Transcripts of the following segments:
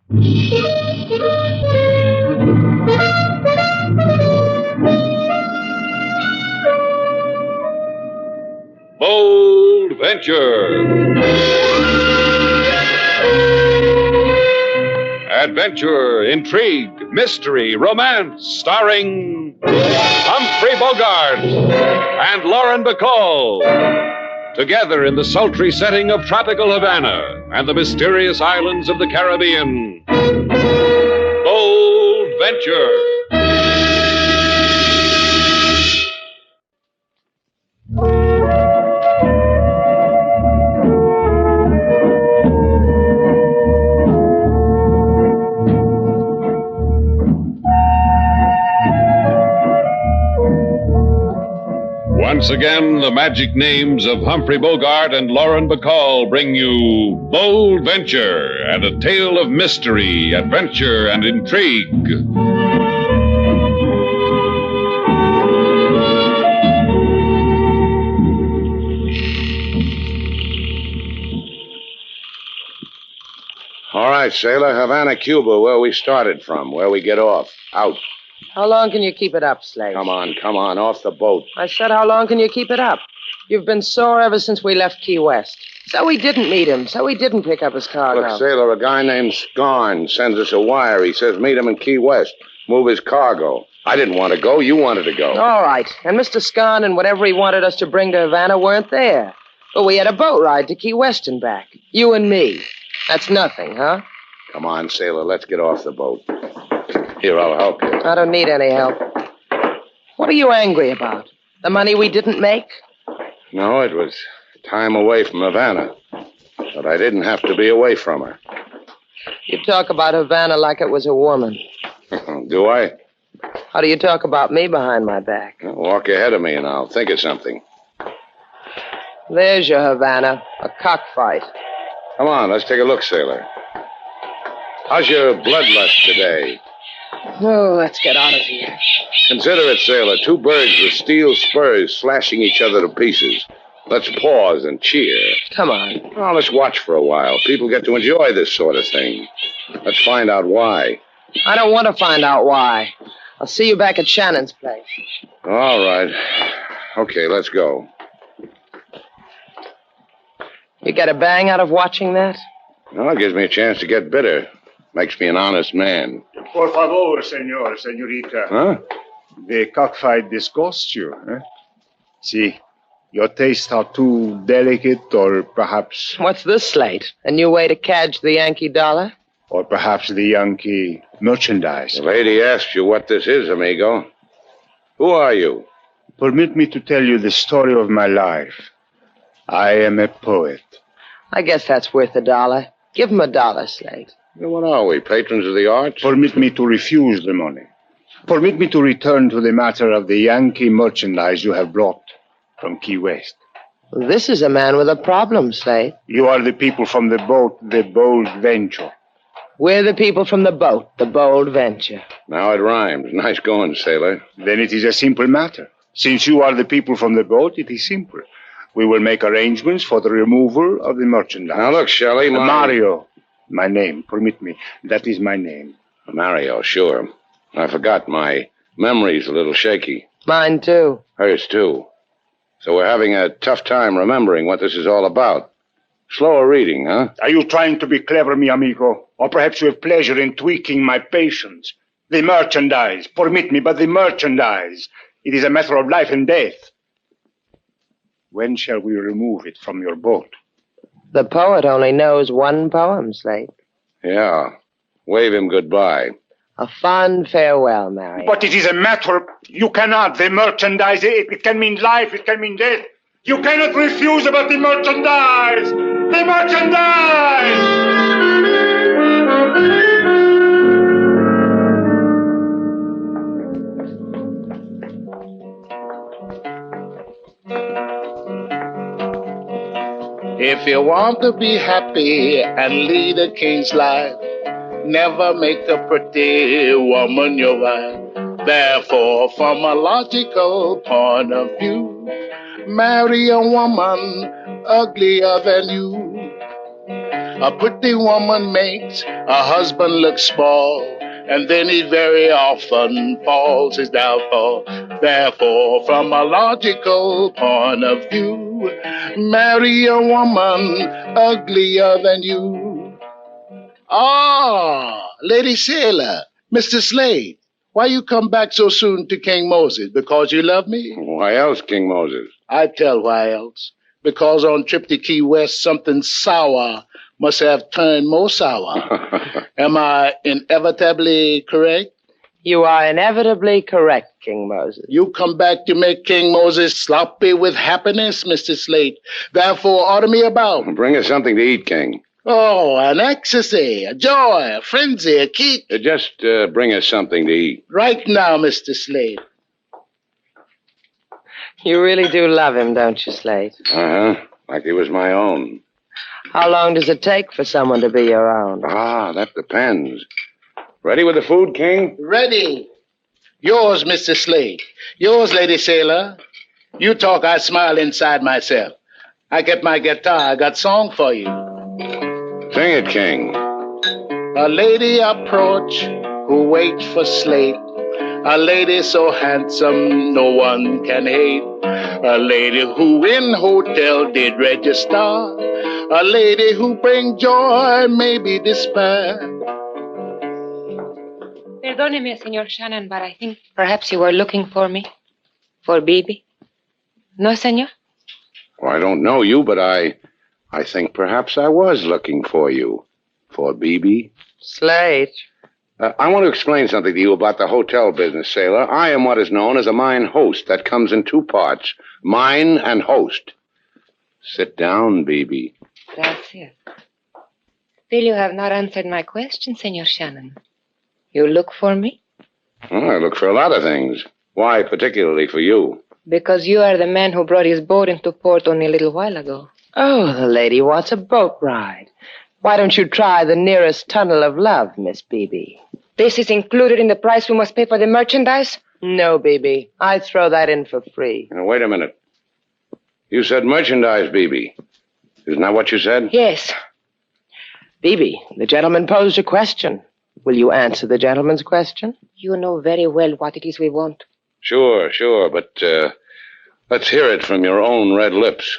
Bold Venture. Adventure, intrigue, mystery, romance, starring Humphrey Bogart and Lauren Bacall. Together in the sultry setting of tropical Havana and the mysterious islands of the Caribbean. Bold Venture. Once again, the magic names of Humphrey Bogart and Lauren Bacall bring you Bold Venture and a tale of mystery, adventure, and intrigue. All right, sailor. Havana, Cuba, where we started from, where we get off. Out. How long can you keep it up, Slate? Come on, off the boat. I said, how long can you keep it up? You've been sore ever since we left Key West. So we didn't meet him. So he didn't pick up his cargo. Look, sailor, a guy named Scarn sends us a wire. He says meet him in Key West. Move his cargo. I didn't want to go. You wanted to go. All right. And Mr. Scarn and whatever he wanted us to bring to Havana weren't there. But we had a boat ride to Key West and back. You and me. That's nothing, huh? Come on, sailor. Let's get off the boat. Here, I'll help you. I don't need any help. What are you angry about? The money we didn't make? No, it was time away from Havana. But I didn't have to be away from her. You talk about Havana like it was a woman. Do I? How do you talk about me behind my back? Well, walk ahead of me and I'll think of something. There's your Havana, a cockfight. Come on, let's take a look, sailor. How's your bloodlust today? Oh, let's get out of here. Consider it, sailor. Two birds with steel spurs slashing each other to pieces. Let's pause and cheer. Come on. Oh, let's watch for a while. People get to enjoy this sort of thing. Let's find out why. I don't want to find out why. I'll see you back at Shannon's place. All right. Okay, let's go. You get a bang out of watching that? Well, it gives me a chance to get bitter. Makes me an honest man. Por favor, senorita. Huh? The cockfight disgusts you, eh? See, your tastes are too delicate, or perhaps... What's this, Slate? A new way to cadge the Yankee dollar? Or perhaps the Yankee merchandise. The lady asked you what this is, amigo. Who are you? Permit me to tell you the story of my life. I am a poet. I guess that's worth $1. Give him $1, Slate. What are we, patrons of the arts? Permit me to refuse the money. Permit me to return to the matter of the Yankee merchandise you have brought from Key West. This is a man with a problem, Slate. You are the people from the boat, the Bold Venture. We're the people from the boat, the Bold Venture. Now it rhymes. Nice going, sailor. Then it is a simple matter. Since you are the people from the boat, it is simple. We will make arrangements for the removal of the merchandise. Now look, Shelley, Mario. My name, permit me. That is my name. Mario, sure. I forgot. My memory's a little shaky. Mine, too. Hers, too. So we're having a tough time remembering what this is all about. Slower reading, huh? Are you trying to be clever, mi amigo? Or perhaps you have pleasure in tweaking my patience? The merchandise. Permit me, but the merchandise. It is a matter of life and death. When shall we remove it from your boat? The poet only knows one poem, Slate. Yeah. Wave him goodbye. A fond farewell, Mario. But it is a matter... You cannot. The merchandise, it can mean life, it can mean death. You cannot refuse about the merchandise! The merchandise! If you want to be happy and lead a king's life, never make the pretty woman your wife. Therefore, from a logical point of view, marry a woman uglier than you. A pretty woman makes a husband look small, and then he very often falls his downfall. Therefore, from a logical point of view, marry a woman uglier than you. Ah, Lady Sailor, Mr. Slade, why you come back so soon to King Moses? Because you love me? Why else, King Moses? I tell why else. Because on trip to Key West, something sour must have turned more sour. Am I inevitably correct? You are inevitably correct, King Moses. You come back to make King Moses sloppy with happiness, Mr. Slate. Therefore, order me about. Bring us something to eat, King. Oh, an ecstasy, a joy, a frenzy, a kick. Just bring us something to eat. Right now, Mr. Slate. You really do love him, don't you, Slate? Uh-huh. Like he was my own. How long does it take for someone to be your own? Ah, that depends. Ready with the food, King? Ready. Yours, Mr. Slade. Yours, Lady Sailor. You talk, I smile inside myself. I get my guitar, I got song for you. Sing it, King. A lady approach who waits for Slate. A lady so handsome no one can hate. A lady who in hotel did register. A lady who bring joy, maybe despair. Perdóneme, Señor Shannon, but I think perhaps you were looking for me. For Bibi. No, Señor? Well, I don't know you, but I think perhaps I was looking for you. For Bibi. Slate. I want to explain something to you about the hotel business, sailor. I am what is known as a mine host. That comes in two parts. Mine and host. Sit down, Bibi. Gracias. Still, you have not answered my question, Señor Shannon. You look for me? Well, I look for a lot of things. Why particularly for you? Because you are the man who brought his boat into port only a little while ago. Oh, the lady wants a boat ride. Why don't you try the nearest tunnel of love, Miss Bibi? This is included in the price we must pay for the merchandise? No, Bibi. I throw that in for free. Now, wait a minute. You said merchandise, Bibi. Isn't that what you said? Yes. Bibi, the gentleman posed a question. Will you answer the gentleman's question? You know very well what it is we want. Sure, but let's hear it from your own red lips.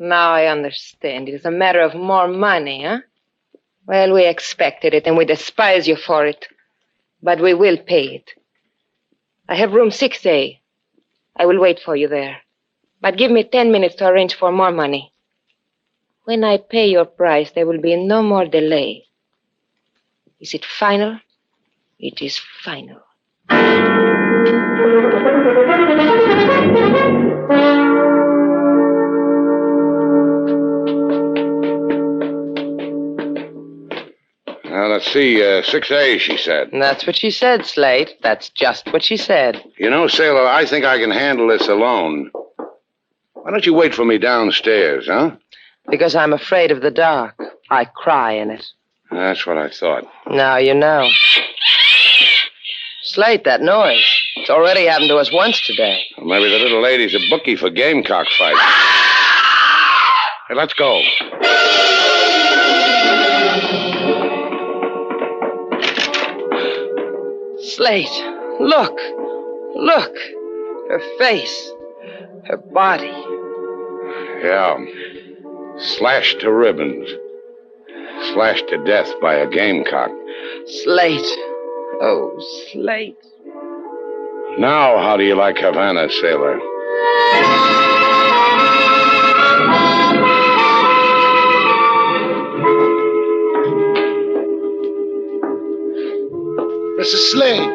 Now I understand. It is a matter of more money, huh? Well, we expected it, and we despise you for it. But we will pay it. I have room 6A. I will wait for you there. But give me 10 minutes to arrange for more money. When I pay your price, there will be no more delay. Is it final? It is final. Now, let's see. 6A, she said. That's what she said, Slate. That's just what she said. You know, sailor, I think I can handle this alone. Why don't you wait for me downstairs, huh? Because I'm afraid of the dark. I cry in it. That's what I thought. Now you know. Slate, that noise. It's already happened to us once today. Well, maybe the little lady's a bookie for gamecock fights. Hey, let's go. Slate, look. Look. Her face. Her body. Yeah. Slashed to ribbons. Slashed to death by a gamecock. Slate. Oh, Slate. Now, how do you like Havana, sailor? Mr. Slade!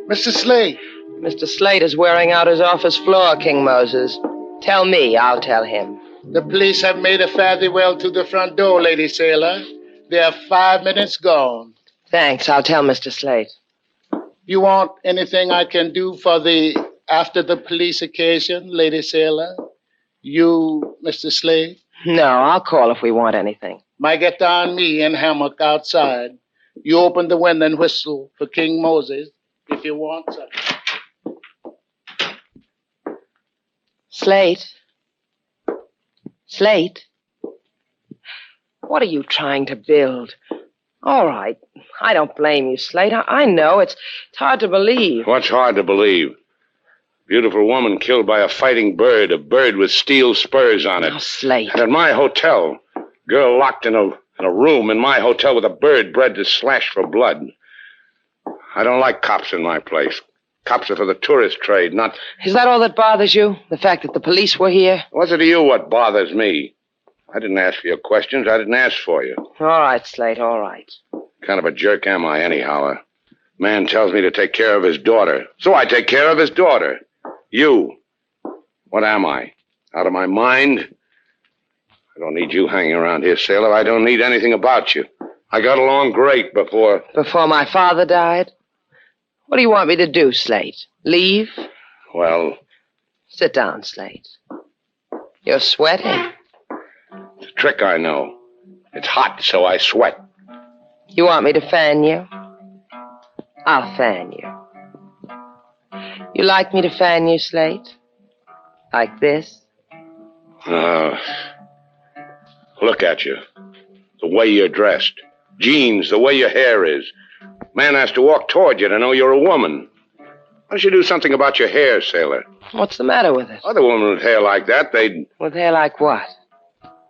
Mr. Slade! Mr. Slate is wearing out his office floor, King Moses. Tell me, I'll tell him. The police have made a fare-thee-well to the front door, Lady Sailor. They are 5 minutes gone. Thanks, I'll tell Mr. Slate. You want anything I can do for the after the police occasion, Lady Sailor? You, Mr. Slade? No, I'll call if we want anything. My guitar and me in hammock outside. You open the window and whistle for King Moses if you want something. Slate? Slate? What are you trying to build? All right. I don't blame you, Slate. I know. It's hard to believe. What's hard to believe? Beautiful woman killed by a fighting bird, a bird with steel spurs on it. Oh, Slate. And at my hotel, girl locked in a room in my hotel with a bird bred to slash for blood. I don't like cops in my place. Cops are for the tourist trade, not... Is that all that bothers you? The fact that the police were here? What's it to you what bothers me? I didn't ask for your questions. I didn't ask for you. All right, Slate, all right. Kind of a jerk am I, anyhow? A man tells me to take care of his daughter. So I take care of his daughter. You. What am I? Out of my mind? I don't need you hanging around here, sailor. I don't need anything about you. I got along great before... Before my father died? What do you want me to do, Slate? Leave? Well... Sit down, Slate. You're sweating. It's a trick I know. It's hot, so I sweat. You want me to fan you? I'll fan you. You like me to fan you, Slate? Like this? Look at you. The way you're dressed. Jeans, the way your hair is. Man has to walk toward you to know you're a woman. Why don't you do something about your hair, sailor? What's the matter with it? Other women with hair like that, they'd... With hair like what?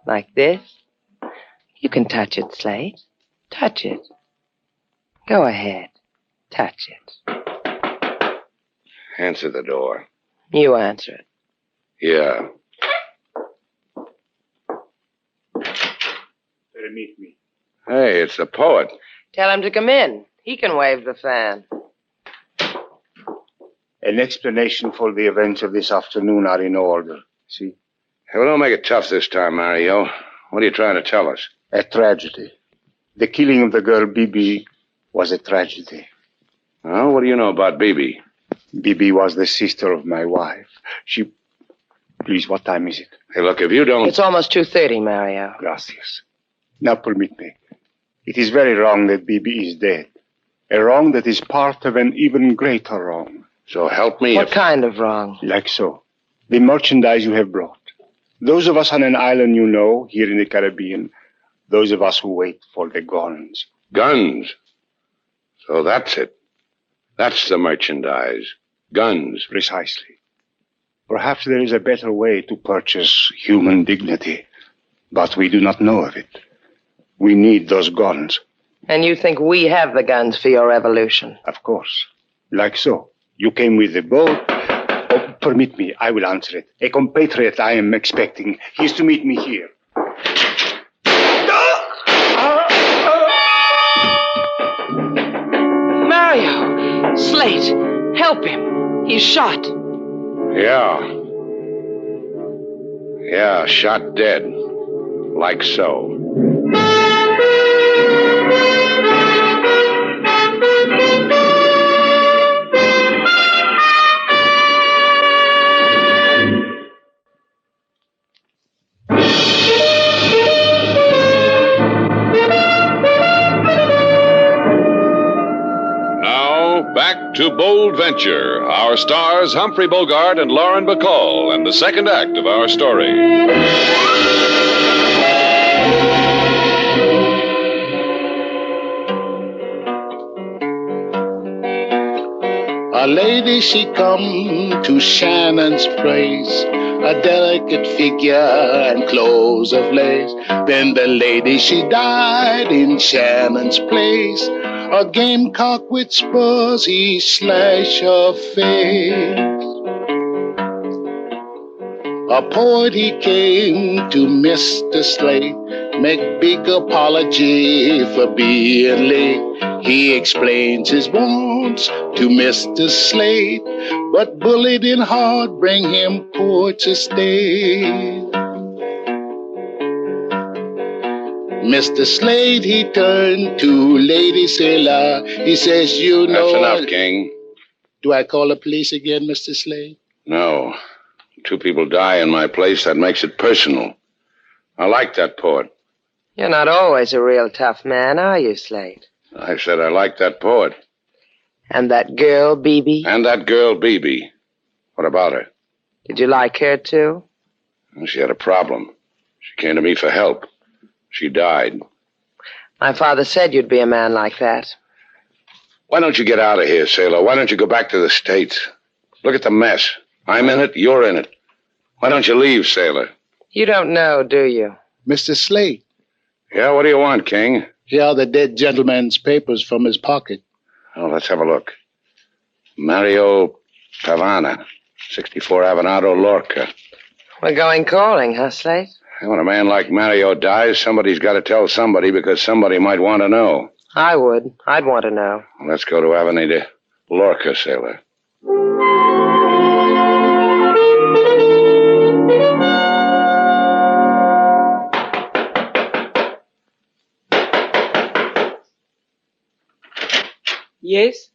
Like this? You can touch it, Slate. Touch it. Go ahead. Touch it. Answer the door. You answer it. Yeah. Permit me. Hey, it's the poet. Tell him to come in. He can wave the fan. An explanation for the events of this afternoon are in order. See? Hey, well, don't make it tough this time, Mario. What are you trying to tell us? A tragedy. The killing of the girl Bibi was a tragedy. Oh, what do you know about Bibi? Bibi was the sister of my wife. She... Please, what time is it? Hey, look, if you don't... It's almost 2:30, Mario. Gracias. Now permit me. It is very wrong that Bibi is dead. A wrong that is part of an even greater wrong. So help me What if... kind of wrong? Like so. The merchandise you have brought. Those of us on an island you know, here in the Caribbean. Those of us who wait for the guns. Guns. So that's it. That's the merchandise. Guns. Precisely. Perhaps there is a better way to purchase human dignity. But we do not know of it. We need those guns. And you think we have the guns for your revolution? Of course. Like so. You came with the boat. Oh, permit me, I will answer it. A compatriot I am expecting. He is to meet me here. Mario! Slate! Help him! He's shot. Yeah. Yeah, shot dead. Like so. Back to Bold Venture. Our stars, Humphrey Bogart and Lauren Bacall, and the second act of our story. A lady, she come to Shannon's place, a delicate figure and clothes of lace. Then the lady, she died in Shannon's place. A gamecock with spurs, he slashed her face. A poet, he came to Mr. Slate, make big apology for being late. He explains his wants to Mr. Slate, but bullied in heart bring him poor to stay. Mr. Slate, he turned to Lady Sailor. He says, you know... That's enough, King. Do I call the police again, Mr. Slate? No. 2 people die in my place, that makes it personal. I like that poet. You're not always a real tough man, are you, Slate? I said I like that poet. And that girl, Bibi? And that girl, Bibi. What about her? Did you like her, too? Well, she had a problem. She came to me for help. She died. My father said you'd be a man like that. Why don't you get out of here, Sailor? Why don't you go back to the States? Look at the mess. I'm in it, you're in it. Why don't you leave, Sailor? You don't know, do you? Mr. Slate, Yeah, what do you want, King? here are the dead gentleman's papers from his pocket. Oh, let's have a look. Mario Havana, 64 Avenado, Lorca. We're going calling, huh, Slate? When a man like Mario dies, somebody's got to tell somebody because somebody might want to know. I would. I'd want to know. Let's go to Avenida Lorca, Sailor. Yes?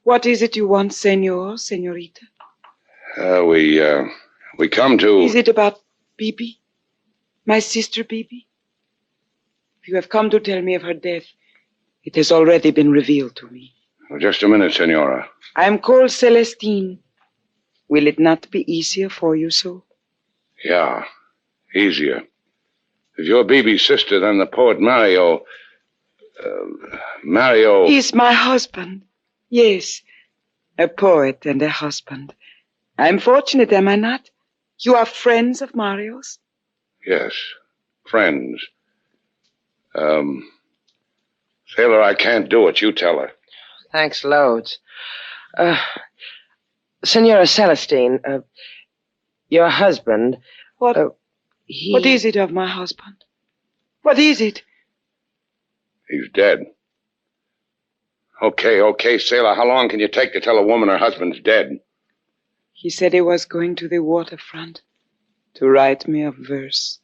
What is it you want, senorita? We come to... Is it about Bibi? My sister Bibi? If you have come to tell me of her death, it has already been revealed to me. Oh, just a minute, Senora. I am called Celestine. Will it not be easier for you so? Yeah, easier. If you're Bibi's sister, then the poet Mario... Mario... He is my husband. Yes, a poet and a husband. I'm fortunate, am I not? You are friends of Mario's? Yes, friends. Sailor, I can't do it. You tell her. Thanks loads. Senora Celestine, your husband... What? He... What is it of my husband? What is it? He's dead. Okay, Sailor. How long can you take to tell a woman her husband's dead? He said he was going to the waterfront to write me a verse.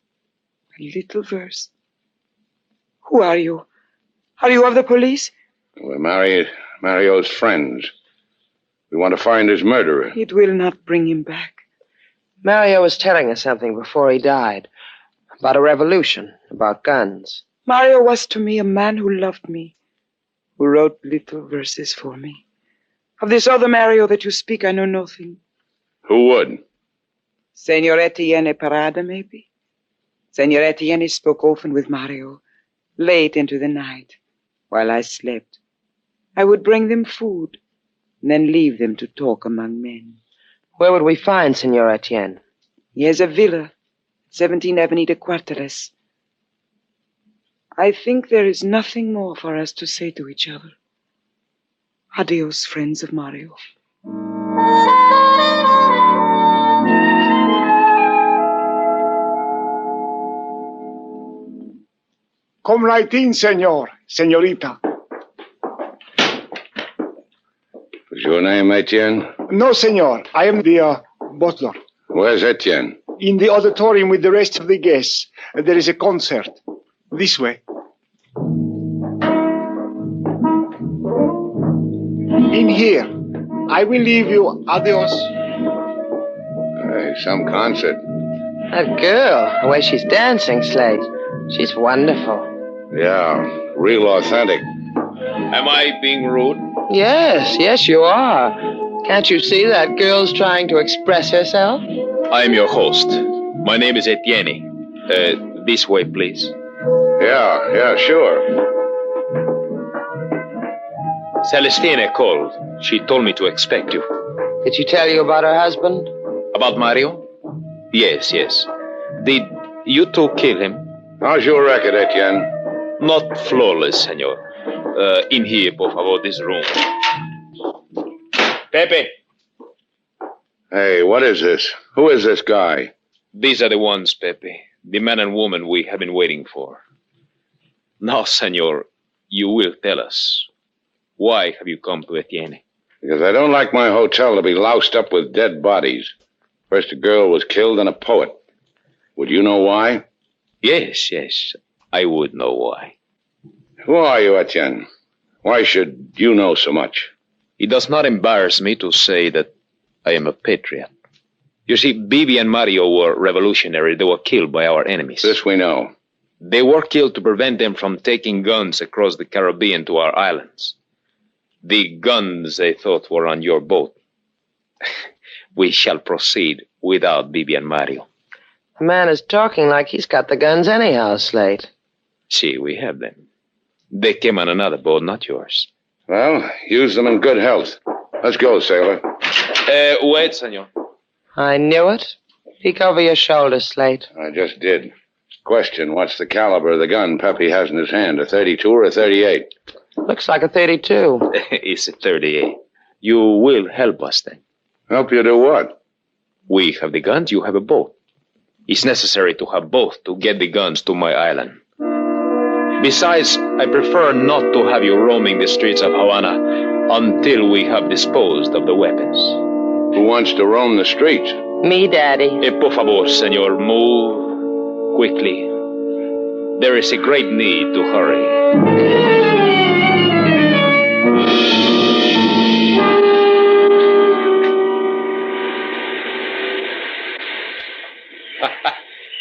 A little verse. Who are you? Are you of the police? We're Mario's friends. We want to find his murderer. It will not bring him back. Mario was telling us something before he died. About a revolution, about guns. Mario was to me a man who loved me, who wrote little verses for me. Of this other Mario that you speak, I know nothing. Who would? Senor Etienne Parada, maybe? Senor Etienne spoke often with Mario, late into the night, while I slept. I would bring them food, and then leave them to talk among men. Where would we find Senor Etienne? He has a villa, 17 Avenida Cuarteles. I think there is nothing more for us to say to each other. Adios, friends of Mario. Come right in, senorita. Is your name Etienne? No, senor. I am the butler. Where's Etienne? In the auditorium with the rest of the guests. There is a concert. This way. In here. I will leave you. Adios. Hey, some concert. That girl, the way she's dancing, Slate. She's wonderful. Yeah, real authentic. Am I being rude? Yes, you are. Can't you see that girl's trying to express herself? I am your host. My name is Etienne. This way, please. Yeah, sure. Celestine called. She told me to expect you. Did she tell you about her husband? About Mario? Yes. Did you two kill him? How's your record, Etienne? Not flawless, senor. In here, por favor, this room. Pepe. Hey, what is this? Who is this guy? These are the ones, Pepe. The man and woman we have been waiting for. Now, senor, you will tell us. Why have you come to Etienne? Because I don't like my hotel to be loused up with dead bodies. First a girl was killed, then a poet. Would you know why? Yes. I would know why. Who are you, Etienne? Why should you know so much? It does not embarrass me to say that I am a patriot. You see, Bibi and Mario were revolutionary. They were killed by our enemies. This we know. They were killed to prevent them from taking guns across the Caribbean to our islands. The guns they thought were on your boat. We shall proceed without Bibi and Mario. The man is talking like he's got the guns anyhow, Slate. See, we have them. They came on another boat, not yours. Well, use them in good health. Let's go, sailor. Wait, senor. I knew it. Peek over your shoulder, Slate. I just did. Question, what's the caliber of the gun Pepe has in his hand, a 32 or a 38? Looks like a 32. It's a 38. You will help us then. Help you do what? We have the guns, you have a boat. It's necessary to have both to get the guns to my island. Besides, I prefer not to have you roaming the streets of Havana until we have disposed of the weapons. Who wants to roam the streets? Me, Daddy. Por favor, senor, move quickly. There is a great need to hurry.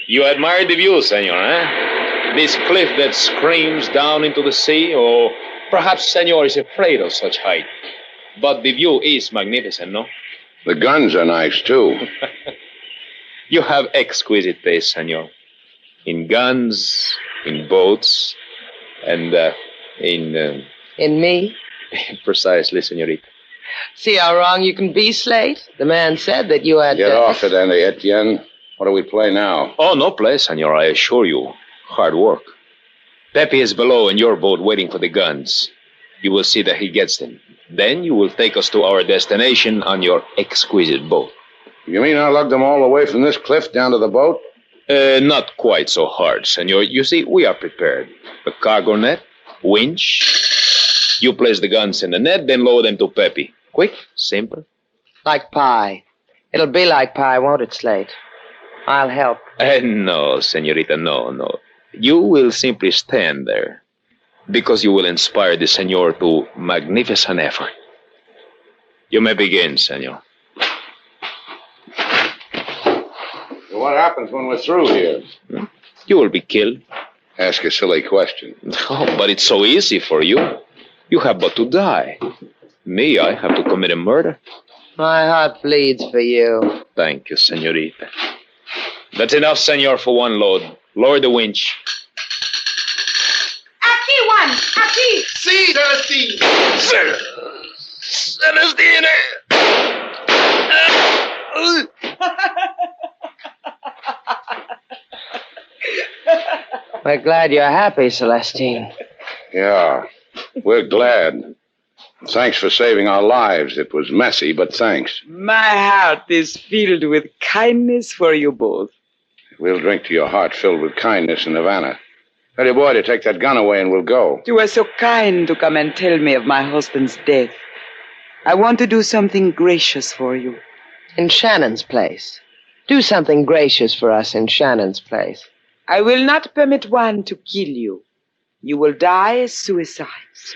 You admire the view, senor, eh? This cliff that screams down into the sea, or perhaps senor is afraid of such height. But the view is magnificent, no? The guns are nice, too. You have exquisite taste, senor. In guns, in boats, and in me? Precisely, senorita. See how wrong you can be, Slate? The man said that you had... Get off it, Andy Etienne. What do we play now? Oh, no play, senor, I assure you. Hard work. Pepe is below in your boat waiting for the guns. You will see that he gets them. Then you will take us to our destination on your exquisite boat. You mean I lug them all the way from this cliff down to the boat? Not quite so hard, senor. You see, we are prepared. The cargo net, winch. You place the guns in the net, then lower them to Pepe. Quick, simple. Like pie. It'll be like pie, won't it, Slate? I'll help. No, senorita, no. You will simply stand there, because you will inspire the senor to magnificent effort. You may begin, senor. What happens when we're through here? You will be killed. Ask a silly question. Oh, but it's so easy for you. You have but to die. Me, I have to commit a murder. My heart bleeds for you. Thank you, senorita. That's enough, senor, for one load. Lower the winch. Aquí, Juan! Aquí! See, Celestine! Celestine! We're glad you're happy, Celestine. Yeah, we're glad. Thanks for saving our lives. It was messy, but thanks. My heart is filled with kindness for you both. We'll drink to your heart filled with kindness in Havana. Tell your boy to take that gun away and we'll go. You were so kind to come and tell me of my husband's death. I want to do something gracious for you. In Shannon's place. Do something gracious for us in Shannon's place. I will not permit one to kill you. You will die as suicides.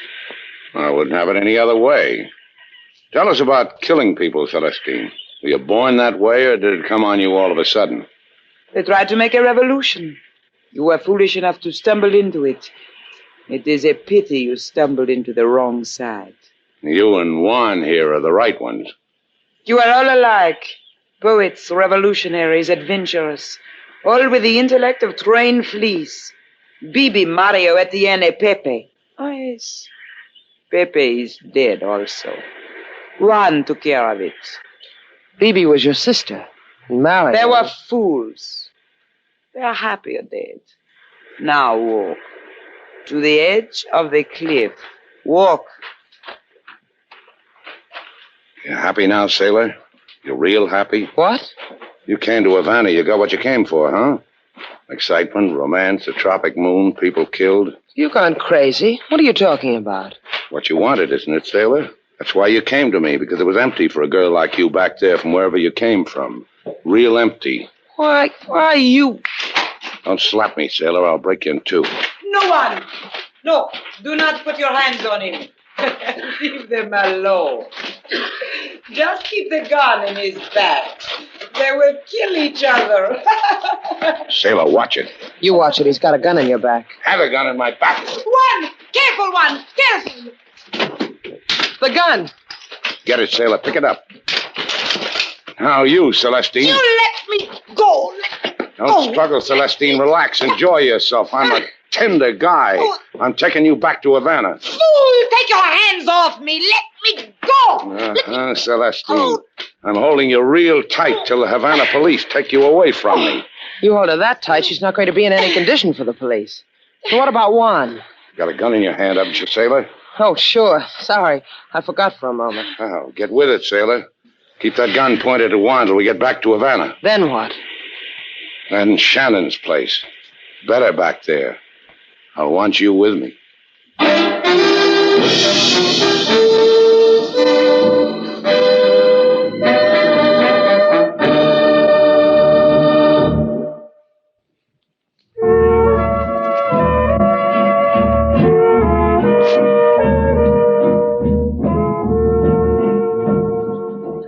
I wouldn't have it any other way. Tell us about killing people, Celestine. Were you born that way, or did it come on you all of a sudden? They tried to make a revolution. You were foolish enough to stumble into it. It is a pity you stumbled into the wrong side. You and Juan here are the right ones. You are all alike. Poets, revolutionaries, adventurers. All with the intellect of trained fleas. Bibi, Mario, Etienne, Pepe. Oh, yes. Pepe is dead also. Juan took care of it. Bibi was your sister. And Mario... They were fools. They are happier dead. Now walk. To the edge of the cliff. Walk. You happy now, sailor? You real happy? What? You came to Havana. You got what you came for, huh? Excitement, romance, a tropic moon, people killed. You've gone crazy. What are you talking about? What you wanted, isn't it, sailor? That's why you came to me, because it was empty for a girl like you back there from wherever you came from. Real empty. Why you... Don't slap me, sailor. I'll break you in two. No one. No, do not put your hands on him. Leave them alone. Just keep the gun in his back. They will kill each other. Sailor, watch it. You watch it. He's got a gun in your back. Have a gun in my back. One! Careful, one! Careful! The gun! Get it, sailor. Pick it up. Now you, Celestine. You let me go. Let me Don't struggle, Celestine. Relax. Enjoy yourself. I'm a tender guy. I'm taking you back to Havana. Fool! Take your hands off me! Let me go! Celestine. I'm holding you real tight till the Havana police take you away from me. You hold her that tight, she's not going to be in any condition for the police. So what about Juan? Got a gun in your hand, haven't you, sailor? Oh, sure. Sorry. I forgot for a moment. Oh, get with it, sailor. Keep that gun pointed at Juan till we get back to Havana. Then what? And Shannon's place. Better back there. I want you with me.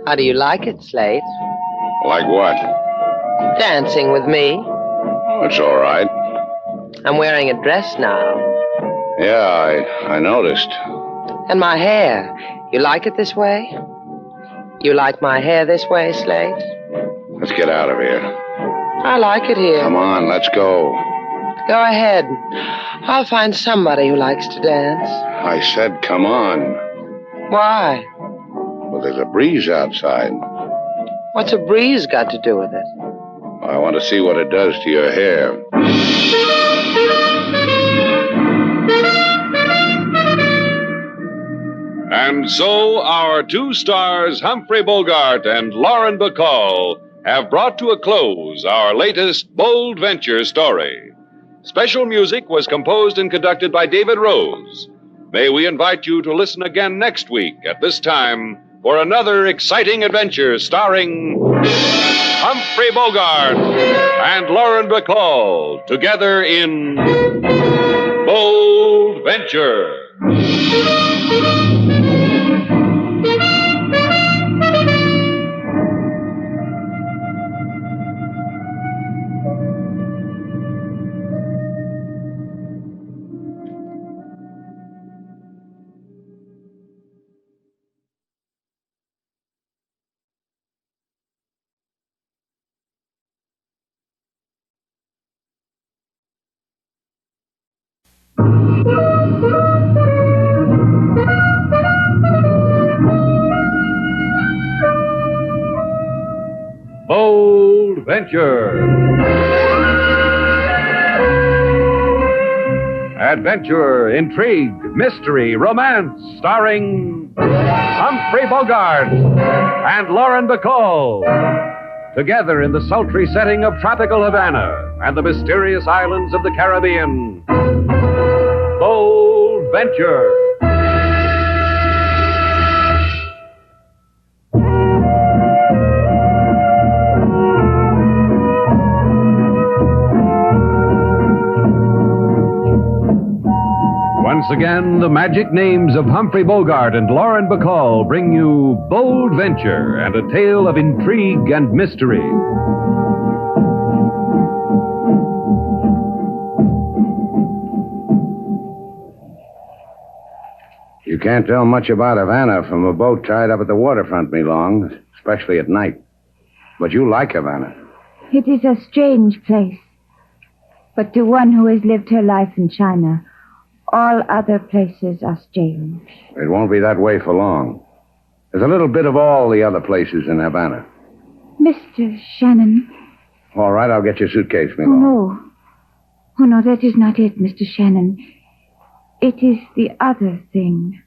How do you like it, Slate? Like what? Dancing with me. Oh, it's all right. I'm wearing a dress now. Yeah, I noticed. And my hair. You like it this way? You like my hair this way, Slate? Let's get out of here. I like it here. Come on, let's go. Go ahead. I'll find somebody who likes to dance. I said come on. Why? Well, there's a breeze outside. What's a breeze got to do with it? I want to see what it does to your hair. And so our two stars, Humphrey Bogart and Lauren Bacall, have brought to a close our latest bold venture story. Special music was composed and conducted by David Rose. May we invite you to listen again next week at this time for another exciting adventure starring Humphrey Bogart and Lauren Bacall together in Bold Venture. Bold Venture. Adventure, intrigue, mystery, romance, starring Humphrey Bogart and Lauren Bacall. Together in the sultry setting of tropical Havana and the mysterious islands of the Caribbean. Bold Venture. Once again, the magic names of Humphrey Bogart and Lauren Bacall bring you Bold Venture and a tale of intrigue and mystery. You can't tell much about Havana from a boat tied up at the waterfront, me long, especially at night. But you like Havana. It is a strange place. But to one who has lived her life in China, all other places are strange. It won't be that way for long. There's a little bit of all the other places in Havana. Mr. Shannon. All right, I'll get your suitcase, me Oh, long. no. Oh, no, that is not it, Mr. Shannon. It is the other thing.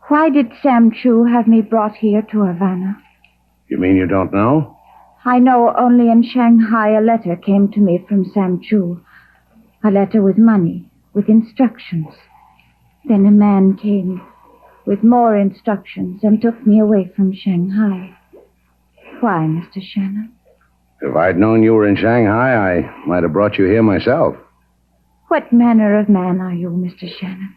Why did Sam Chu have me brought here to Havana? You mean you don't know? I know only in Shanghai a letter came to me from Sam Chu. A letter with money, with instructions. Then a man came with more instructions and took me away from Shanghai. Why, Mr. Shannon? If I'd known you were in Shanghai, I might have brought you here myself. What manner of man are you, Mr. Shannon?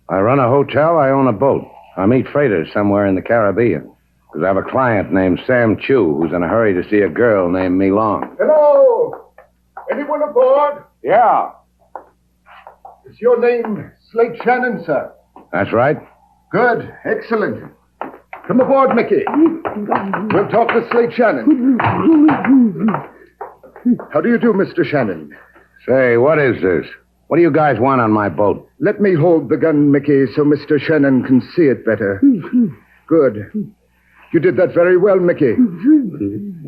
I run a hotel, I own a boat. I meet freighters somewhere in the Caribbean. Because I have a client named Sam Chu who's in a hurry to see a girl named Me Long. Hello! Anyone aboard? Yeah. Is your name Slate Shannon, sir? That's right. Good. Excellent. Come aboard, Mickey. We'll talk to Slate Shannon. How do you do, Mr. Shannon? Say, what is this? What do you guys want on my boat? Let me hold the gun, Mickey, so Mr. Shannon can see it better. Good. You did that very well, Mickey.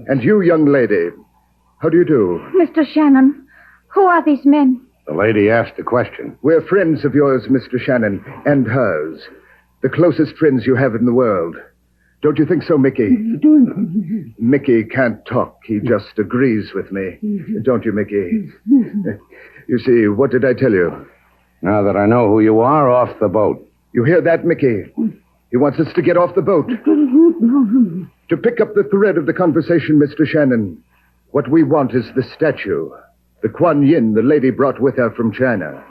And you, young lady, how do you do? Mr. Shannon, who are these men? The lady asked the question. We're friends of yours, Mr. Shannon, and hers. The closest friends you have in the world. Don't you think so, Mickey? Mickey can't talk. He just agrees with me. Don't you, Mickey? You see, what did I tell you? Now that I know who you are, off the boat. You hear that, Mickey? He wants us to get off the boat. To pick up the thread of the conversation, Mr. Shannon, what we want is the statue. The Kuan Yin the lady brought with her from China.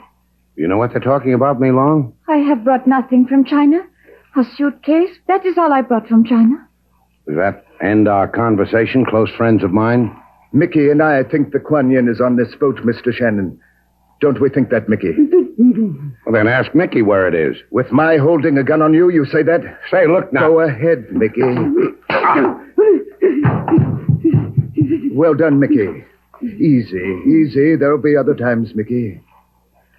You know what they're talking about, Me Long? I have brought nothing from China. A suitcase, that is all I brought from China. Does that end our conversation, close friends of mine? Mickey and I think the Kuan Yin is on this boat, Mr. Shannon. Don't we think that, Mickey? Well, then ask Mickey where it is. With my holding a gun on you, you say that? Say, look now. Go ahead, Mickey. Well done, Mickey. Easy, easy. There'll be other times, Mickey.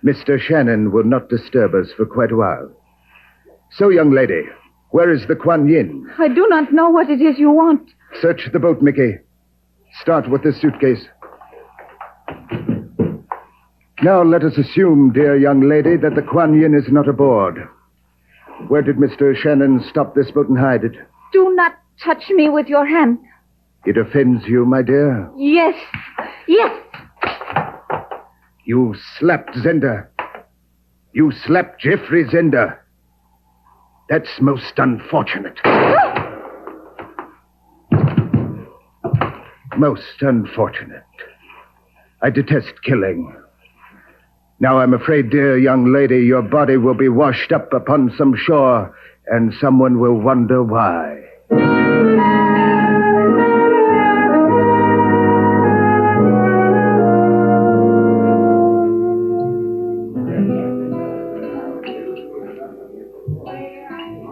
Mr. Shannon will not disturb us for quite a while. So, young lady, where is the Kuan Yin? I do not know what it is you want. Search the boat, Mickey. Start with the suitcase. Now let us assume, dear young lady, that the Kuan Yin is not aboard. Where did Mr. Shannon stop this boat and hide it? Do not touch me with your hand. It offends you, my dear. Yes. Yes. You slapped Zender. You slapped Jeffrey Zender. That's most unfortunate. Most unfortunate. I detest killing. Now I'm afraid, dear young lady, your body will be washed up upon some shore, and someone will wonder why.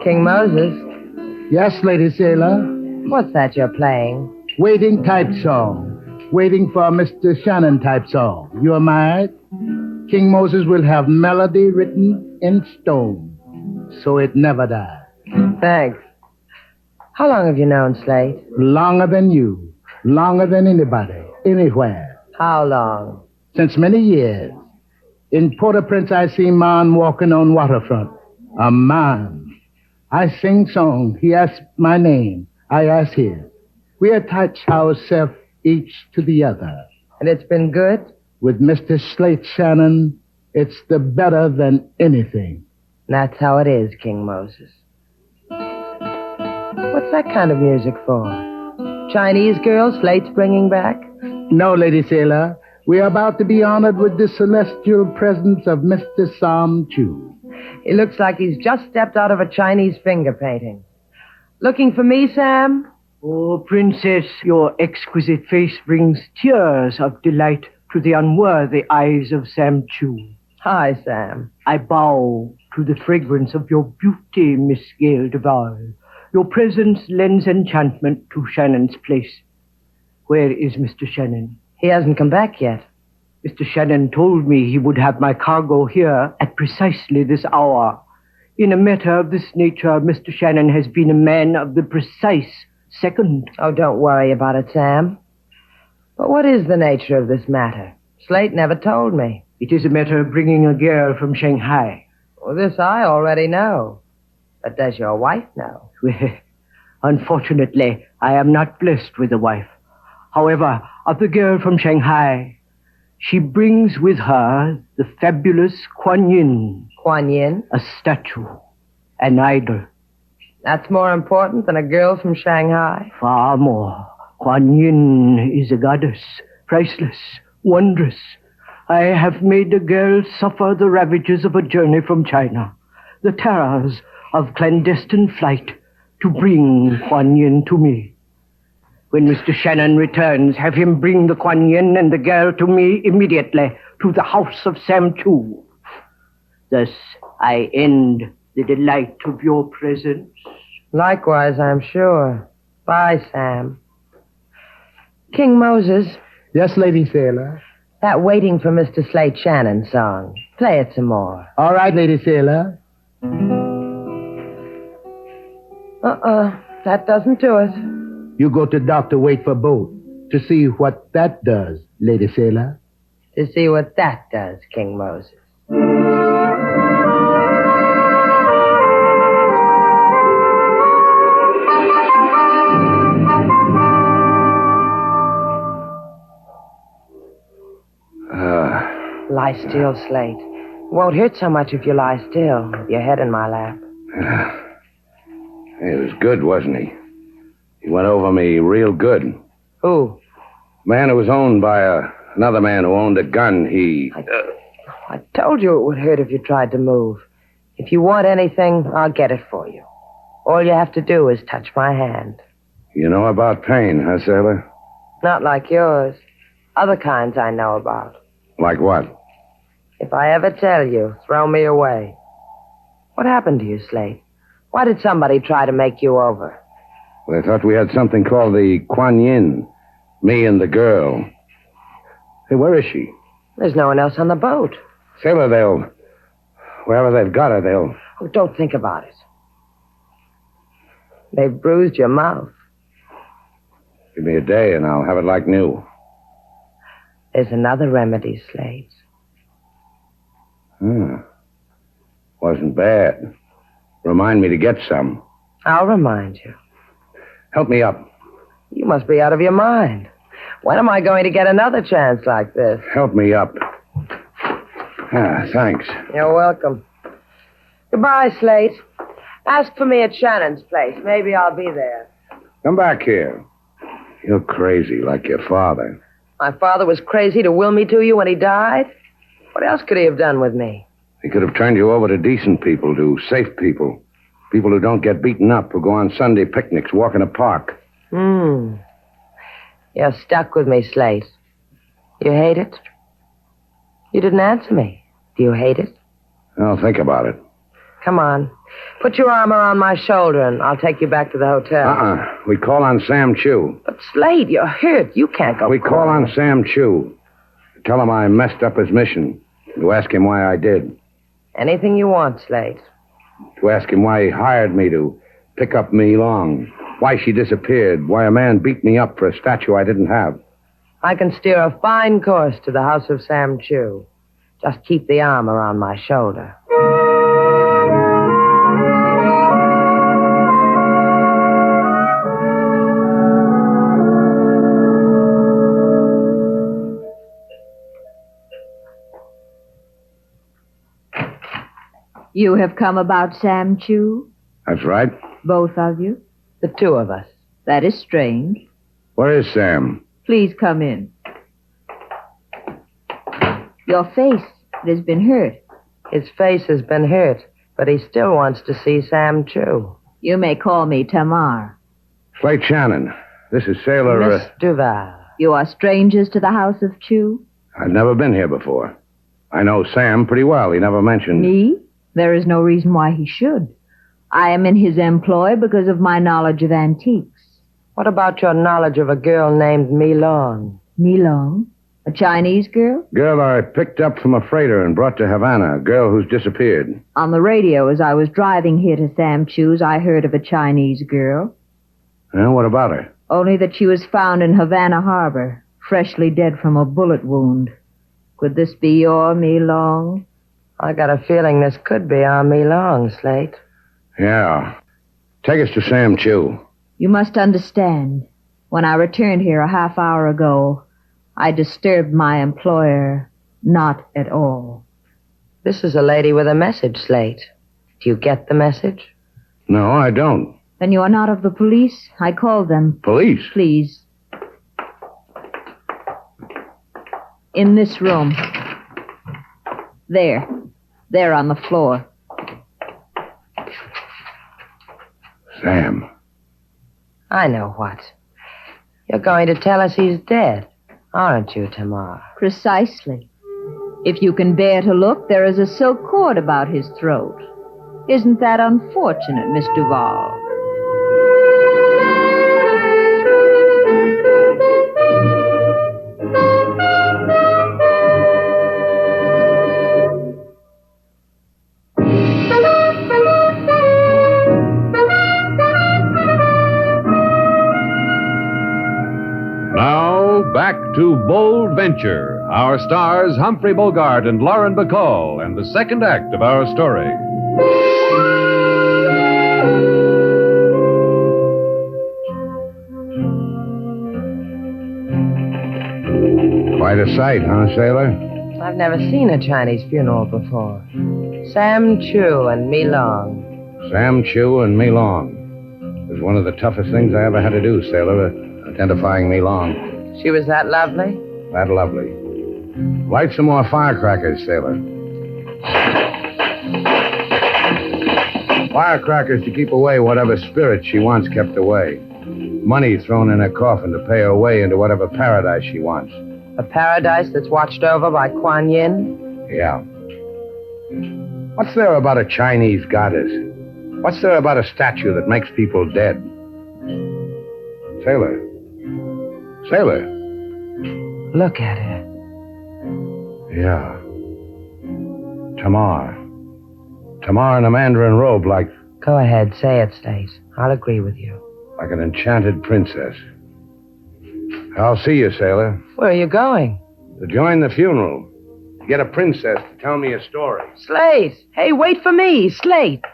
King Moses, Yes, Lady Sailor. what's that you're playing? Waiting type song. Waiting for Mr. Shannon type song. You are married? King Moses will have melody written in stone, so it never dies. Thanks. How long have you known Slate? Longer than you. Longer than anybody. Anywhere. How long? Since many years. In Port-au-Prince, I see man walking on waterfront. A man. I sing song. He asks my name. I ask his. We attach ourselves each to the other. And it's been good? With Mr. Slate Shannon, it's the better than anything. That's how it is, King Moses. What's that kind of music for? Chinese girl Slate's bringing back? No, Lady Sailor. We are about to be honored with the celestial presence of Mr. Sam Chu. He looks like he's just stepped out of a Chinese finger painting. Looking for me, Sam? Oh, Princess, your exquisite face brings tears of delight to the unworthy eyes of Sam Chu. Hi, Sam. I bow to the fragrance of your beauty, Miss Gail Duval. Your presence lends enchantment to Shannon's place. Where is Mr. Shannon? He hasn't come back yet. Mr. Shannon told me he would have my cargo here at precisely this hour. In a matter of this nature, Mr. Shannon has been a man of the precise second. Oh, don't worry about it, Sam. But what is the nature of this matter? Slate never told me. It is a matter of bringing a girl from Shanghai. Well, this I already know. But does your wife know? Unfortunately, I am not blessed with a wife. However, of the girl from Shanghai, she brings with her the fabulous Kuan Yin. Kuan Yin? A statue. An idol. That's more important than a girl from Shanghai? Far more. Kuan Yin is a goddess. Priceless. Wondrous. I have made a girl suffer the ravages of a journey from China. The terrors of clandestine flight to bring Kuan Yin to me. When Mr. Shannon returns, have him bring the Kuan Yin and the girl to me immediately to the house of Sam Chu. Thus, I end the delight of your presence. Likewise, I'm sure. Bye, Sam. King Moses. Yes, Lady Sailor. That Waiting for Mr. Slate Shannon song. Play it some more. All right, Lady Sailor. That doesn't do it. You go to doctor, wait for boat. To see what that does, Lady Sailor. To see what that does, King Moses. Lie still, Slate. Won't hurt so much if you lie still, with your head in my lap. He was good, wasn't he? He went over me real good. Who? Man who was owned by another man who owned a gun, I told you it would hurt if you tried to move. If you want anything, I'll get it for you. All you have to do is touch my hand. You know about pain, huh, Sailor? Not like yours. Other kinds I know about. Like what? If I ever tell you, throw me away. What happened to you, Slate? Why did somebody try to make you over? They thought we had something called the Kuan Yin. Me and the girl. Hey, where is she? There's no one else on the boat. Sailor, wherever they've got her, they'll... Oh, don't think about it. They've bruised your mouth. Give me a day and I'll have it like new. There's another remedy, Slate. Wasn't bad. Remind me to get some. I'll remind you. Help me up. You must be out of your mind. When am I going to get another chance like this? Help me up. Thanks. You're welcome. Goodbye, Slate. Ask for me at Shannon's place. Maybe I'll be there. Come back here. You're crazy like your father. My father was crazy to will me to you when he died? What else could he have done with me? He could have turned you over to decent people, to safe people. People who don't get beaten up, who go on Sunday picnics, walk in a park. You're stuck with me, Slate. You hate it? You didn't answer me. Do you hate it? I'll think about it. Come on. Put your arm around my shoulder and I'll take you back to the hotel. We call on Sam Chu. But Slade, you're hurt. You can't go. We call on Sam Chu. Tell him I messed up his mission. To ask him why I did. Anything you want, Slade. To ask him why he hired me to pick up Me Long. Why she disappeared. Why a man beat me up for a statue I didn't have. I can steer a fine course to the house of Sam Chu. Just keep the arm around my shoulder. You have come about Sam Chu? That's right. Both of you? The two of us. That is strange. Where is Sam? Please come in. Your face, it has been hurt. His face has been hurt, but he still wants to see Sam Chu. You may call me Tamar. Slate Shannon. This is Sailor... Miss Duval. You are strangers to the house of Chu? I've never been here before. I know Sam pretty well. He never mentioned... Me? There is no reason why he should. I am in his employ because of my knowledge of antiques. What about your knowledge of a girl named Mi Long? Mi Long? A Chinese girl? Girl I picked up from a freighter and brought to Havana. A girl who's disappeared. On the radio, as I was driving here to Sam Chu's, I heard of a Chinese girl. Well, what about her? Only that she was found in Havana Harbor, freshly dead from a bullet wound. Could this be your Mi Long? I got a feeling this could be our Mi Long, Slate. Yeah. Take us to Sam Chu. You must understand. When I returned here a half hour ago, I disturbed my employer not at all. This is a lady with a message, Slate. Do you get the message? No, I don't. Then you are not of the police? I called them. Police? Please. In this room. There. There on the floor. Sam. I know what. You're going to tell us he's dead, aren't you, Tamar? Precisely. If you can bear to look, there is a silk cord about his throat. Isn't that unfortunate, Miss Duval? to Bold Venture. Our stars, Humphrey Bogart and Lauren Bacall, and the second act of our story. Quite a sight, huh, sailor? I've never seen a Chinese funeral before. Sam Chu and Me Long. Sam Chu and Me Long. It was one of the toughest things I ever had to do, sailor, identifying Me Long. She was that lovely? That lovely. Light some more firecrackers, sailor. Firecrackers to keep away whatever spirit she wants kept away. Money thrown in her coffin to pay her way into whatever paradise she wants. A paradise that's watched over by Kuan Yin? Yeah. What's there about a Chinese goddess? What's there about a statue that makes people dead? Sailor. Sailor. Look at her. Yeah. Tamar. Tamar in a mandarin robe like... Go ahead, say it, Slate. I'll agree with you. Like an enchanted princess. I'll see you, sailor. Where are you going? To join the funeral. To get a princess to tell me a story. Slate! Hey, wait for me, Slate!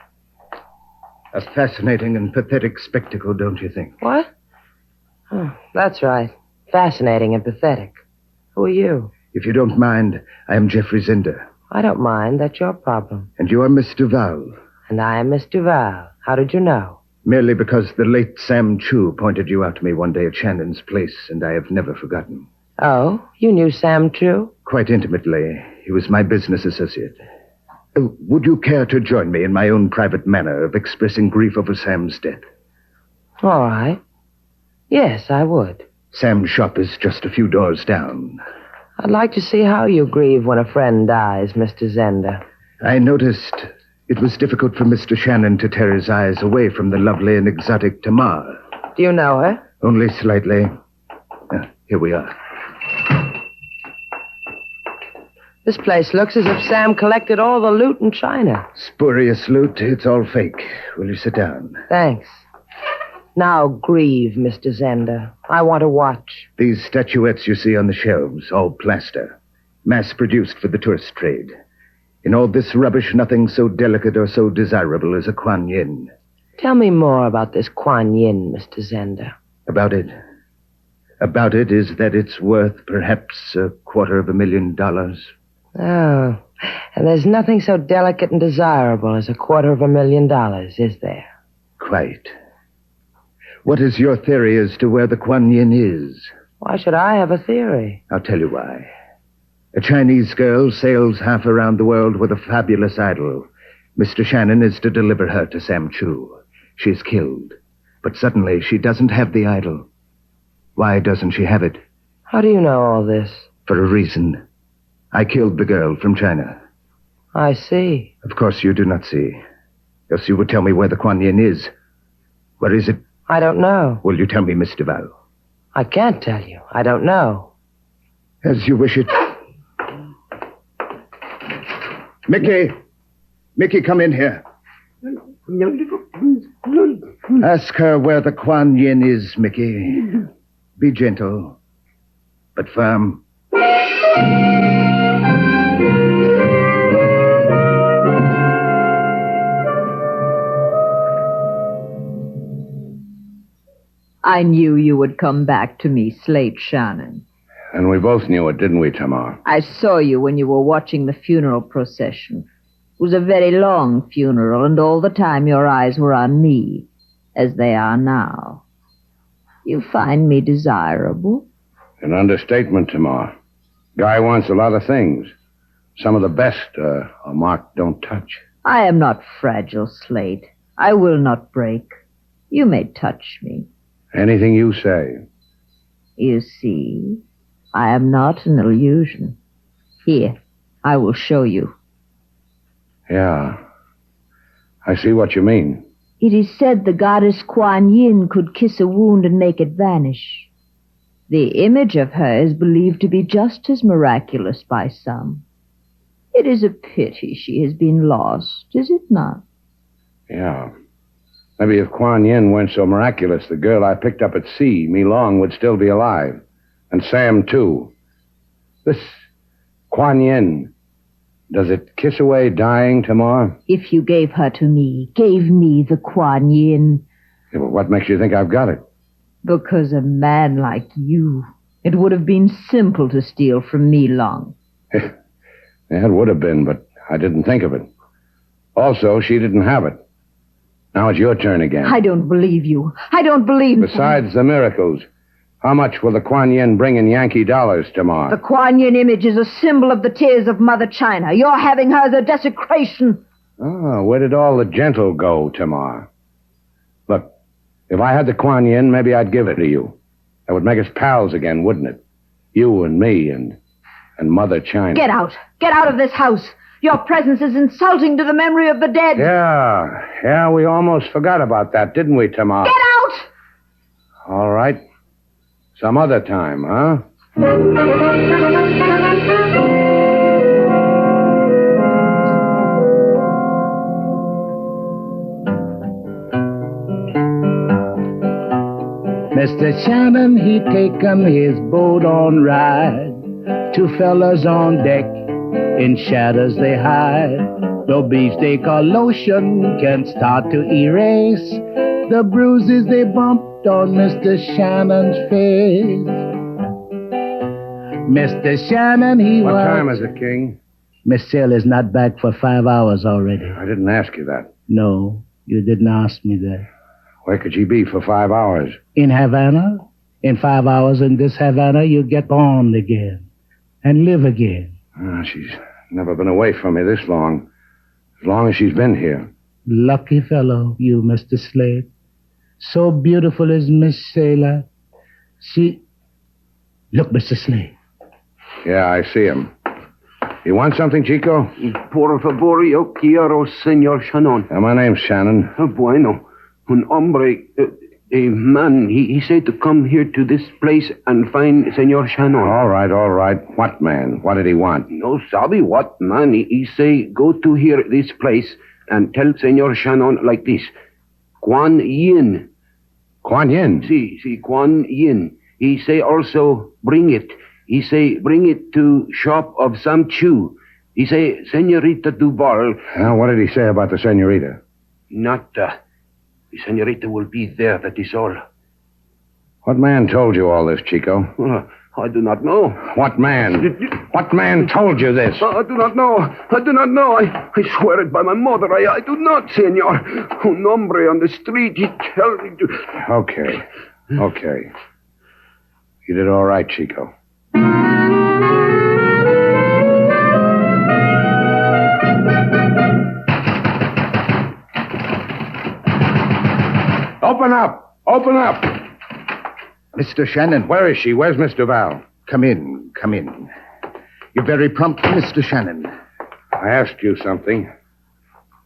A fascinating and pathetic spectacle, don't you think? What? Oh, that's right. Fascinating and pathetic. Who are you? If you don't mind, I am Geoffrey Zender. I don't mind. That's your problem. And you are Miss Duval. And I am Miss Duval. How did you know? Merely because the late Sam Chu pointed you out to me one day at Shannon's place, and I have never forgotten. Oh, you knew Sam Chu? Quite intimately. He was my business associate. Would you care to join me in my own private manner of expressing grief over Sam's death? All right. Yes, I would. Sam's shop is just a few doors down. I'd like to see how you grieve when a friend dies, Mr. Zender. I noticed it was difficult for Mr. Shannon to tear his eyes away from the lovely and exotic Tamar. Do you know her? Only slightly. Here we are. This place looks as if Sam collected all the loot in China. Spurious loot. It's all fake. Will you sit down? Thanks. Now grieve, Mr. Zender. I want to watch. These statuettes you see on the shelves, all plaster. Mass-produced for the tourist trade. In all this rubbish, nothing so delicate or so desirable as a Kuan Yin. Tell me more about this Kuan Yin, Mr. Zender. About it? About it is that it's worth perhaps $250,000. Oh, and there's nothing so delicate and desirable as $250,000, is there? Quite. What is your theory as to where the Kuan Yin is? Why should I have a theory? I'll tell you why. A Chinese girl sails half around the world with a fabulous idol. Mr. Shannon is to deliver her to Sam Chu. She's killed. But suddenly she doesn't have the idol. Why doesn't she have it? How do you know all this? For a reason. I killed the girl from China. I see. Of course you do not see. Else you would tell me where the Kuan Yin is. Where is it? I don't know. Will you tell me, Miss Duval? I can't tell you. I don't know. As you wish it. Mickey! Mickey, come in here. Ask her where the Kuan Yin is, Mickey. Be gentle, but firm. I knew you would come back to me, Slate Shannon. And we both knew it, didn't we, Tamar? I saw you when you were watching the funeral procession. It was a very long funeral, and all the time your eyes were on me, as they are now. You find me desirable? An understatement, Tamar. Guy wants a lot of things. Some of the best, a mark don't touch. I am not fragile, Slate. I will not break. You may touch me. Anything you say. You see, I am not an illusion. Here, I will show you. Yeah. I see what you mean. It is said the goddess Kuan Yin could kiss a wound and make it vanish. The image of her is believed to be just as miraculous by some. It is a pity she has been lost, is it not? Yeah. Maybe if Kuan Yin weren't so miraculous, the girl I picked up at sea, Me Long, would still be alive. And Sam, too. This Kuan Yin, does it kiss away dying, Tamar? If you gave her to me, gave me the Kuan Yin. Yeah, but what makes you think I've got it? Because a man like you, it would have been simple to steal from me long. Yeah, it would have been, but I didn't think of it. Also, she didn't have it. Now it's your turn again. I don't believe you. I don't believe... Besides the miracles, how much will the Kuan Yin bring in Yankee dollars tomorrow? The Kuan Yin image is a symbol of the tears of Mother China. Your having her is a desecration. Oh, where did all the gentle go, Tamar? Look, if I had the Kuan Yin, maybe I'd give it to you. That would make us pals again, wouldn't it? You and me and Mother China. Get out. Get out of this house. Your presence is insulting to the memory of the dead. Yeah, we almost forgot about that, didn't we, Tamar? Get out! All right. Some other time, huh? Mr. Shannon, he taken his boat on ride. Two fellas on deck, in shadows they hide. No beefsteak or lotion can start to erase the bruises they bumped on Mr. Shannon's face. Mr. Shannon, What time is it, King? Miss Sail is not back for 5 hours already. I didn't ask you that. No, you didn't ask me that. Where could she be for 5 hours? In Havana? In 5 hours in this Havana, you get born again and live again. She's never been away from me this long. As long as she's been here. Lucky fellow, you, Mr. Slate. So beautiful is Miss Sailor. Look, Mr. Slate. Yeah, I see him. You want something, Chico? Por favor, yo quiero, Señor Shannon. My name's Shannon. Bueno. Un hombre, a man, he said to come here to this place and find Señor Shannon. All right. What man? What did he want? No sabe what man. He say go to here, this place, and tell Señor Shannon like this. Kuan Yin. Kuan Yin? Si, Kuan Yin. He say also bring it. He say bring it to shop of some Chew. He say, Senorita Duval. Now, what did he say about the senorita? Not, the senorita will be there, that is all. What man told you all this, Chico? I do not know. What man? What man told you this? I do not know. I swear it by my mother. I do not, senor. Un hombre on the street, he tells me to... Okay. You did all right, Chico. Open up! Mr. Shannon. Where is she? Where's Miss Duval? Come in. You're very prompt, Mr. Shannon. I asked you something.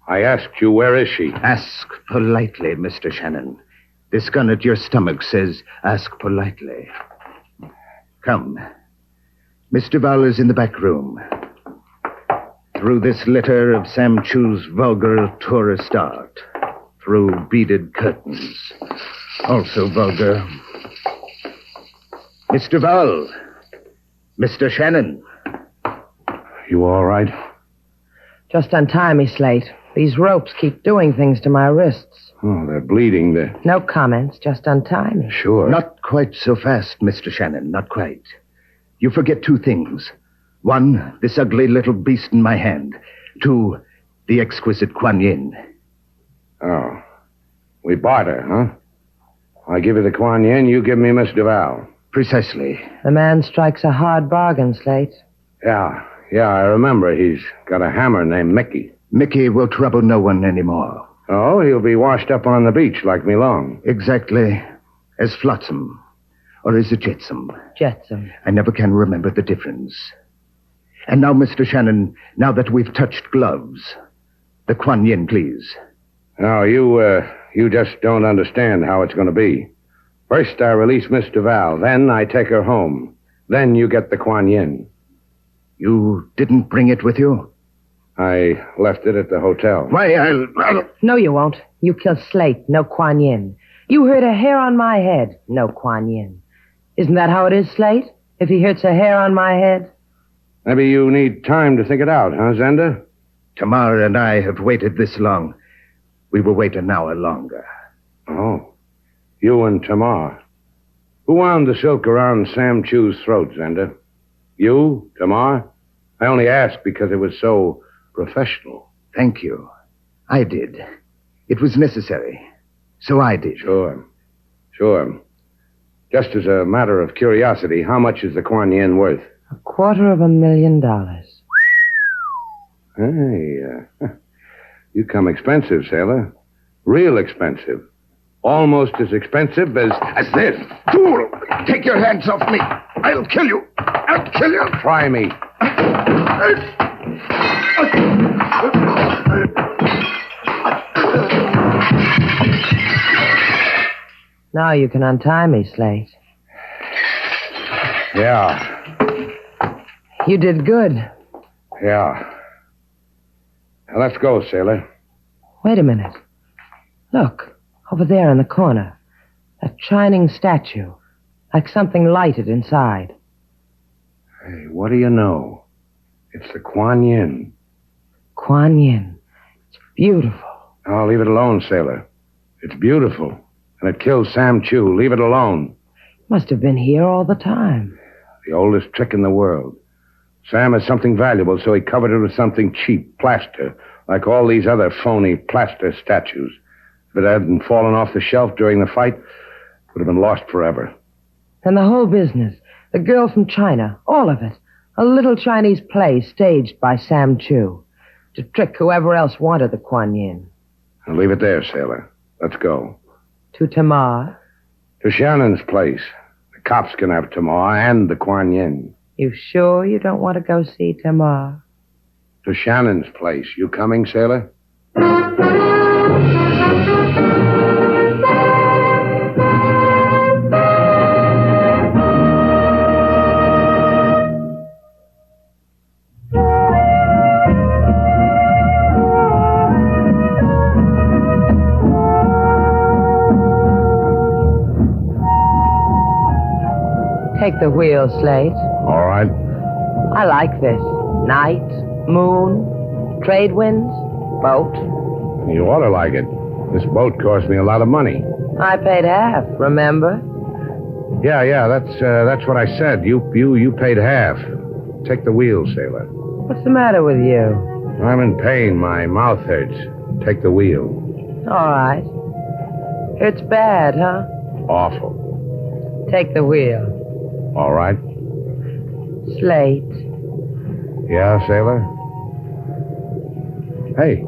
I asked you, where is she? Ask politely, Mr. Shannon. This gun at your stomach says, ask politely. Come. Miss Duval is in the back room. Through this litter of Sam Chu's vulgar tourist art. Through beaded curtains. Also vulgar. Miss Duval. Mr. Shannon. You all right? Just untie me, Slate. These ropes keep doing things to my wrists. Oh, they're bleeding. No comments. Just untie me. Sure. Not quite so fast, Mr. Shannon. Not quite. You forget two things. One, this ugly little beast in my hand. Two, the exquisite Kuan Yin. Oh. We barter, huh? I give you the Kuan Yin, you give me Miss Duval. Precisely. The man strikes a hard bargain, Slate. Yeah, I remember. He's got a hammer named Mickey. Mickey will trouble no one anymore. Oh, he'll be washed up on the beach like me long. Exactly. As Flotsam. Or is it Jetsam? Jetsam. I never can remember the difference. And now, Mr. Shannon, now that we've touched gloves, the Kuan Yin, please. No, you just don't understand how it's going to be. First, I release Miss Duval. Then I take her home. Then you get the Kuan Yin. You didn't bring it with you? I left it at the hotel. Why, I'll... No, you won't. You killed Slate. No Kuan Yin. You hurt a hair on my head. No Kuan Yin. Isn't that how it is, Slate? If he hurts a hair on my head? Maybe you need time to think it out, huh, Zenda? Tamara and I have waited this long. We will wait an hour longer. Oh, you and Tamar. Who wound the silk around Sam Chu's throat, Zenda? You, Tamar? I only asked because it was so professional. Thank you. I did. It was necessary. So I did. Sure. Just as a matter of curiosity, how much is the Kuan Yin worth? $250,000. Hey, you come expensive, sailor. Real expensive. Almost as expensive as this. Fool! Take your hands off me. I'll kill you. I'll kill you. Try me. Now you can untie me, Slate. Yeah. You did good. Yeah. Now, let's go, sailor. Wait a minute. Look, over there in the corner. That shining statue. Like something lighted inside. Hey, what do you know? It's the Kuan Yin. Kuan Yin. It's beautiful. Oh, leave it alone, sailor. It's beautiful. And it killed Sam Chu. Leave it alone. Must have been here all the time. The oldest trick in the world. Sam has something valuable, so he covered it with something cheap, plaster, like all these other phony plaster statues. If it hadn't fallen off the shelf during the fight, it would have been lost forever. And the whole business, the girl from China, all of it, a little Chinese play staged by Sam Chu to trick whoever else wanted the Kuan Yin. Now leave it there, sailor. Let's go. To Tamar? To Shannon's place. The cops can have Tamar and the Kuan Yin. You sure you don't want to go see Tamar? To Shannon's place. You coming, sailor? Take the wheel, Slate. All right. I like this. Night, moon, trade winds, boat. You ought to like it. This boat cost me a lot of money. I paid half, remember? Yeah, that's what I said. You paid half. Take the wheel, sailor. What's the matter with you? I'm in pain. My mouth hurts. Take the wheel. All right. It's bad, huh? Awful. Take the wheel. All right. Slate. Yeah, sailor? Hey,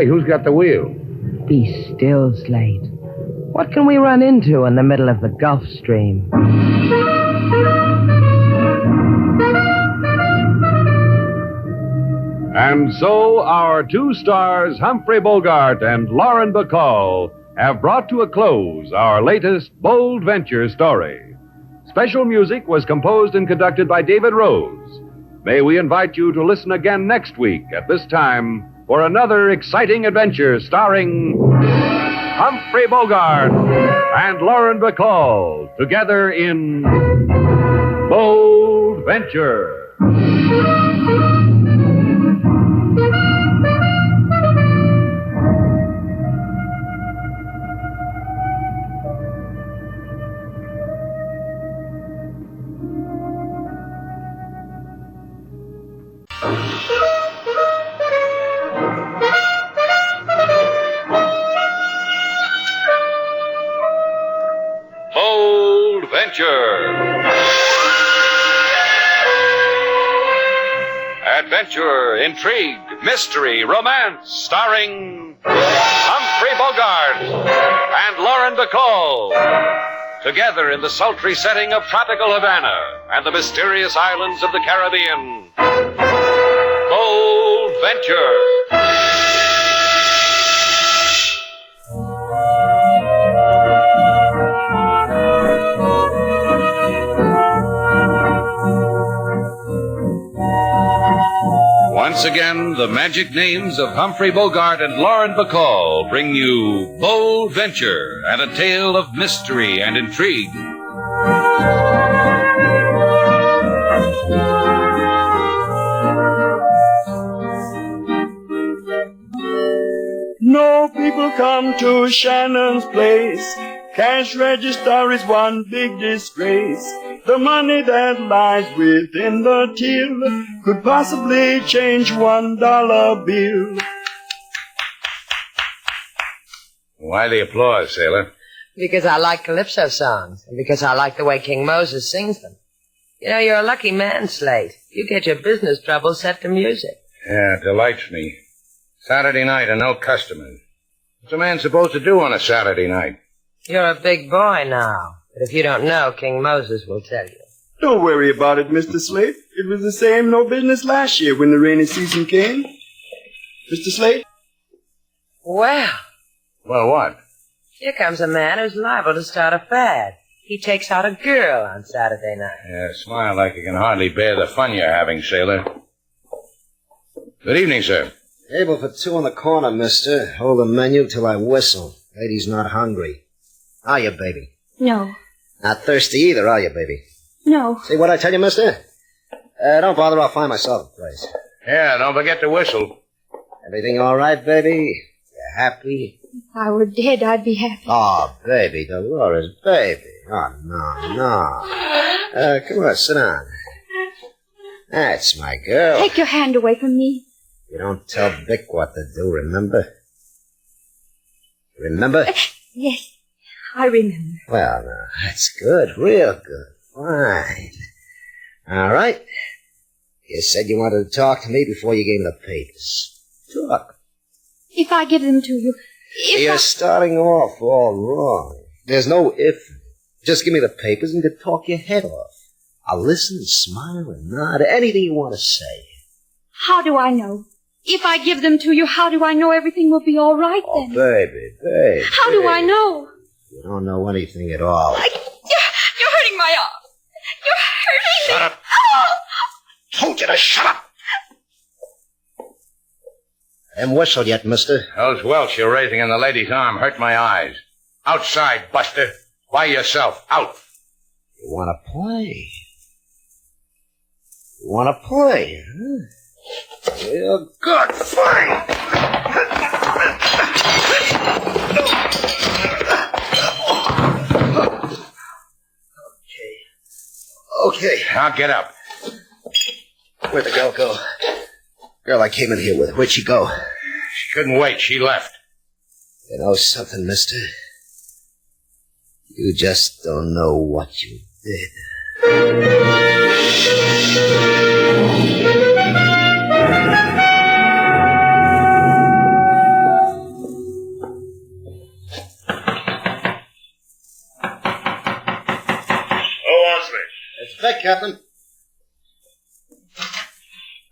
who's got the wheel? Be still, Slate. What can we run into in the middle of the Gulf Stream? And so our two stars, Humphrey Bogart and Lauren Bacall, have brought to a close our latest bold venture story. Special music was composed and conducted by David Rose. May we invite you to listen again next week at this time for another exciting adventure starring Humphrey Bogart and Lauren Bacall together in Bold Venture. Bold Venture. Adventure, intrigue, mystery, romance, starring Humphrey Bogart and Lauren Bacall. Together in the sultry setting of tropical Havana and the mysterious islands of the Caribbean. Bold Venture. Once again, the magic names of Humphrey Bogart and Lauren Bacall bring you Bold Venture and a tale of mystery and intrigue. No people come to Shannon's place. Cash register is one big disgrace. The money that lies within the till could possibly change $1 bill. Why the applause, sailor? Because I like calypso songs, and because I like the way King Moses sings them. You know, you're a lucky man, Slate. You get your business troubles set to music. Yeah, it delights me. Saturday night and no customers. What's a man supposed to do on a Saturday night? You're a big boy now. But if you don't know, King Moses will tell you. Don't worry about it, Mr. Slate. It was the same no business last year when the rainy season came. Mr. Slate? Well, Well, what? here comes a man who's liable to start a fad. He takes out a girl on Saturday night. Yeah, smile like you can hardly bear the fun you're having, sailor. Good evening, sir. Table for two in the corner, mister. Hold the menu till I whistle. Lady's not hungry. Are you, baby? No. Not thirsty either, are you, baby? No. See what I tell you, mister? Don't bother, I'll find myself a place. Yeah, don't forget to whistle. Everything all right, baby? You happy? If I were dead, I'd be happy. Oh, baby, Dolores, baby. Oh, no. Come on, sit down. That's my girl. Take your hand away from me. You don't tell Vic what to do, remember? Remember? Yes, I remember. Well, now, that's good, real good. Fine. All right. You said you wanted to talk to me before you gave me the papers. Talk. If I give them to you, You're starting off all wrong. There's no if. Just give me the papers and you talk your head off. I'll listen and smile and nod. Anything you want to say. how do I know? If I give them to you, how do I know everything will be all right then? Baby. How do I know? You don't know anything at all. You're hurting my arm. You're hurting me. Shut up. Oh! Told you to shut up. Haven't whistled yet, mister. Those welts you're raising in the lady's arm hurt my eyes. Outside, Buster. By yourself. Out. You want to play? You want to play, huh? Well, good. Fine. Okay. Now get up. Where'd the girl go? Girl I came in here with. Where'd she go? She couldn't wait. She left. You know something, mister? You just don't know what you did. It's Vic, Captain.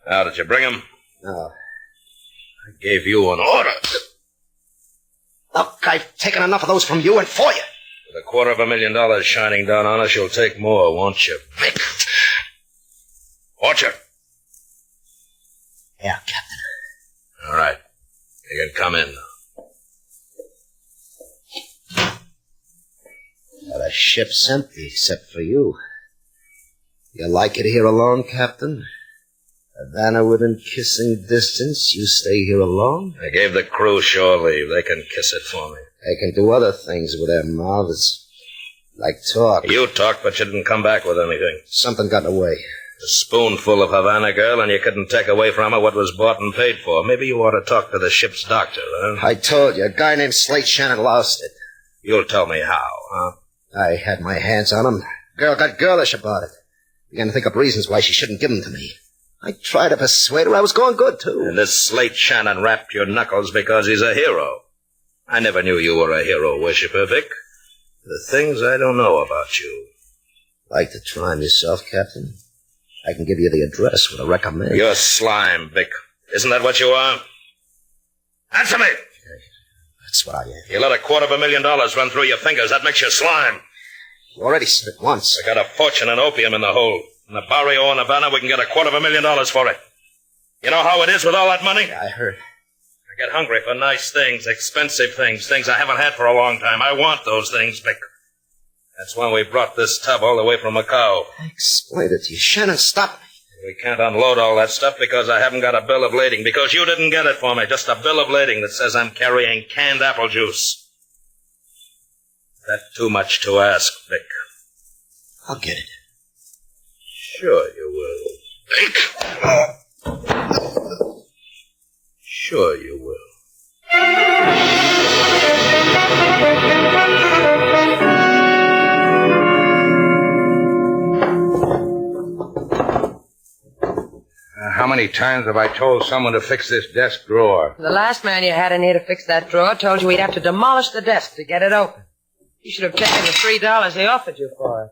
Now, did you bring him? No. I gave you an order. Look, I've taken enough of those from you and for you. With $250,000 shining down on us, you'll take more, won't you, Vic? Watch her. Yeah, Captain. All right. You can come in now. Well, the ship's empty except for you. You like it here alone, Captain? Havana within kissing distance, you stay here alone? I gave the crew shore leave. They can kiss it for me. They can do other things with their mouths. Like talk. You talked, but you didn't come back with anything. Something got away. A spoonful of Havana girl, and you couldn't take away from her what was bought and paid for. Maybe you ought to talk to the ship's doctor, huh? I told you, a guy named Slate Shannon lost it. You'll tell me how, huh? I had my hands on him. Girl got girlish about it. Began to think up reasons why she shouldn't give them to me. I tried to persuade her I was going good, too. And this Slate Shannon wrapped your knuckles because he's a hero. I never knew you were a hero worshiper, Vic. The things I don't know about you. Like to try him yourself, Captain? I can give you the address with a recommend. You're slime, Vic. Isn't that what you are? Answer me! That's what I am. You let $250,000 run through your fingers. That makes you slime. You already said it once. I got a fortune in opium in the hole. In the barrio in Havana, we can get $250,000 for it. You know how it is with all that money? Yeah, I heard. I get hungry for nice things, expensive things, things I haven't had for a long time. I want those things, Vic. That's why we brought this tub all the way from Macau. I explained it to you. Shannon, stop. We can't unload all that stuff because I haven't got a bill of lading, because you didn't get it for me. Just a bill of lading that says I'm carrying canned apple juice. That's too much to ask, Vic. I'll get it. Sure you will. Vic! Sure you will. How many times have I told someone to fix this desk drawer? The last man you had in here to fix that drawer told you he'd have to demolish the desk to get it open. You should have taken the $3 they offered you for it.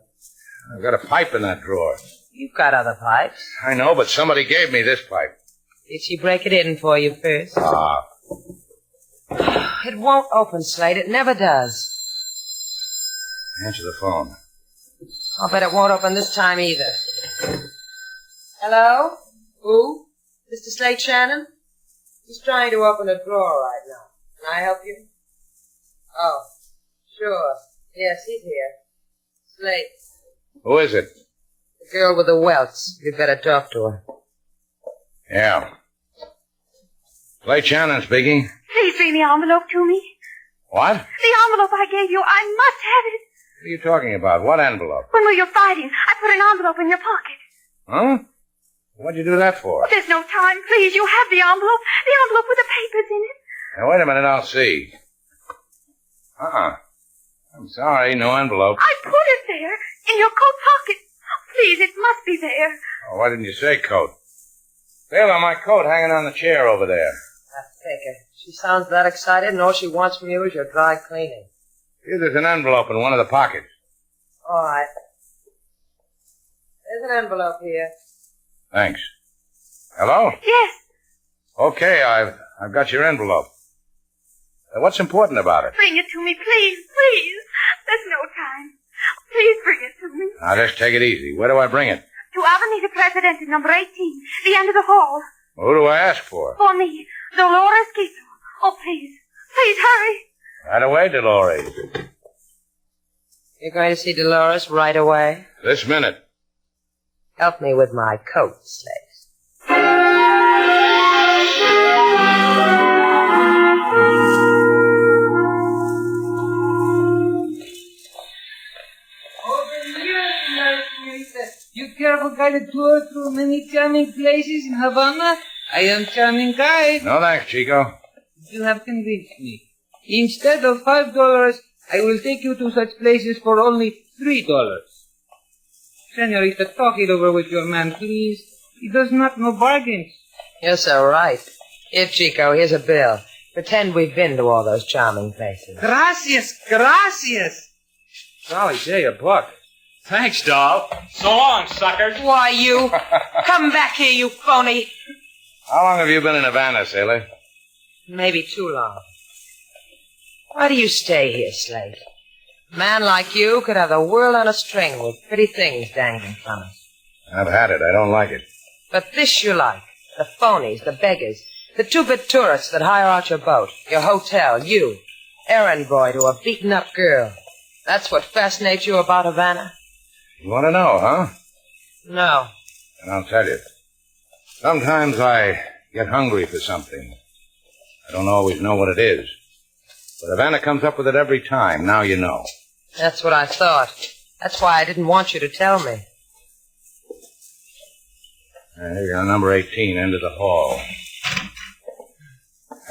I've got a pipe in that drawer. You've got other pipes. I know, but somebody gave me this pipe. Did she break it in for you first? It won't open, Slate. It never does. Answer the phone. I'll bet it won't open this time either. Hello? Who? Mr. Slate Shannon? He's trying to open a drawer right now. Can I help you? Oh, sure. Yes, he's here. Slate. Who is it? The girl with the welts. You'd better talk to her. Yeah. Slate Shannon speaking. Please bring the envelope to me. What? The envelope I gave you. I must have it. What are you talking about? What envelope? When we were fighting, I put an envelope in your pocket. Huh? What'd you do that for? There's no time. Please, you have the envelope. The envelope with the papers in it. Now, wait a minute, I'll see. I'm sorry, no envelope. I put it there, in your coat pocket. Please, it must be there. Oh, why didn't you say coat? Sailor, my coat hanging on the chair over there. Take her. She sounds that excited, and all she wants from you is your dry cleaning. Here, there's an envelope in one of the pockets. All right. There's an envelope here. Thanks. Hello? Yes. Okay, I've got your envelope. What's important about it? Bring it to me, please, please. There's no time. Please bring it to me. Now, just take it easy. Where do I bring it? To Avenida Presidente, number 18, the end of the hall. Who do I ask for? For me, Dolores Quito. Oh, please. Please, hurry. Right away, Dolores. You're going to see Dolores right away? This minute. Help me with my coat, Slate. You care for guided tour through many charming places in Havana? I am charming guide. No thanks, Chico. You have convinced me. Instead of $5, I will take you to such places for only $3. Senorita, talk it over with your man, please. He does not know bargains. You're so right. Here, Chico, here's a bill. Pretend we've been to all those charming places. Gracias, gracias. Golly gee, $1. Thanks, doll. So long, suckers. Why, you? Come back here, you phony. How long have you been in Havana, sailor? Maybe too long. Why do you stay here, Slate? A man like you could have the world on a string with pretty things dangling from it. I've had it. I don't like it. But this you like. The phonies, the beggars, the two-bit tourists that hire out your boat, your hotel, you, errand boy to a beaten-up girl. That's what fascinates you about Havana? You want to know, huh? No. And I'll tell you. Sometimes I get hungry for something. I don't always know what it is. But Havana comes up with it every time. Now you know. That's what I thought. That's why I didn't want you to tell me. Here you're on number 18, end of the hall.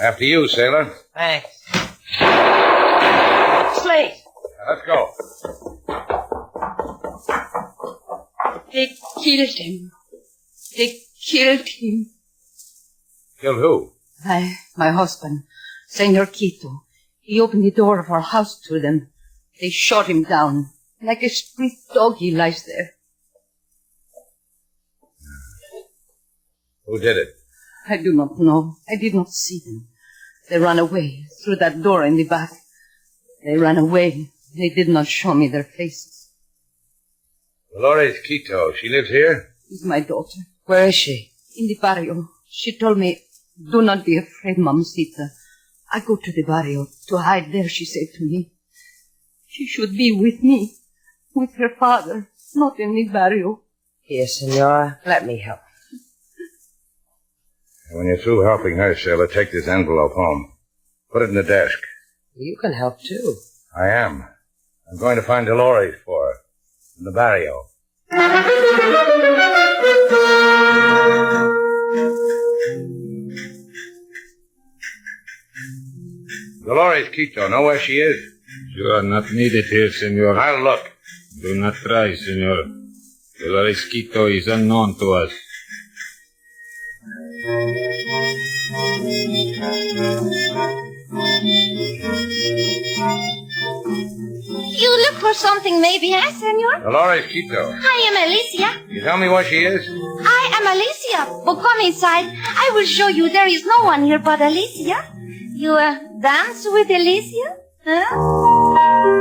After you, sailor. Thanks. Slate! Now, let's go. They killed him. They killed him. Killed who? My husband, Senor Quito. He opened the door of our house to them. They shot him down. Like a street dog, he lies there. Who did it? I do not know. I did not see them. They ran away through that door in the back. They ran away. They did not show me their faces. Dolores Quito. She lives here? Is my daughter. Where is she? In the barrio. She told me, do not be afraid, Mamacita. I go to the barrio to hide there, she said to me. She should be with me, with her father, not in the barrio. Here, senora, let me help. When you're through helping her, Sailor, take this envelope home. Put it in the desk. You can help, too. I am. I'm going to find Dolores for her. In the barrio. Dolores Quito, know where she is? You are not needed here, senor. I'll look. Do not try, senor. Dolores Quito is unknown to us. You look for something maybe, eh, senor? Dolores Quito. I am Alicia. You tell me where she is? I am Alicia. But come inside. I will show you there is no one here but Alicia. You dance with Alicia? Huh?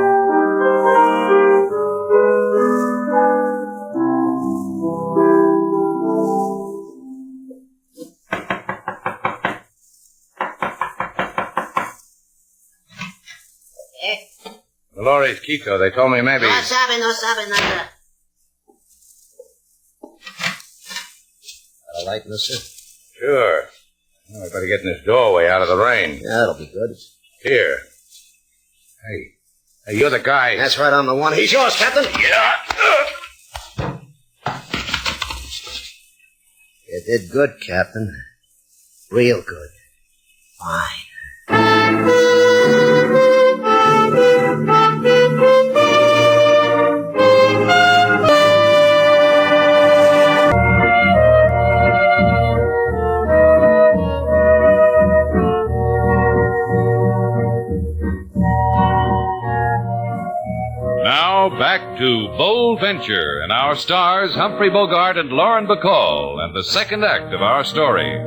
Dolores Quito, they told me maybe... No sabe nada. Got a light, mister? Sure. Well, I better get in this doorway out of the rain. Yeah, that'll be good. Here. Hey, you're the guy. That's right, I'm the one. He's yours, Captain. Yeah. You did good, Captain. Real good. Fine. Now back to Bold Venture and our stars Humphrey Bogart and Lauren Bacall and the second act of our story.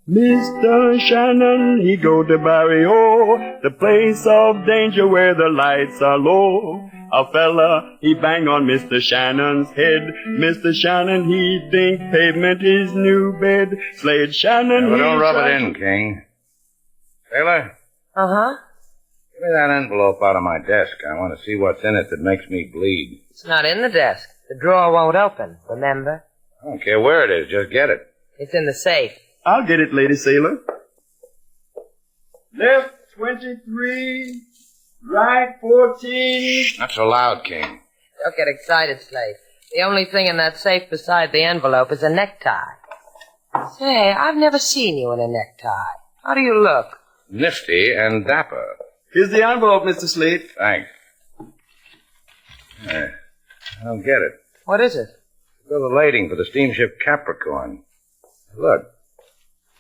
Mr. Shannon, he go to Barrio, the place of danger where the lights are low. A fella, he bang on Mr. Shannon's head. Mr. Shannon, he think pavement is new bed. Slade Shannon, Well, don't rub it in, King. Sailor? Uh-huh. Give me that envelope out of my desk. I want to see what's in it that makes me bleed. It's not in the desk. The drawer won't open, remember? I don't care where it is. Just get it. It's in the safe. I'll get it, Lady Sailor. Left 23, right 14. Not so loud, King. Don't get excited, Slate. The only thing in that safe beside the envelope is a necktie. Say, I've never seen you in a necktie. How do you look? Nifty and dapper. Here's the envelope, Mr. Slate. Thanks. I don't get it. What is it? Bill of lading for the steamship Capricorn. Look.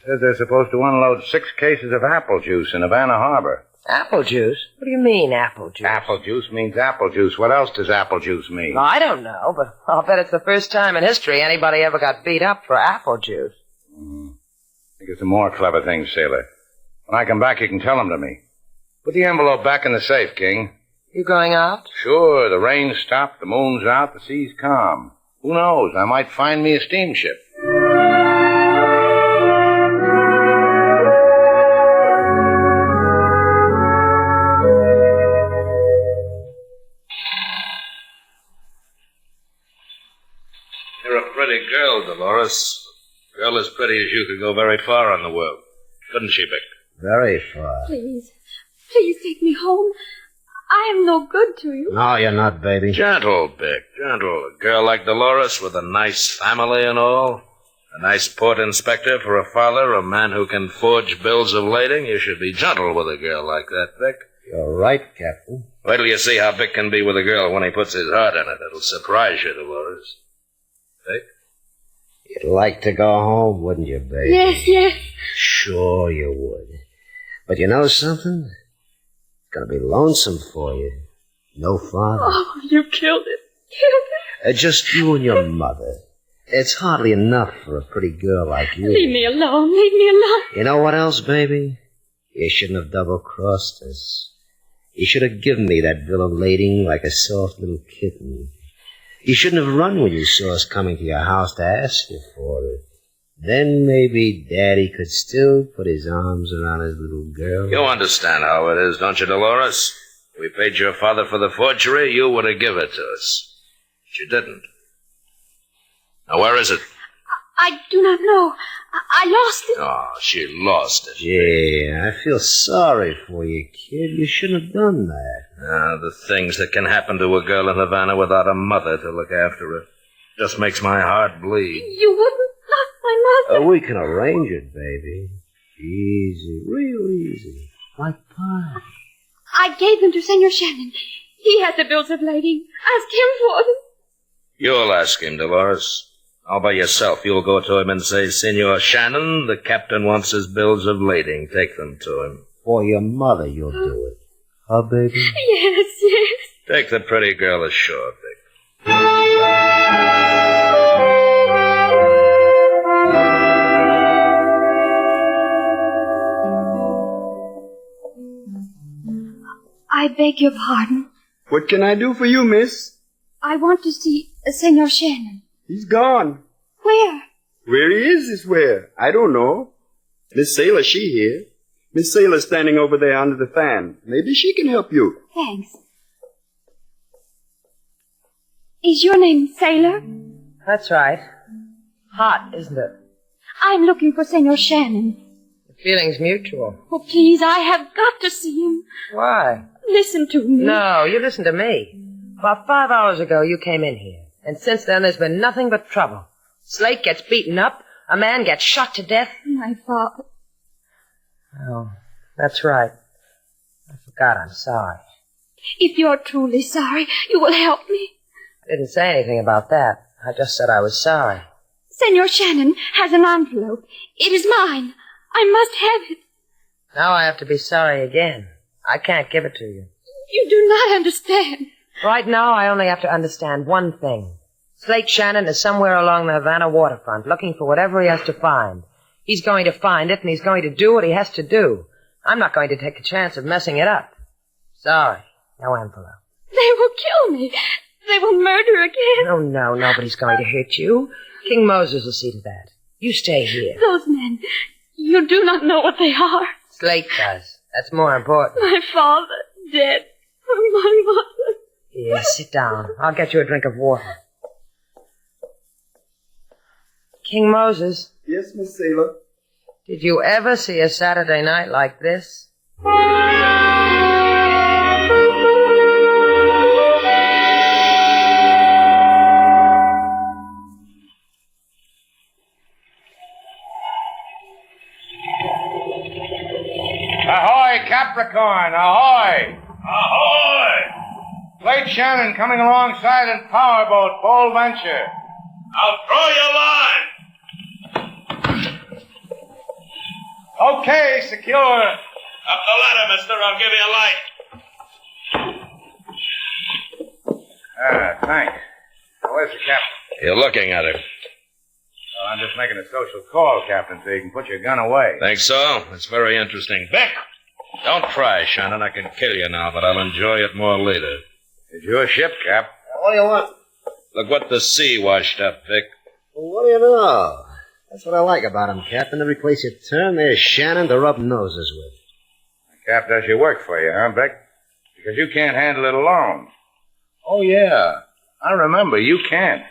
It says they're supposed to unload 6 cases of apple juice in Havana Harbor. Apple juice? What do you mean, apple juice? Apple juice means apple juice. What else does apple juice mean? I don't know, but I'll bet it's the first time in history anybody ever got beat up for apple juice. Think of some more clever things, Sailor. When I come back, you can tell them to me. Put the envelope back in the safe, King. You going out? Sure. The rain's stopped, the moon's out, the sea's calm. Who knows? I might find me a steamship. You're a pretty girl, Dolores. A girl as pretty as you could go very far in the world. Couldn't she, Vic? Very far. Please take me home. I am no good to you. No, you're not, baby. Gentle, Vic, gentle. A girl like Dolores with a nice family and all. A nice port inspector for a father, a man who can forge bills of lading. You should be gentle with a girl like that, Vic. You're right, Captain. Wait till you see how Vic can be with a girl when he puts his heart in it. It'll surprise you, Dolores. Vic? You'd like to go home, wouldn't you, baby? Yes. Sure you would. But you know something? It's gonna be lonesome for you. No father. Oh, you killed it. Just you and your mother. It's hardly enough for a pretty girl like you. Leave me alone. You know what else, baby? You shouldn't have double-crossed us. You should have given me that bill of lading like a soft little kitten. You shouldn't have run when you saw us coming to your house to ask you for it. Then maybe Daddy could still put his arms around his little girl. You understand how it is, don't you, Dolores? We paid your father for the forgery, you would have given it to us. But you didn't. Now, where is it? I do not know. I lost it. Oh, she lost it. Yeah, I feel sorry for you, kid. You shouldn't have done that. Ah, the things that can happen to a girl in Havana without a mother to look after her. Just makes my heart bleed. You wouldn't lost my mother. Oh, we can arrange it, baby. Easy, real easy. Like pie. I gave them to Senor Shannon. He has the bills of lading. Ask him for them. You'll ask him, Dolores. All by yourself. You'll go to him and say, Senor Shannon, the captain wants his bills of lading. Take them to him. For your mother, you'll do it. Huh, baby? Yes, yes. Take the pretty girl ashore, Vic. I beg your pardon. What can I do for you, miss? I want to see Senor Shannon. He's gone. Where? Where he is where. I don't know. Miss Sailor, she here. Miss Sailor's standing over there under the fan. Maybe she can help you. Thanks. Is your name Sailor? That's right. Hot, isn't it? I'm looking for Senor Shannon. The feeling's mutual. Oh, please, I have got to see him. Why? Listen to me. No, you listen to me. About 5 hours ago, you came in here. And since then, there's been nothing but trouble. Slate gets beaten up. A man gets shot to death. My father. Oh, that's right. I forgot. I'm sorry. If you're truly sorry, you will help me. I didn't say anything about that. I just said I was sorry. Senor Shannon has an envelope. It is mine. I must have it. Now I have to be sorry again. I can't give it to you. You do not understand. Right now, I only have to understand one thing. Slate Shannon is somewhere along the Havana waterfront looking for whatever he has to find. He's going to find it, and he's going to do what he has to do. I'm not going to take a chance of messing it up. Sorry. No envelope. They will kill me. They will murder again. Oh, no, nobody's going to hurt you. King Moses will see to that. You stay here. Those men, you do not know what they are. Slate does. That's more important. My father, dead. My mother. Here, sit down. I'll get you a drink of water. King Moses. Yes, Miss Sailor. Did you ever see a Saturday night like this? Ahoy, Capricorn, ahoy! Ahoy! Slate Shannon coming alongside in powerboat, Bold Venture. I'll throw your line. Okay, secure. Up the ladder, mister. I'll give you a light. Thanks. Where's the captain? You're looking at her. Well, I'm just making a social call, Captain, so you can put your gun away. Think so? That's very interesting. Vic! Don't try, Shannon. I can kill you now, but I'll enjoy it more later. It's your ship, Cap. What do you want? Look what the sea washed up, Vic. Well, what do you know? That's what I like about him, Captain. Every place you turn, there's Shannon to rub noses with. Cap does your work for you, huh, Vic? Because you can't handle it alone. Oh, yeah. I remember. You can't.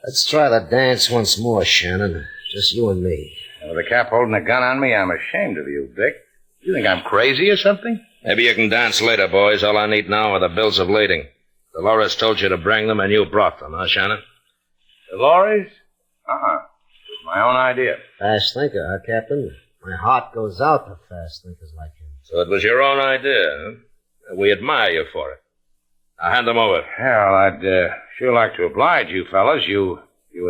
Let's try the dance once more, Shannon. Just you and me. With the Cap holding a gun on me, I'm ashamed of you, Vic. You think I'm crazy or something? Maybe you can dance later, boys. All I need now are the bills of lading. Dolores told you to bring them, and you brought them, huh, Shannon? Dolores? Uh-uh. It was my own idea. Fast thinker, huh, Captain? My heart goes out to fast thinkers like him. So it was your own idea, huh? We admire you for it. Now hand them over. Well, I'd sure like to oblige you fellas. You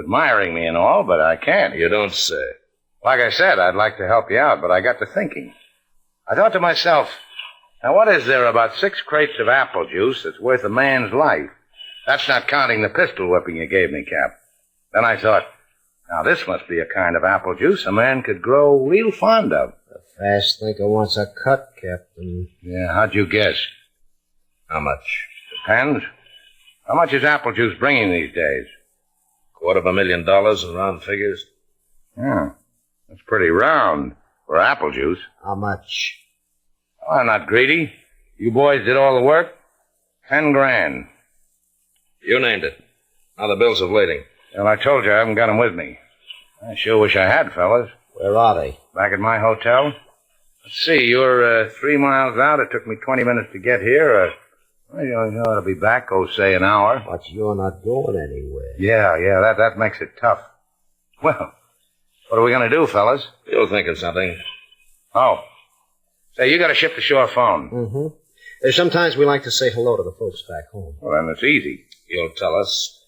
admiring me and all, but I can't. You don't say. Like I said, I'd like to help you out, but I got to thinking. I thought to myself, now what is there about 6 crates of apple juice that's worth a man's life? That's not counting the pistol whipping you gave me, Cap. Then I thought, now this must be a kind of apple juice a man could grow real fond of. The fast thinker wants a cut, Captain. Yeah, how'd you guess? How much? Depends. How much is apple juice bringing these days? $250,000 in round figures. Yeah, that's pretty round for apple juice. How much? Oh, I'm not greedy. You boys did all the work? 10 grand. You named it. Now the bills of lading. Well, I told you I haven't got 'em with me. I sure wish I had, fellas. Where are they? Back at my hotel. Let's see, you're 3 miles out. It took me 20 minutes to get here. Well, you ought to be back, say, an hour. But you're not going anywhere. Yeah, that makes it tough. Well, what are we going to do, fellas? You'll think of something. Oh. Say, you got a ship-to-shore phone. Mm-hmm. Sometimes we like to say hello to the folks back home. Well, then it's easy. You'll tell us.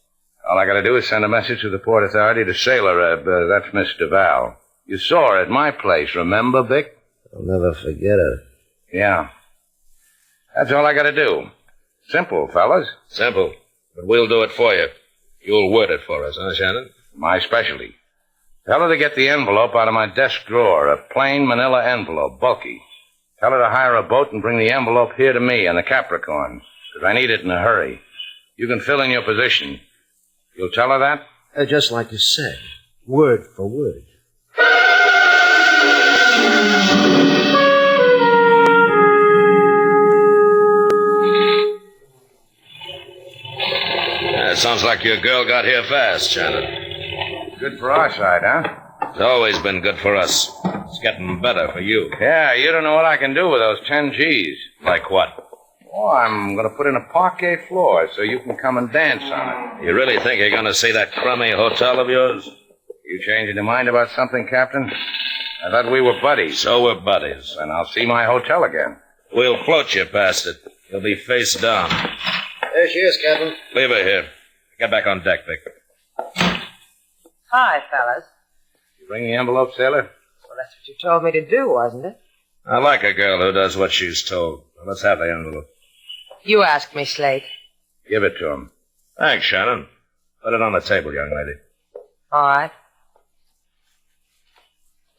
All I got to do is send a message to the Port Authority to Sailor. That's Miss Duval. You saw her at my place, remember, Vic? I'll never forget her. Yeah. That's all I got to do. Simple, fellas. Simple. But we'll do it for you. You'll word it for us, huh, Shannon? My specialty. Tell her to get the envelope out of my desk drawer. A plain manila envelope, bulky. Tell her to hire a boat and bring the envelope here to me on the Capricorn, because I need it in a hurry. You can fill in your position. You'll tell her that? Just like you said. Word for word. It sounds like your girl got here fast, Shannon. Good for our side, huh? It's always been good for us. It's getting better for you. Yeah, you don't know what I can do with those 10 G's. Like what? Oh, I'm going to put in a parquet floor so you can come and dance on it. You really think you're going to see that crummy hotel of yours? You changing your mind about something, Captain? I thought we were buddies. So we're buddies. Then I'll see my hotel again. We'll float you past it. You'll be face down. There she is, Captain. Leave her here. Get back on deck, Vic. Hi, fellas. You bring the envelope, Sailor? Well, that's what you told me to do, wasn't it? I like a girl who does what she's told. Well, let's have the envelope. You asked me, Slate. Give it to him. Thanks, Shannon. Put it on the table, young lady. All right.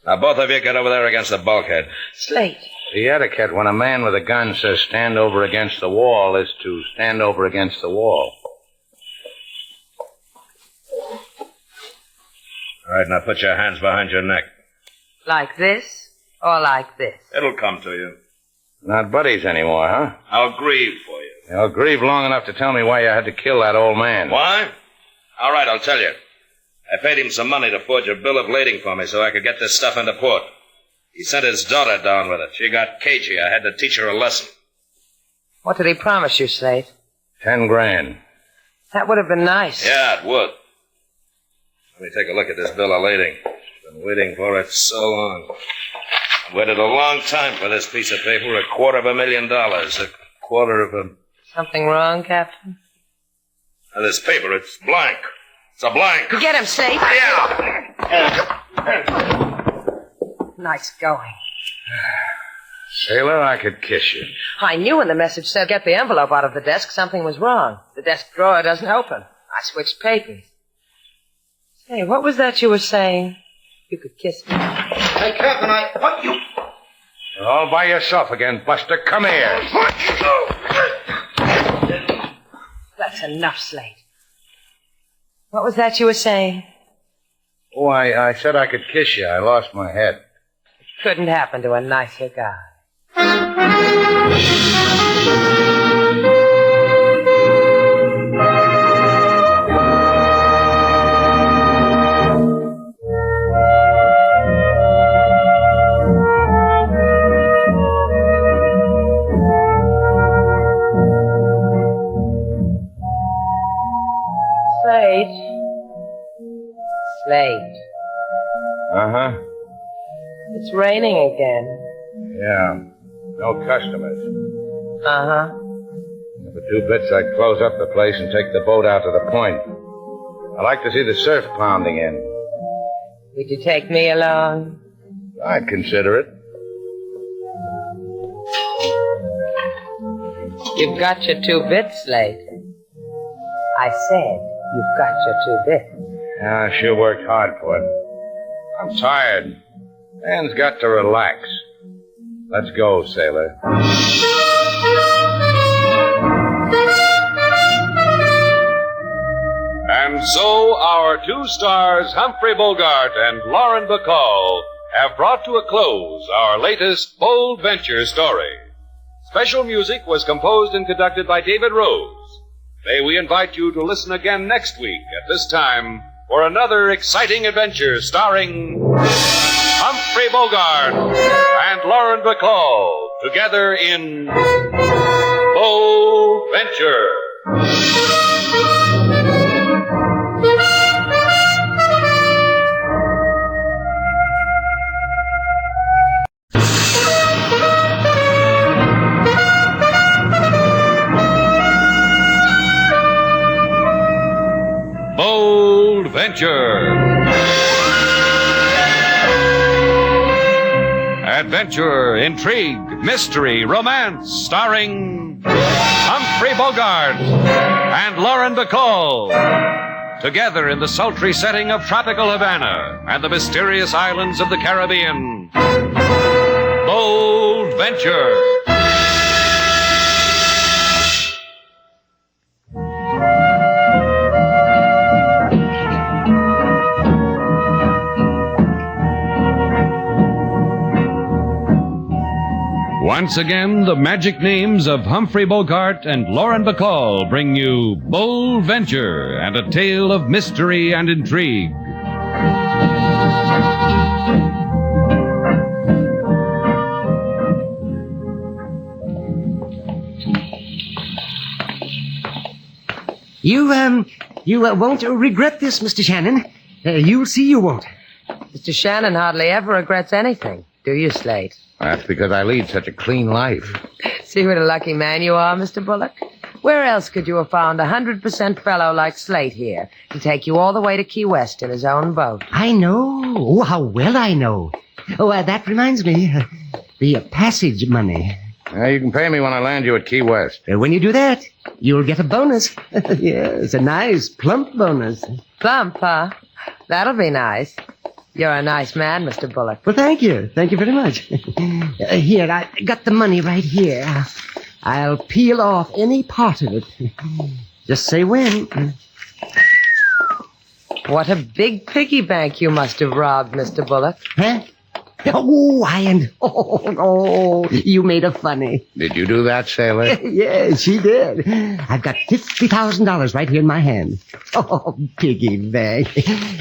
Now, both of you get over there against the bulkhead. Slate. The etiquette when a man with a gun says stand over against the wall is to stand over against the wall. All right, now put your hands behind your neck. Like this or like this? It'll come to you. Not buddies anymore, huh? I'll grieve for you. You'll grieve long enough to tell me why you had to kill that old man. Why? All right, I'll tell you. I paid him some money to forge a bill of lading for me so I could get this stuff into port. He sent his daughter down with it. She got cagey. I had to teach her a lesson. What did he promise you, Slate? 10 grand. That would have been nice. Yeah, it would. Let me take a look at this bill of lading. Been waiting for it so long. I waited a long time for this piece of paper. $250,000. $250,000. Something wrong, Captain? Now, this paper, it's blank. It's a blank. Get him, Slate. Yeah. Nice going. Sailor, I could kiss you. I knew when the message said get the envelope out of the desk, something was wrong. The desk drawer doesn't open. I switched papers. Hey, what was that you were saying? You could kiss me. Hey, Captain, What, you... You're all by yourself again, Buster. Come here. That's enough, Slate. What was that you were saying? Oh, I said I could kiss you. I lost my head. It couldn't happen to a nicer guy. Slate. Uh-huh. It's raining again. Yeah. No customers. Uh-huh. For 2 bits, I'd close up the place and take the boat out to the point. I like to see the surf pounding in. Would you take me along? I'd consider it. You've got your 2 bits, Slate. I said you've got your 2 bits. Yeah, I sure worked hard for it. I'm tired. Man's got to relax. Let's go, sailor. And so our 2 stars, Humphrey Bogart and Lauren Bacall, have brought to a close our latest bold venture story. Special music was composed and conducted by David Rose. May we invite you to listen again next week at this time for another exciting adventure starring Humphrey Bogart and Lauren Bacall together in Bold Venture. Bold Venture. Adventure, intrigue, mystery, romance, starring Humphrey Bogart and Lauren Bacall. Together in the sultry setting of tropical Havana and the mysterious islands of the Caribbean. Bold Venture. Once again, the magic names of Humphrey Bogart and Lauren Bacall bring you Bold Venture and a tale of mystery and intrigue. You won't regret this, Mr. Shannon. You'll see you won't. Mr. Shannon hardly ever regrets anything, do you, Slate? That's because I lead such a clean life. See what a lucky man you are, Mr. Bullock? Where else could you have found a 100% fellow like Slate here to take you all the way to Key West in his own boat? I know. Oh, how well I know. Oh, that reminds me. The passage money. You can pay me when I land you at Key West. When you do that, you'll get a bonus. Yes, a nice, plump bonus. Plump, huh? That'll be nice. You're a nice man, Mr. Bullock. Well, thank you. Thank you very much. Here, I got the money right here. I'll peel off any part of it. Just say when. What a big piggy bank you must have robbed, Mr. Bullock. Huh? Oh, you made a funny. Did you do that, sailor? Yes, she did. I've got $50,000 right here in my hand. Oh, piggy bank.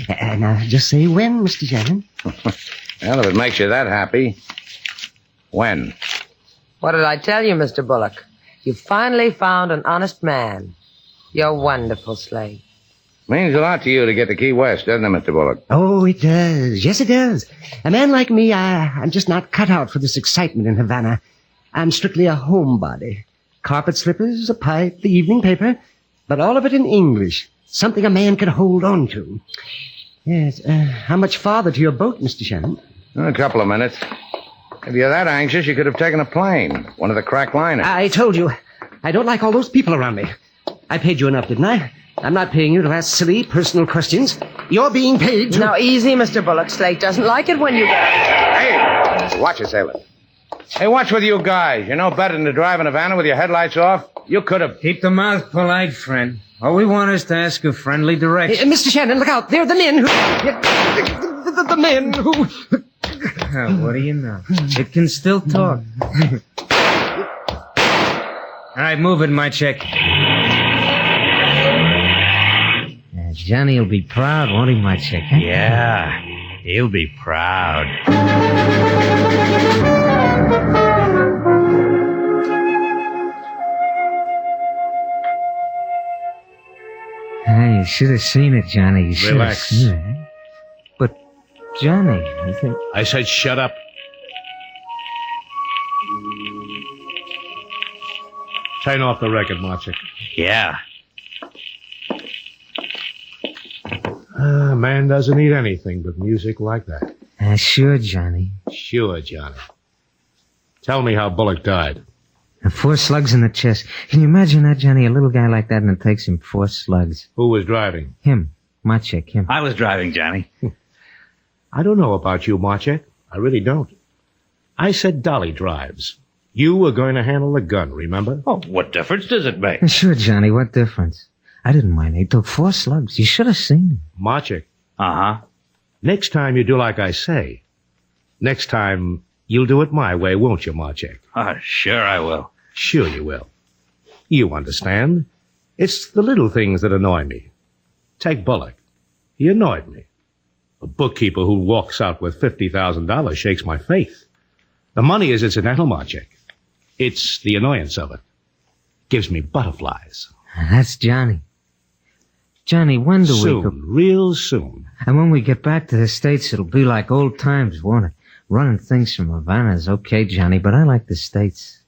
Now, just say when, Mr. Shannon. Well, if it makes you that happy, when? What did I tell you, Mr. Bullock? You finally found an honest man. You're wonderful, Slate. Means a lot to you to get to Key West, doesn't it, Mr. Bullock? Oh, it does. Yes, it does. A man like me, I'm just not cut out for this excitement in Havana. I'm strictly a homebody. Carpet slippers, a pipe, the evening paper, but all of it in English. Something a man can hold on to. Yes, how much farther to your boat, Mr. Shannon? A couple of minutes. If you're that anxious, you could have taken a plane. One of the crack liners. I told you, I don't like all those people around me. I paid you enough, didn't I? I'm not paying you to ask silly, personal questions. You're being paid to... Now, easy, Mr. Bullock. Slate doesn't like it when you... Hey! Watch it, sailor. Hey, what's with you guys? You know better than to drive in Havana with your headlights off? You could have... Keep the mouth polite, friend. All we want is to ask a friendly direction. Mr. Shannon, look out. They're the men who... The men who... What do you know? It can still talk. All right, move it, my check. Johnny will be proud, won't he, my chick? Huh? Yeah, he'll be proud. Hey, you should have seen it, Johnny. You should Relax. have seen it. But, Johnny, I said shut up. Turn off the record, Marchik. Yeah. Man doesn't need anything but music like that. Sure, Johnny. Sure, Johnny. Tell me how Bullock died. 4 slugs in the chest. Can you imagine that, Johnny? A little guy like that, and it takes him 4 slugs. Who was driving? Him. My chick, him. I was driving, Johnny. I don't know about you, Marchek. I really don't. I said Dolly drives. You were going to handle the gun, remember? Oh, what difference does it make? Sure, Johnny, what difference? I didn't mind. He took 4 slugs. You should have seen him. Marchik. Uh-huh. Next time you do like I say. Next time you'll do it my way, won't you, Marchek? Sure I will. Sure you will. You understand. It's the little things that annoy me. Take Bullock. He annoyed me. A bookkeeper who walks out with $50,000 shakes my faith. The money is incidental, Marchek. It's the annoyance of it. Gives me butterflies. That's Johnny. Johnny, when do we go? Soon, real soon. And when we get back to the States, it'll be like old times, won't it? Running things from Havana is okay, Johnny, but I like the States.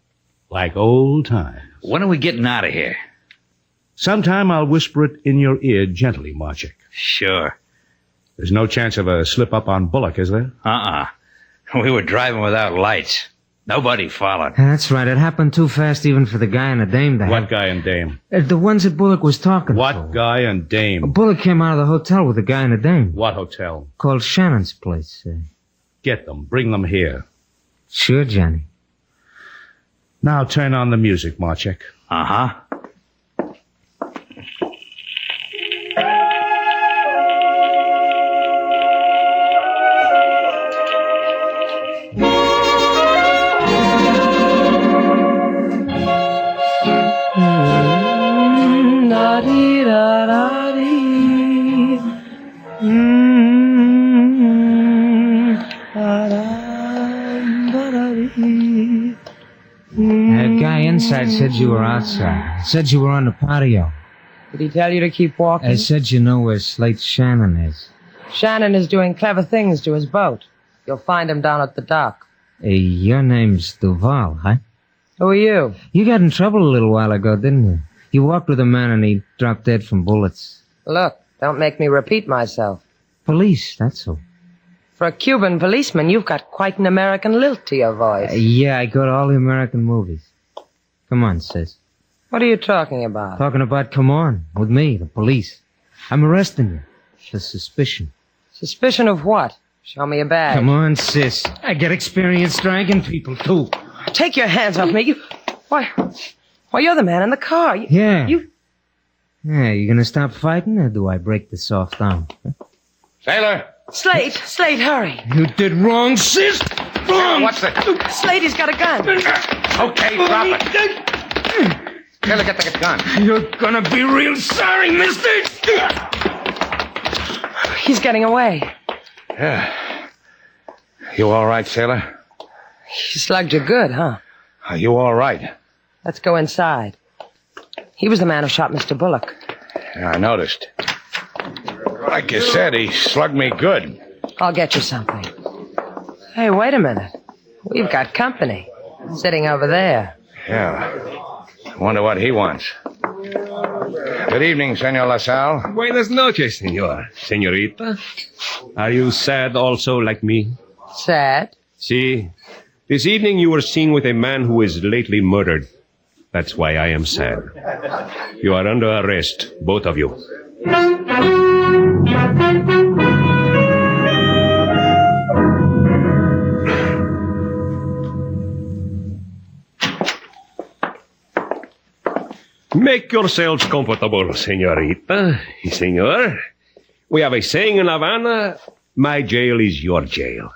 Like old times. When are we getting out of here? Sometime I'll whisper it in your ear gently, Marchek. Sure. There's no chance of a slip-up on Bullock, is there? We were driving without lights. Nobody followed. That's right. It happened too fast even for the guy and the dame to What guy and dame? The ones that Bullock was talking to. What guy and dame? Bullock came out of the hotel with the guy and the dame. What hotel? Called Shannon's place. Get them. Bring them here. Sure, Johnny. Now turn on the music, Marchek. Uh-huh. That guy inside said you were outside. Said you were on the patio. Did he tell you to keep walking? I said you know where Slate Shannon is. Shannon is doing clever things to his boat. You'll find him down at the dock. Your name's Duval, huh? Who are you? You got in trouble a little while ago, didn't you? You walked with a man and he dropped dead from bullets. Look, don't make me repeat myself. Police, that's all. For a Cuban policeman, you've got quite an American lilt to your voice. Yeah, I go to all the American movies. Come on, sis. What are you talking about? Talking about come on, with me, the police. I'm arresting you. For suspicion. Suspicion of what? Show me a badge. Come on, sis. I get experience dragging people, too. Take your hands off me. Why, you're the man in the car. Yeah, you gonna stop fighting, or do I break the soft arm? Sailor! Slate, hurry. You did wrong, sis. Wrong. What's the... Slate, he's got a gun. Okay, drop it. Sailor, get the gun. You're gonna be real sorry, mister. He's getting away. Yeah. You all right, sailor? He slugged you good, huh? Are you all right? Let's go inside. He was the man who shot Mr. Bullock. Yeah, I noticed. Like you said, he slugged me good. I'll get you something. Hey, wait a minute. We've got company. Sitting over there. Yeah. Wonder what he wants. Good evening, Senor LaSalle. Buenas noches, senor. Senorita. Are you sad also like me? Sad? See, this evening you were seen with a man who was lately murdered. That's why I am sad. You are under arrest, both of you. Make yourselves comfortable, senorita. Senor, we have a saying in Havana, my jail is your jail.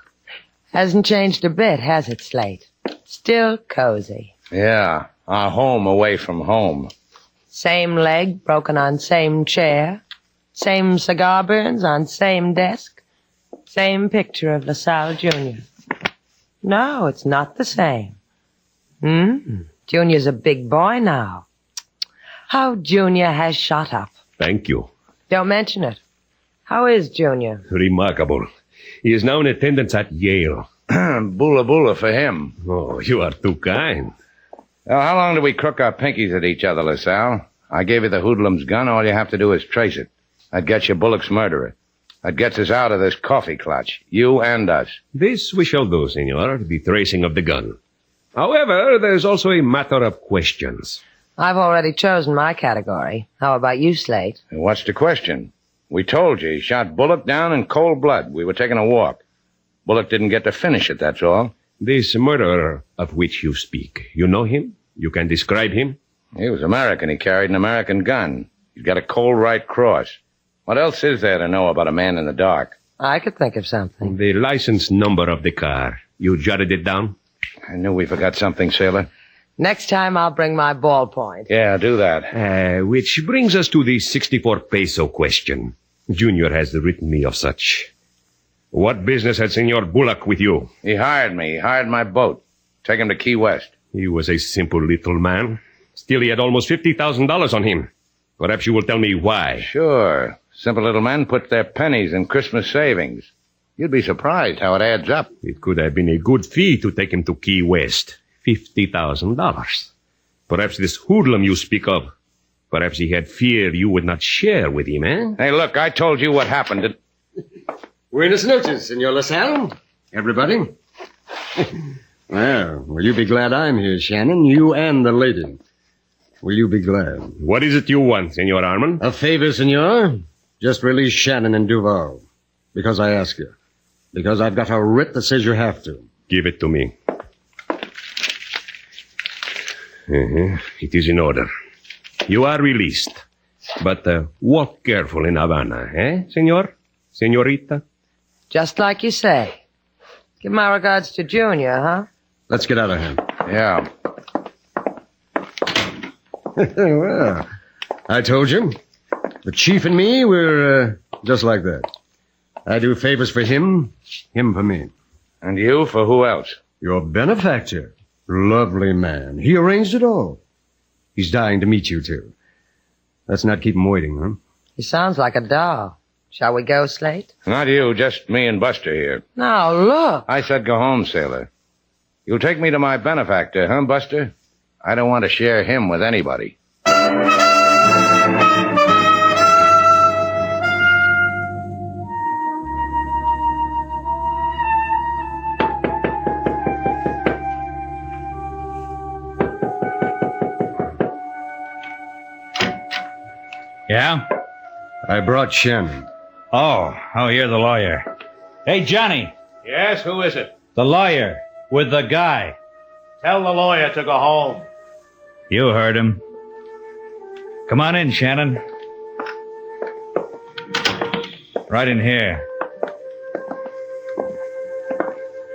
Hasn't changed a bit, has it, Slate? Still cozy. Yeah, our home away from home. Same leg broken on same chair. Same cigar burns on same desk. Same picture of LaSalle Jr. No, it's not the same. Junior's a big boy now. How Junior has shot up. Thank you. Don't mention it. How is Junior? Remarkable. He is now in attendance at Yale. Bula bula for him. Oh, you are too kind. Well, how long do we crook our pinkies at each other, LaSalle? I gave you the hoodlum's gun. All you have to do is trace it. That gets you Bullock's murderer. That gets us out of this coffee clutch. You and us. This we shall do, senor, the tracing of the gun. However, there's also a matter of questions. I've already chosen my category. How about you, Slate? And what's the question? We told you he shot Bullock down in cold blood. We were taking a walk. Bullock didn't get to finish it, that's all. This murderer of which you speak, you know him? You can describe him? He was American. He carried an American gun. He's got a cold right cross. What else is there to know about a man in the dark? I could think of something. The license number of the car. You jotted it down? I knew we forgot something, sailor. Next time I'll bring my ballpoint. Yeah, do that. Which brings us to the 64 peso question. Junior has written me of such. What business had Senor Bullock with you? He hired me. He hired my boat. Take him to Key West. He was a simple little man. Still, he had almost $50,000 on him. Perhaps you will tell me why. Sure. Simple little men put their pennies in Christmas savings. You'd be surprised how it adds up. It could have been a good fee to take him to Key West. $50,000. Perhaps this hoodlum you speak of, perhaps he had fear you would not share with him, eh? Hey, look, I told you what happened. Buenas noches, Senor LaSalle. Everybody. Well, will you be glad I'm here, Shannon? You and the lady. Will you be glad? What is it you want, Senor Armand? A favor, Senor. Just release Shannon and Duval. Because I ask you. Because I've got a writ that says you have to. Give it to me. It is in order. You are released. But walk careful in Havana, eh, senor? Senorita? Just like you say. Give my regards to Junior, huh? Let's get out of here. Yeah. Well, I told you. The chief and me, we're just like that. I do favors for him, him for me. And you for who else? Your benefactor. Lovely man. He arranged it all. He's dying to meet you two. Let's not keep him waiting, huh? He sounds like a doll. Shall we go, Slate? Not you, just me and Buster here. Now, look. I said go home, sailor. You'll take me to my benefactor, huh, Buster? I don't want to share him with anybody. Yeah? I brought Shannon. Oh, you're the lawyer. Hey, Johnny. Yes, who is it? The lawyer with the guy. Tell the lawyer to go home. You heard him. Come on in, Shannon. Right in here.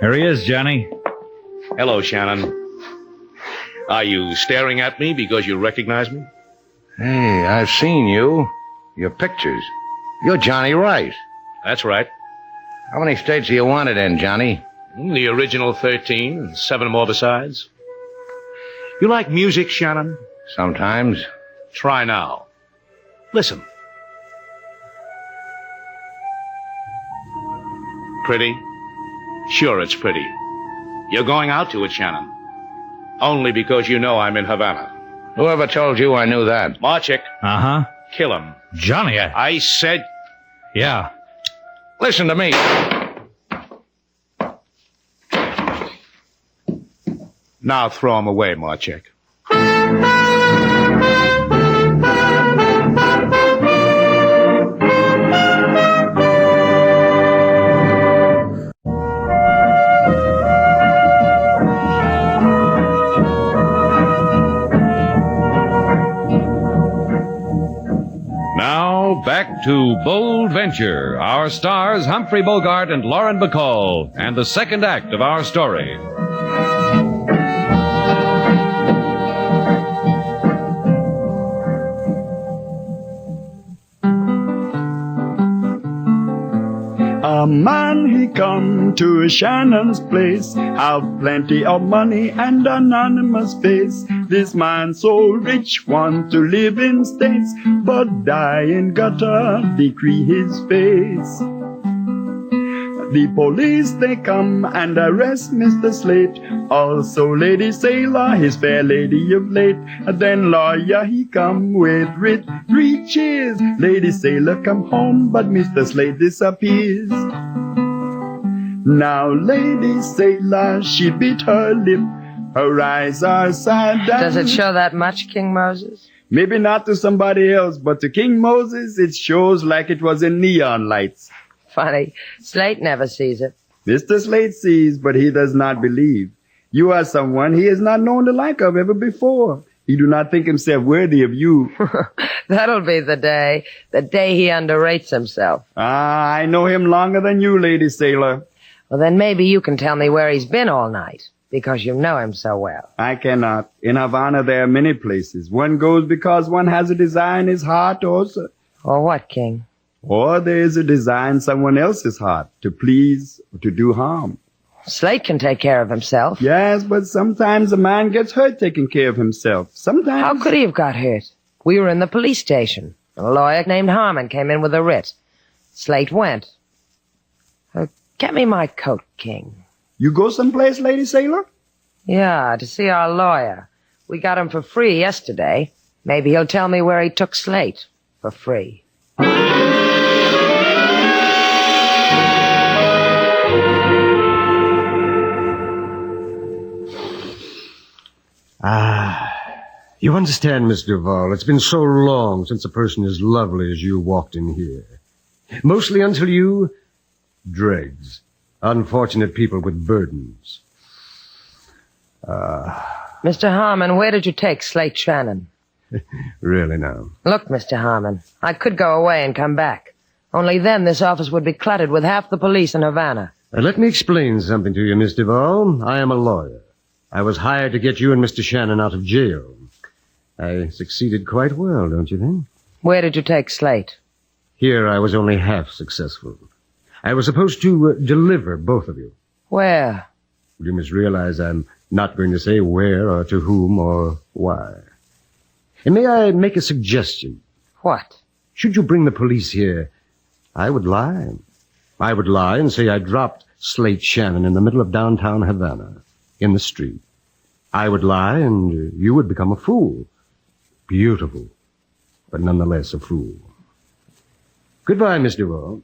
Here he is, Johnny. Hello, Shannon. Are you staring at me because you recognize me? Hey, I've seen you. Your pictures. You're Johnny Rice. That's right. How many states do you want it in, Johnny? The original 13 and 7 more besides. You like music, Shannon? Sometimes. Try now. Listen. Pretty? Sure, it's pretty. You're going out to it, Shannon. Only because you know I'm in Havana. Whoever told you I knew that? Marchik. Uh-huh. Kill him. Johnny, I said... Yeah. Listen to me. Now throw him away, Marchik. Now, back to Bold Venture. Our stars, Humphrey Bogart and Lauren Bacall, and the second act of our story. A man he come to Shannon's place, have plenty of money and anonymous face. This man so rich want to live in states, but die in gutter decree his face. The police they come and arrest Mr. Slate, also Lady Sailor, his fair lady of late. Then lawyer he come with writ, 3 cheers. Lady Sailor come home, but Mr. Slate disappears. Now Lady Sailor, she bit her lip, her eyes are sad. Does it show that much, King Moses? Maybe not to somebody else, but to King Moses it shows like it was in neon lights. Funny. Slate never sees it. Mr. Slate sees, but he does not believe. You are someone he has not known the like of ever before. He do not think himself worthy of you. That'll be the day he underrates himself. I know him longer than you, Lady Sailor. Well, then maybe you can tell me where he's been all night. Because you know him so well. I cannot. In Havana, there are many places. One goes because one has a desire in his heart also. Or what, King? Or there is a desire in someone else's heart to please or to do harm. Slate can take care of himself. Yes, but sometimes a man gets hurt taking care of himself. Sometimes... How could he have got hurt? We were in the police station. A lawyer named Harmon came in with a writ. Slate went. Get me my coat, King. You go someplace, Lady Sailor? Yeah, to see our lawyer. We got him for free yesterday. Maybe he'll tell me where he took Slate. For free. You understand, Miss Duval, it's been so long since a person as lovely as you walked in here. Mostly until you... dregs. Unfortunate people with burdens. Mr. Harmon, where did you take Slate Shannon? Really now. Look, Mr. Harmon, I could go away and come back. Only then this office would be cluttered with half the police in Havana. Let me explain something to you, Miss Duval. I am a lawyer. I was hired to get you and Mr. Shannon out of jail. I succeeded quite well, don't you think? Where did you take Slate? Here I was only half successful. I was supposed to deliver both of you. Where? You must realize I'm not going to say where or to whom or why. And may I make a suggestion? What? Should you bring the police here, I would lie. I would lie and say I dropped Slate Shannon in the middle of downtown Havana, in the street. I would lie and you would become a fool. Beautiful, but nonetheless a fool. Goodbye, Miss Duval.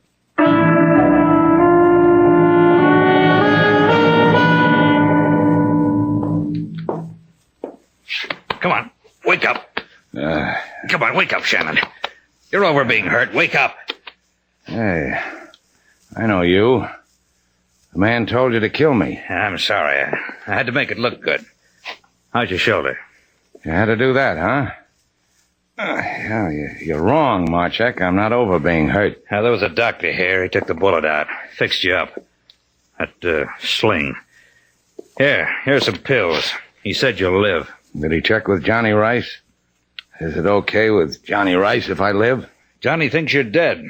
Come on, wake up. Come on, wake up, Shannon. You're over being hurt. Wake up. Hey, I know you. The man told you to kill me. I'm sorry. I had to make it look good. How's your shoulder? You had to do that, huh? Yeah, you're wrong, Marchek. I'm not over being hurt. There was a doctor here. He took the bullet out. Fixed you up. That sling. Here's some pills. He said you'll live. Did he check with Johnny Rice? Is it okay with Johnny Rice if I live? Johnny thinks you're dead.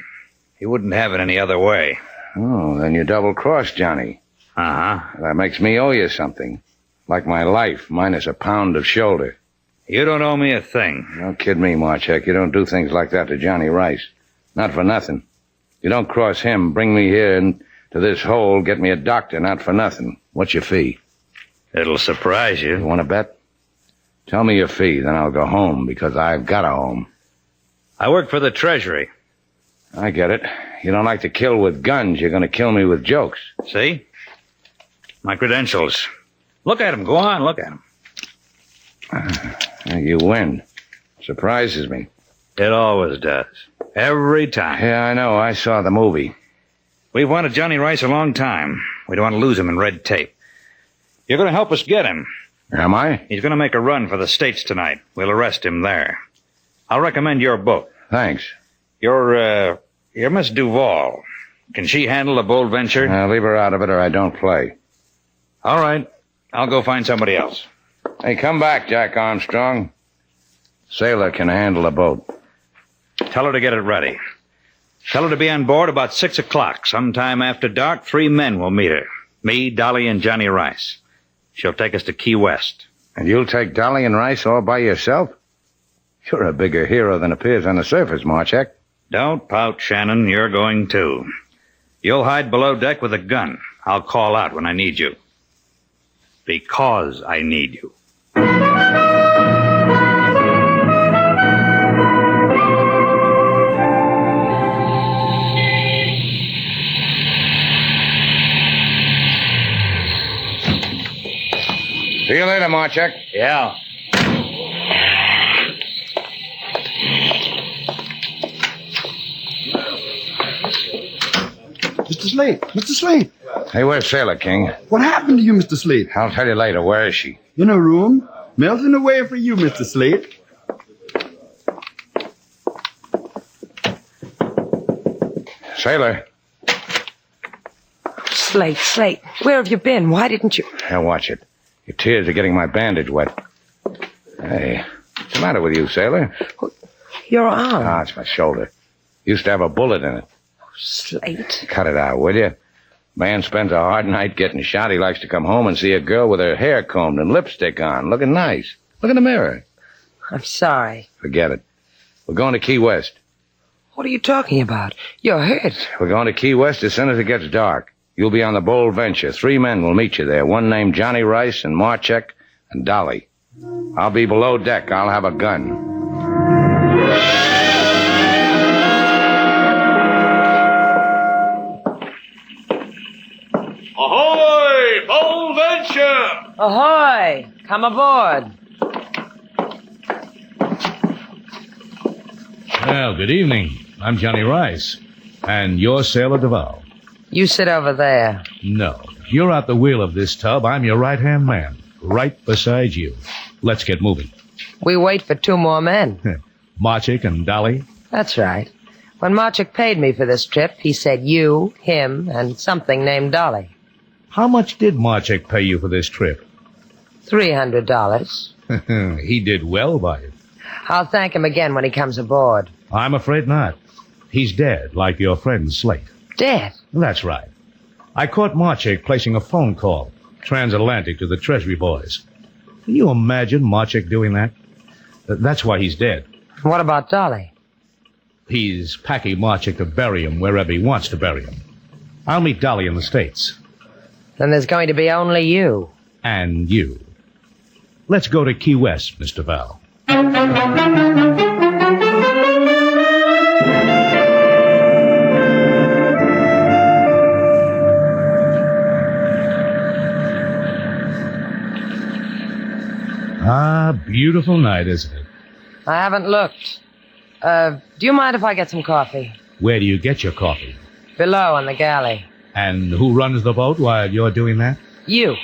He wouldn't have it any other way. Oh, then you double-crossed Johnny. Uh-huh. That makes me owe you something. Like my life, minus a pound of shoulder. You don't owe me a thing. Don't kid me, Marchek. You don't do things like that to Johnny Rice. Not for nothing. You don't cross him, bring me here into this hole, get me a doctor, not for nothing. What's your fee? It'll surprise you. You want to bet? Tell me your fee, then I'll go home, because I've got a home. I work for the Treasury. I get it. You don't like to kill with guns. You're going to kill me with jokes. See? My credentials. Look at them. Go on, look at them. You win. Surprises me. It always does. Every time. Yeah, I know. I saw the movie. We've wanted Johnny Rice a long time. We don't want to lose him in red tape. You're going to help us get him. Am I? He's going to make a run for the States tonight. We'll arrest him there. I'll recommend your book. Thanks. You're Miss Duval. Can she handle a bold venture? Leave her out of it or I don't play. All right. I'll go find somebody else. Hey, come back, Jack Armstrong. Sailor can handle a boat. Tell her to get it ready. Tell her to be on board about 6 o'clock. Sometime after dark, 3 men will meet her. Me, Dolly, and Johnny Rice. She'll take us to Key West. And you'll take Dolly and Rice all by yourself? You're a bigger hero than appears on the surface, Marchek. Don't pout, Shannon. You're going too. You'll hide below deck with a gun. I'll call out when I need you. Because I need you. See you later, Marchek. Yeah. Mr. Slate! Mr. Slate! Hey, where's Sailor King? What happened to you, Mr. Slate? I'll tell you later. Where is she? In a room. Melting away for you, Mr. Slate. Sailor. Slate, where have you been? Why didn't you... Here, watch it. Your tears are getting my bandage wet. Hey, what's the matter with you, sailor? Your arm. Ah, it's my shoulder. Used to have a bullet in it. Slate. Cut it out, will you? Man spends a hard night getting shot. He likes to come home and see a girl with her hair combed and lipstick on, looking nice. Look in the mirror. I'm sorry. Forget it. We're going to Key West. What are you talking about? You're hurt. We're going to Key West as soon as it gets dark. You'll be on the Bold Venture. 3 men will meet you there. One named Johnny Rice and Marchek and Dolly. I'll be below deck. I'll have a gun. Ahoy! Bold Venture! Ahoy! Come aboard. Well, good evening. I'm Johnny Rice. And you're Sailor Duval. You sit over there. No. You're at the wheel of this tub. I'm your right-hand man. Right beside you. Let's get moving. We wait for 2 more men. Marchik and Dolly? That's right. When Marchik paid me for this trip, he said you, him, and something named Dolly. How much did Marchik pay you for this trip? $300. He did well by it. I'll thank him again when he comes aboard. I'm afraid not. He's dead, like your friend Slate. Dead? That's right. I caught Marchik placing a phone call, transatlantic, to the Treasury boys. Can you imagine Marchik doing that? That's why he's dead. What about Dolly? He's packing Marchik to bury him wherever he wants to bury him. I'll meet Dolly in the States. Then there's going to be only you. And you. Let's go to Key West, Mr. Val. Ah, beautiful night, isn't it? I haven't looked. Do you mind if I get some coffee? Where do you get your coffee? Below on the galley. And who runs the boat while you're doing that? You.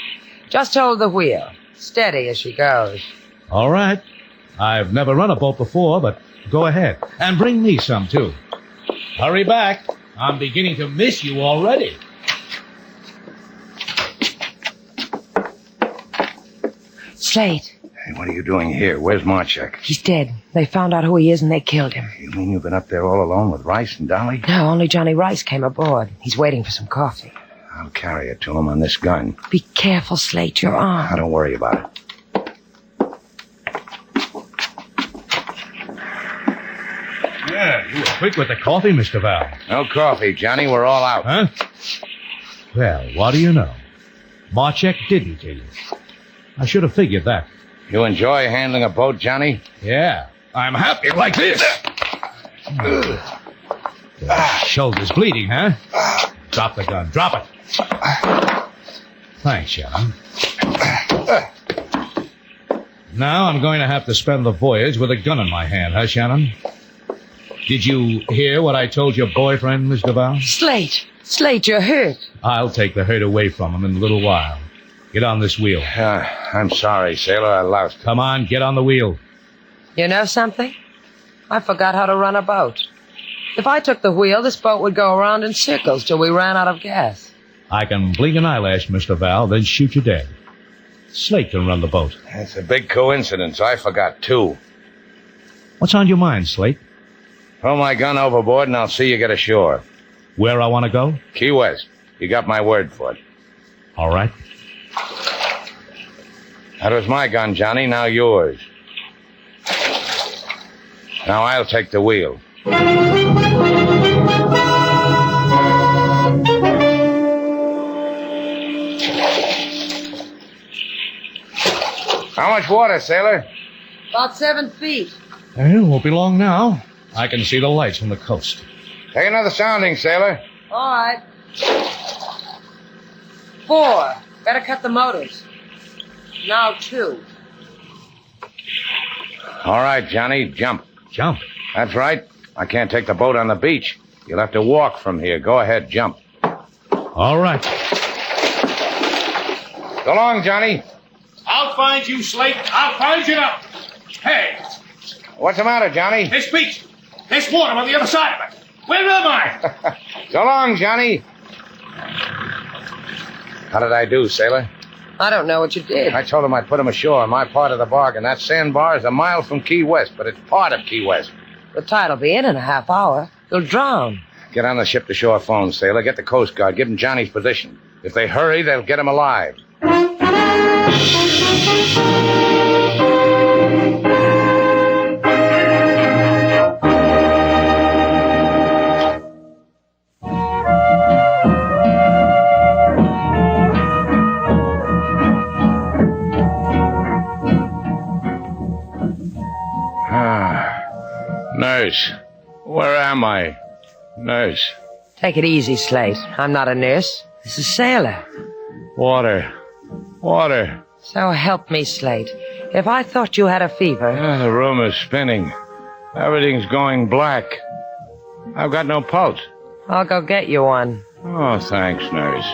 Just hold the wheel. Steady as she goes. All right. I've never run a boat before, but go ahead. And bring me some, too. Hurry back. I'm beginning to miss you already. Slate. Hey, what are you doing here? Where's Marchek? He's dead. They found out who he is and they killed him. You mean you've been up there all alone with Rice and Dolly? No, only Johnny Rice came aboard. He's waiting for some coffee. I'll carry it to him on this gun. Be careful, Slate. Your arm. Now, don't worry about it. Yeah, you were quick with the coffee, Mr. Val. No coffee, Johnny. We're all out. Huh? Well, what do you know? Marchek didn't kill you. I should have figured that. You enjoy handling a boat, Johnny? Yeah, I'm happy like this. Shoulder's bleeding, huh? Drop the gun. Drop it. Thanks, Shannon. Now I'm going to have to spend the voyage with a gun in my hand, huh, Shannon? Did you hear what I told your boyfriend, Mr. Val? Slate! Slate, you're hurt. I'll take the hurt away from him in a little while. Get on this wheel. I'm sorry, sailor. I lost. Come on, get on the wheel. You know something? I forgot how to run a boat. If I took the wheel, this boat would go around in circles till we ran out of gas. I can blink an eyelash, Mr. Val, then shoot you dead. Slate can run the boat. It's a big coincidence. I forgot, too. What's on your mind, Slate? Throw my gun overboard and I'll see you get ashore. Where I want to go? Key West. You got my word for it. All right. That was my gun, Johnny. Now yours. Now I'll take the wheel. How much water, sailor? About 7 feet. It won't be long now. I can see the lights from the coast. Take another sounding, sailor. All right. 4. Better cut the motors. Now 2. All right, Johnny, jump. Jump? That's right. I can't take the boat on the beach. You'll have to walk from here. Go ahead, jump. All right. So long, Johnny. I'll find you, Slate. I'll find you now. Hey. What's the matter, Johnny? This beach. There's water on the other side of it. Where am I? So long, Johnny. How did I do, sailor? I don't know what you did. I told him I'd put him ashore on my part of the bargain. That sandbar is a mile from Key West, but it's part of Key West. The tide'll be in a half hour. You'll drown. Get on the ship-to-shore phone, sailor. Get the Coast Guard. Give them Johnny's position. If they hurry, they'll get him alive. Nurse, where am I? Nurse. Take it easy, Slate. I'm not a nurse. This is Sailor. Water. Water. So help me, Slate. If I thought you had a fever... The room is spinning. Everything's going black. I've got no pulse. I'll go get you one. Oh, thanks, nurse.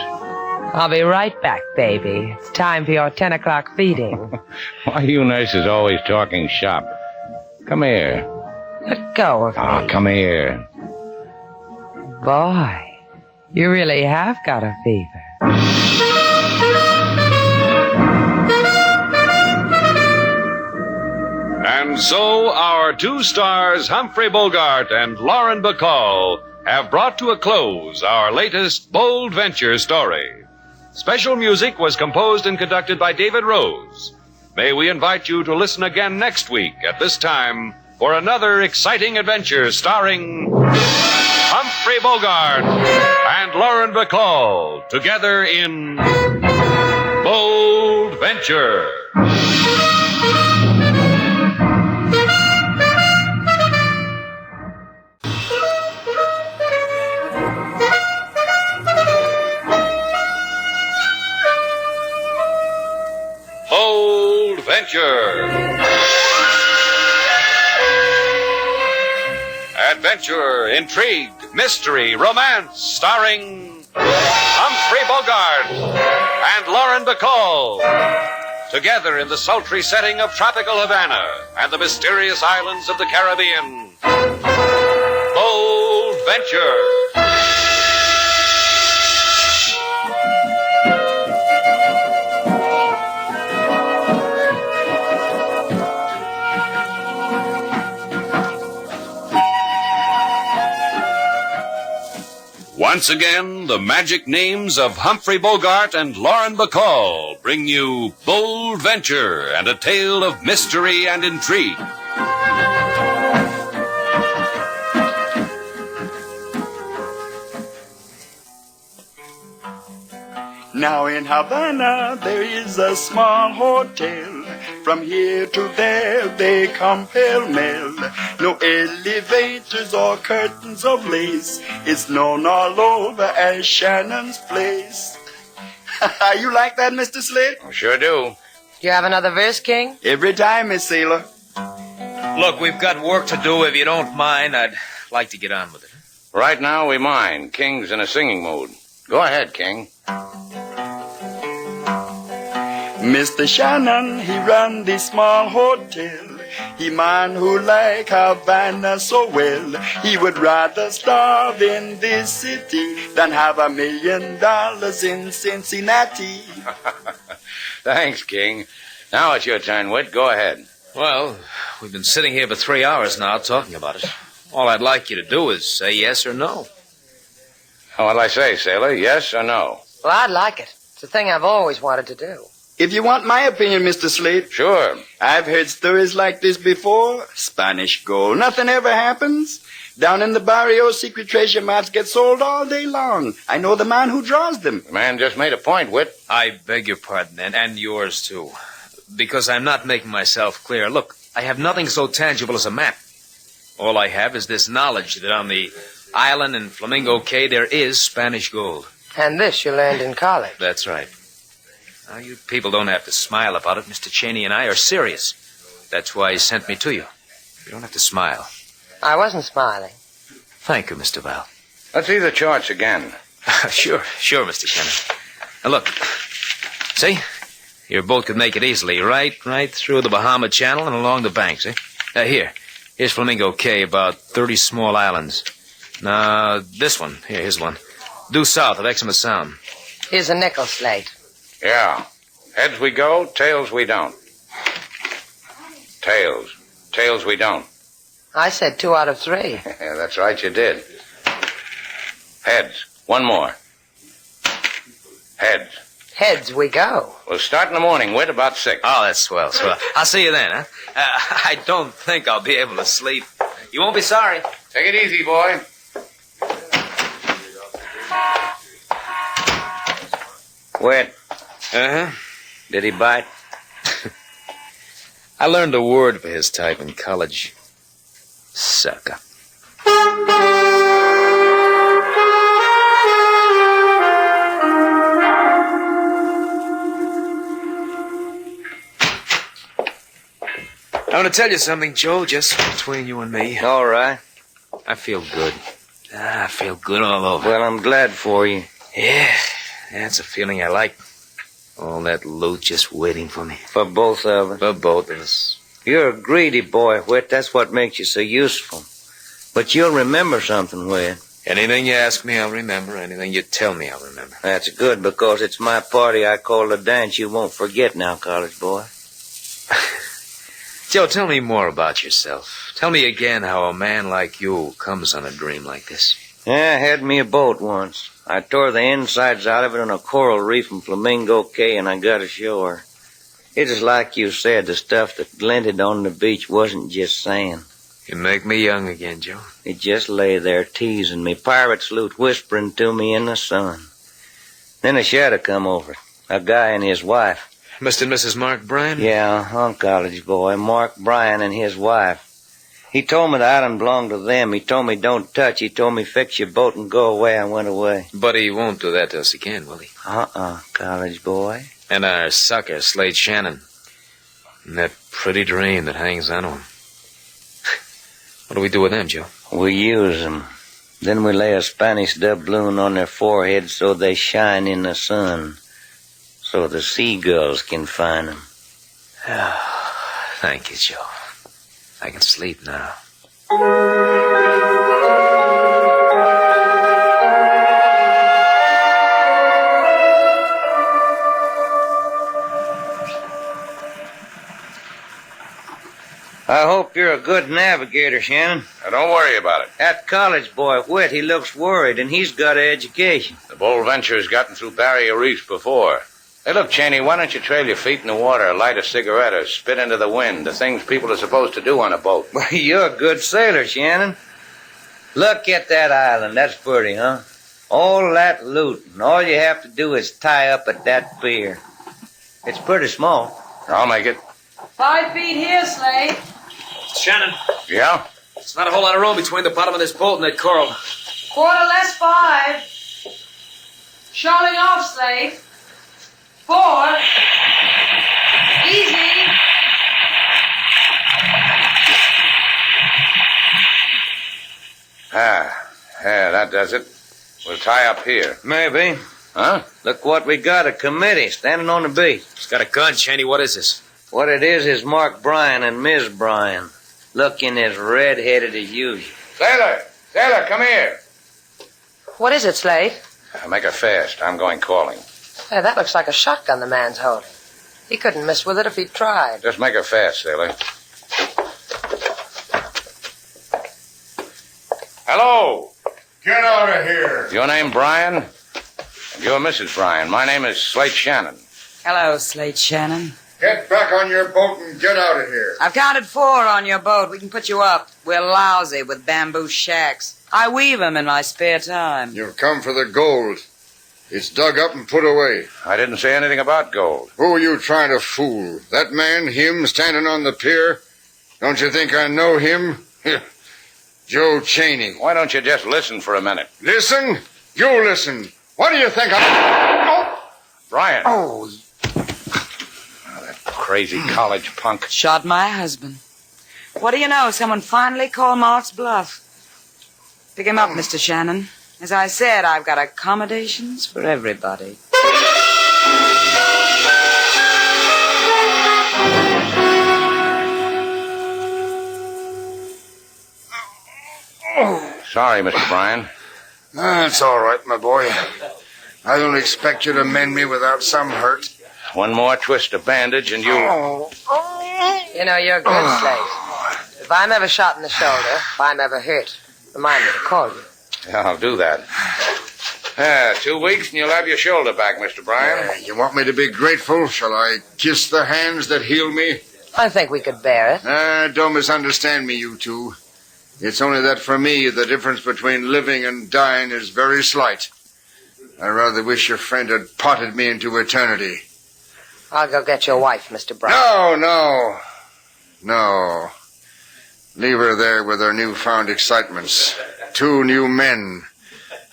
I'll be right back, baby. It's time for your 10 o'clock feeding. Why you nurses always talking shop? Come here. Let go of me. Oh, come here. Boy, you really have got a fever. And so our two stars, Humphrey Bogart and Lauren Bacall, have brought to a close our latest bold venture story. Special music was composed and conducted by David Rose. May we invite you to listen again next week at this time for another exciting adventure starring Humphrey Bogart and Lauren Bacall together in Bold Venture. Bold Venture. Adventure, intrigue, mystery, romance, starring Humphrey Bogart and Lauren Bacall. Together in the sultry setting of tropical Havana and the mysterious islands of the Caribbean. Bold Venture. Once again, the magic names of Humphrey Bogart and Lauren Bacall bring you Bold Venture and a tale of mystery and intrigue. Now in Havana there is a small hotel. From here to there they come pell-mell. No elevators or curtains of lace. It's known all over as Shannon's Place. You like that, Mr. Slate? Sure do. Do you have another verse, King? Every time, Miss Sailor. Look, we've got work to do. If you don't mind, I'd like to get on with it. Right now, we mind. King's in a singing mood. Go ahead, King. Mr. Shannon, he run the small hotel. He man who like Havana so well. He would rather starve in this city than have $1 million in Cincinnati. Thanks, King. Now it's your turn, Whit. Go ahead. Well, we've been sitting here for 3 hours now talking about it. All I'd like you to do is say yes or no. What'll I say, sailor? Yes or no? Well, I'd like it. It's a thing I've always wanted to do. If you want my opinion, Mr. Slate. Sure. I've heard stories like this before. Spanish gold. Nothing ever happens. Down in the barrio, secret treasure maps get sold all day long. I know the man who draws them. The man just made a point, Whit. I beg your pardon, and yours, too. Because I'm not making myself clear. Look, I have nothing so tangible as a map. All I have is this knowledge that on the island in Flamingo Cay there is Spanish gold. And this you learned in college. That's right. Now, you people don't have to smile about it. Mr. Cheney and I are serious. That's why he sent me to you. You don't have to smile. I wasn't smiling. Thank you, Mr. Val. Let's see the charts again. Sure, Mr. Shannon. Now, look. See? Your boat could make it easily. Right through the Bahama Channel and along the banks, eh? Here's Flamingo Cay, about 30 small islands. Now, this one. Here's one. Due south of Exmouth Sound. Here's a nickel, Slate. Yeah. Heads we go, tails we don't. Tails. Tails we don't. I said 2 out of 3. Yeah, that's right, you did. Heads. One more. Heads. Heads we go. We'll start in the morning, Whit, about 6. Oh, that's swell, swell. I'll see you then, huh? I don't think I'll be able to sleep. You won't be sorry. Take it easy, boy. Whit. Uh-huh. Did he bite? I learned a word for his type in college. Sucker. I want to tell you something, Joe, just between you and me. All right. I feel good. I feel good all over. Well, I'm glad for you. Yeah, that's a feeling I like. All that loot just waiting for me. For both of us. For both of us. You're a greedy boy, Whit. That's what makes you so useful. But you'll remember something, Whit. Anything you ask me, I'll remember. Anything you tell me, I'll remember. That's good, because it's my party I call the dance you won't forget now, college boy. Joe, tell me more about yourself. Tell me again how a man like you comes on a dream like this. Yeah, I had me a boat once. I tore the insides out of it on a coral reef in Flamingo Cay, and I got ashore. It is like you said, the stuff that glinted on the beach wasn't just sand. You make me young again, Joe. It just lay there teasing me, pirate's loot whispering to me in the sun. Then a shadow come over, a guy and his wife. Mr. and Mrs. Mark Bryan? Yeah, college boy, Mark Bryan and his wife. He told me the island belonged to them. He told me don't touch. He told me fix your boat and go away. I went away. But he won't do that to us again, will he? College boy. And our sucker, Slate Shannon. And that pretty dream that hangs on him. What do we do with them, Joe? We use them. Then we lay a Spanish doubloon on their foreheads so they shine in the sun. So the seagulls can find them. Thank you, Joe. I can sleep now. I hope you're a good navigator, Shannon. Now, don't worry about it. That college boy, Whit, he looks worried, and he's got an education. The Bold Venture's gotten through barrier reefs before. Hey, look, Cheney, why don't you trail your feet in the water, light a cigarette, or spit into the wind, the things people are supposed to do on a boat? Well, you're a good sailor, Shannon. Look at that island. That's pretty, huh? All that loot, and all you have to do is tie up at that pier. It's pretty small. I'll make it. 5 feet here, Slade. Shannon. Yeah? There's not a whole lot of room between the bottom of this boat and that coral. Quarter less 5. Shoaling off, Slade. 4. Easy. Yeah, that does it. We'll tie up here. Maybe. Huh? Look what we got, a committee standing on the beach. He's got a gun, Cheney. What is this? What it is Mark Bryan and Ms. Bryan. Looking as red-headed as usual. Sailor, come here. What is it, Slade? Make her fast. I'm going calling. Hey, that looks like a shotgun the man's holding. He couldn't miss with it if he tried. Just make her fast, sailor. Hello. Get out of here. Your name Bryan? And you're Mrs. Bryan. My name is Slate Shannon. Hello, Slate Shannon. Get back on your boat and get out of here. I've counted 4 on your boat. We can put you up. We're lousy with bamboo shacks. I weave 'em in my spare time. You've come for the gold. It's dug up and put away. I didn't say anything about gold. Who are you trying to fool? That man, him, standing on the pier? Don't you think I know him? Joe Cheney. Why don't you just listen for a minute? Listen? You listen. What do you think Oh! Bryan. Oh, that crazy college punk. Shot my husband. What do you know? Someone finally called Mark's bluff. Pick him up, Mr. Shannon. As I said, I've got accommodations for everybody. Sorry, Mr. Bryan. That's all right, my boy. I don't expect you to mend me without some hurt. One more twist of bandage and you... You know, you're good, Slate. If I'm ever shot in the shoulder, if I'm ever hurt, remind me to call you. Yeah, I'll do that. 2 weeks and you'll have your shoulder back, Mr. Bryan. You want me to be grateful? Shall I kiss the hands that heal me? I think we could bear it. Don't misunderstand me, you two. It's only that for me, the difference between living and dying is very slight. I rather wish your friend had potted me into eternity. I'll go get your wife, Mr. Bryan. No. Leave her there with her newfound excitements. 2 new men.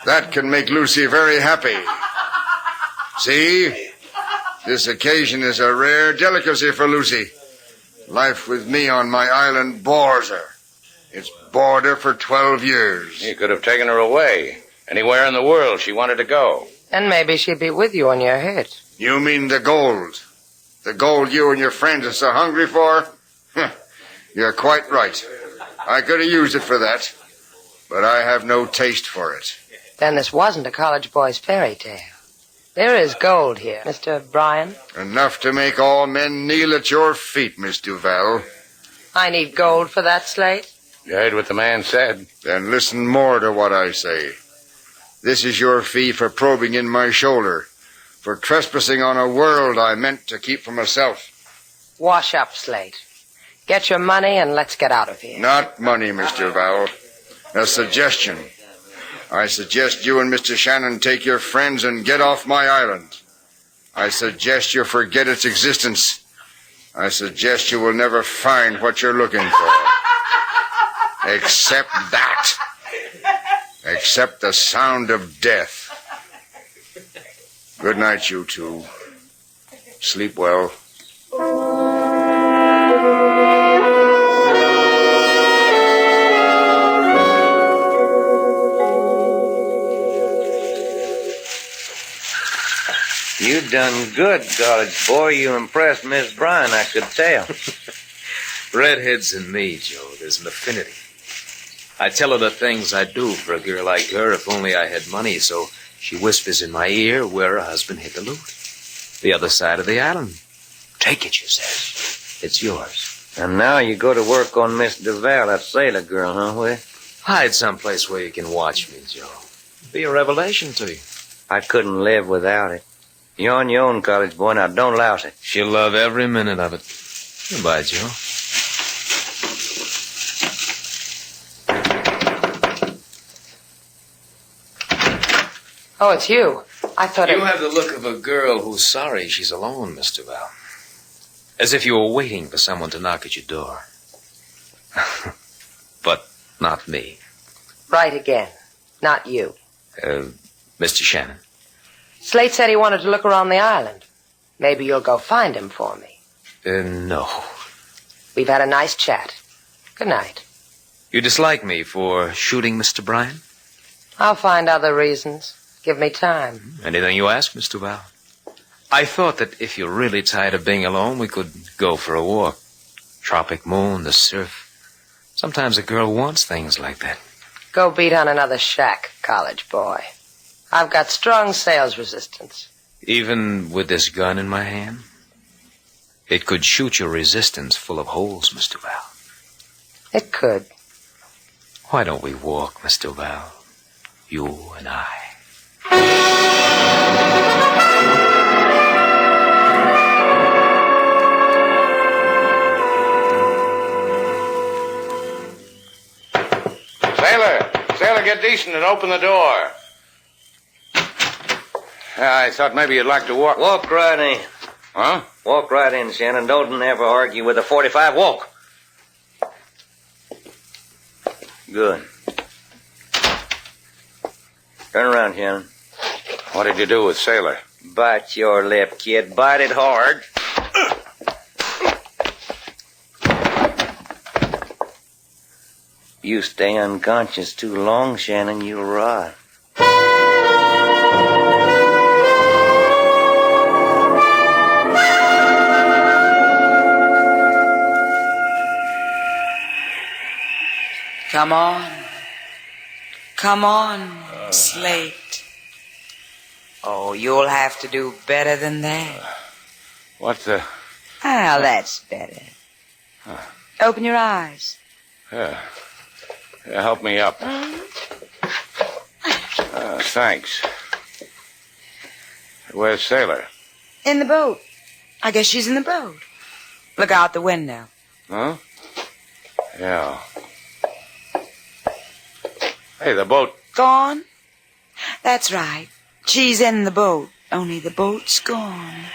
That can make Lucy very happy. See? This occasion is a rare delicacy for Lucy. Life with me on my island bores her. It's bored her for 12 years. You could have taken her away. Anywhere in the world she wanted to go. And maybe she'd be with you when you're hit. You mean the gold? The gold you and your friends are so hungry for? You're quite right. I could have used it for that. But I have no taste for it. Then this wasn't a college boy's fairy tale. There is gold here, Mr. Bryan. Enough to make all men kneel at your feet, Miss Duval. I need gold for that, Slate. You heard what the man said. Then listen more to what I say. This is your fee for probing in my shoulder, for trespassing on a world I meant to keep for myself. Wash up, Slate. Get your money and let's get out of here. Not money, Mr. Val. A suggestion. I suggest you and Mr. Shannon take your friends and get off my island. I suggest you forget its existence. I suggest you will never find what you're looking for. Except that. Except the sound of death. Good night, you two. Sleep well. You done good, college boy. You impressed Miss Bryan, I could tell. Redheads and me, Joe, there's an affinity. I tell her the things I'd do for a girl like her if only I had money, so she whispers in my ear where her husband hid the loot. The other side of the island. Take it, she says. It's yours. And now you go to work on Miss Duval, that sailor girl, huh, Will? Hide someplace where you can watch me, Joe. Be a revelation to you. I couldn't live without it. You're on your own, college boy. Now, don't louse it. She'll love every minute of it. Goodbye, Joe. Oh, it's you. I thought You have the look of a girl who's sorry she's alone, Mr. Val. As if you were waiting for someone to knock at your door. But not me. Right again. Not you. Mr. Shannon. Slate said he wanted to look around the island. Maybe you'll go find him for me. No. We've had a nice chat. Good night. You dislike me for shooting Mr. Bryan? I'll find other reasons. Give me time. Anything you ask, Mr. Val. I thought that if you're really tired of being alone, we could go for a walk. Tropic moon, the surf. Sometimes a girl wants things like that. Go beat on another shack, college boy. I've got strong sales resistance. Even with this gun in my hand? It could shoot your resistance full of holes, Mr. Val. It could. Why don't we walk, Mr. Val? You and I. Sailor, get decent and open the door. I thought maybe you'd like to walk. Walk right in. Huh? Walk right in, Shannon. Don't never argue with a 45. Walk. Good. Turn around, Shannon. What did you do with Sailor? Bite your lip, kid. Bite it hard. You stay unconscious too long, Shannon, you'll rot. Come on. Come on, Slate. Oh, you'll have to do better than that. What the... Ah, that's better. Open your eyes. Yeah. Help me up. Thanks. Where's Sailor? In the boat. I guess she's in the boat. Look out the window. Huh? Yeah. Hey, the boat... Gone? That's right. She's in the boat, only the boat's gone.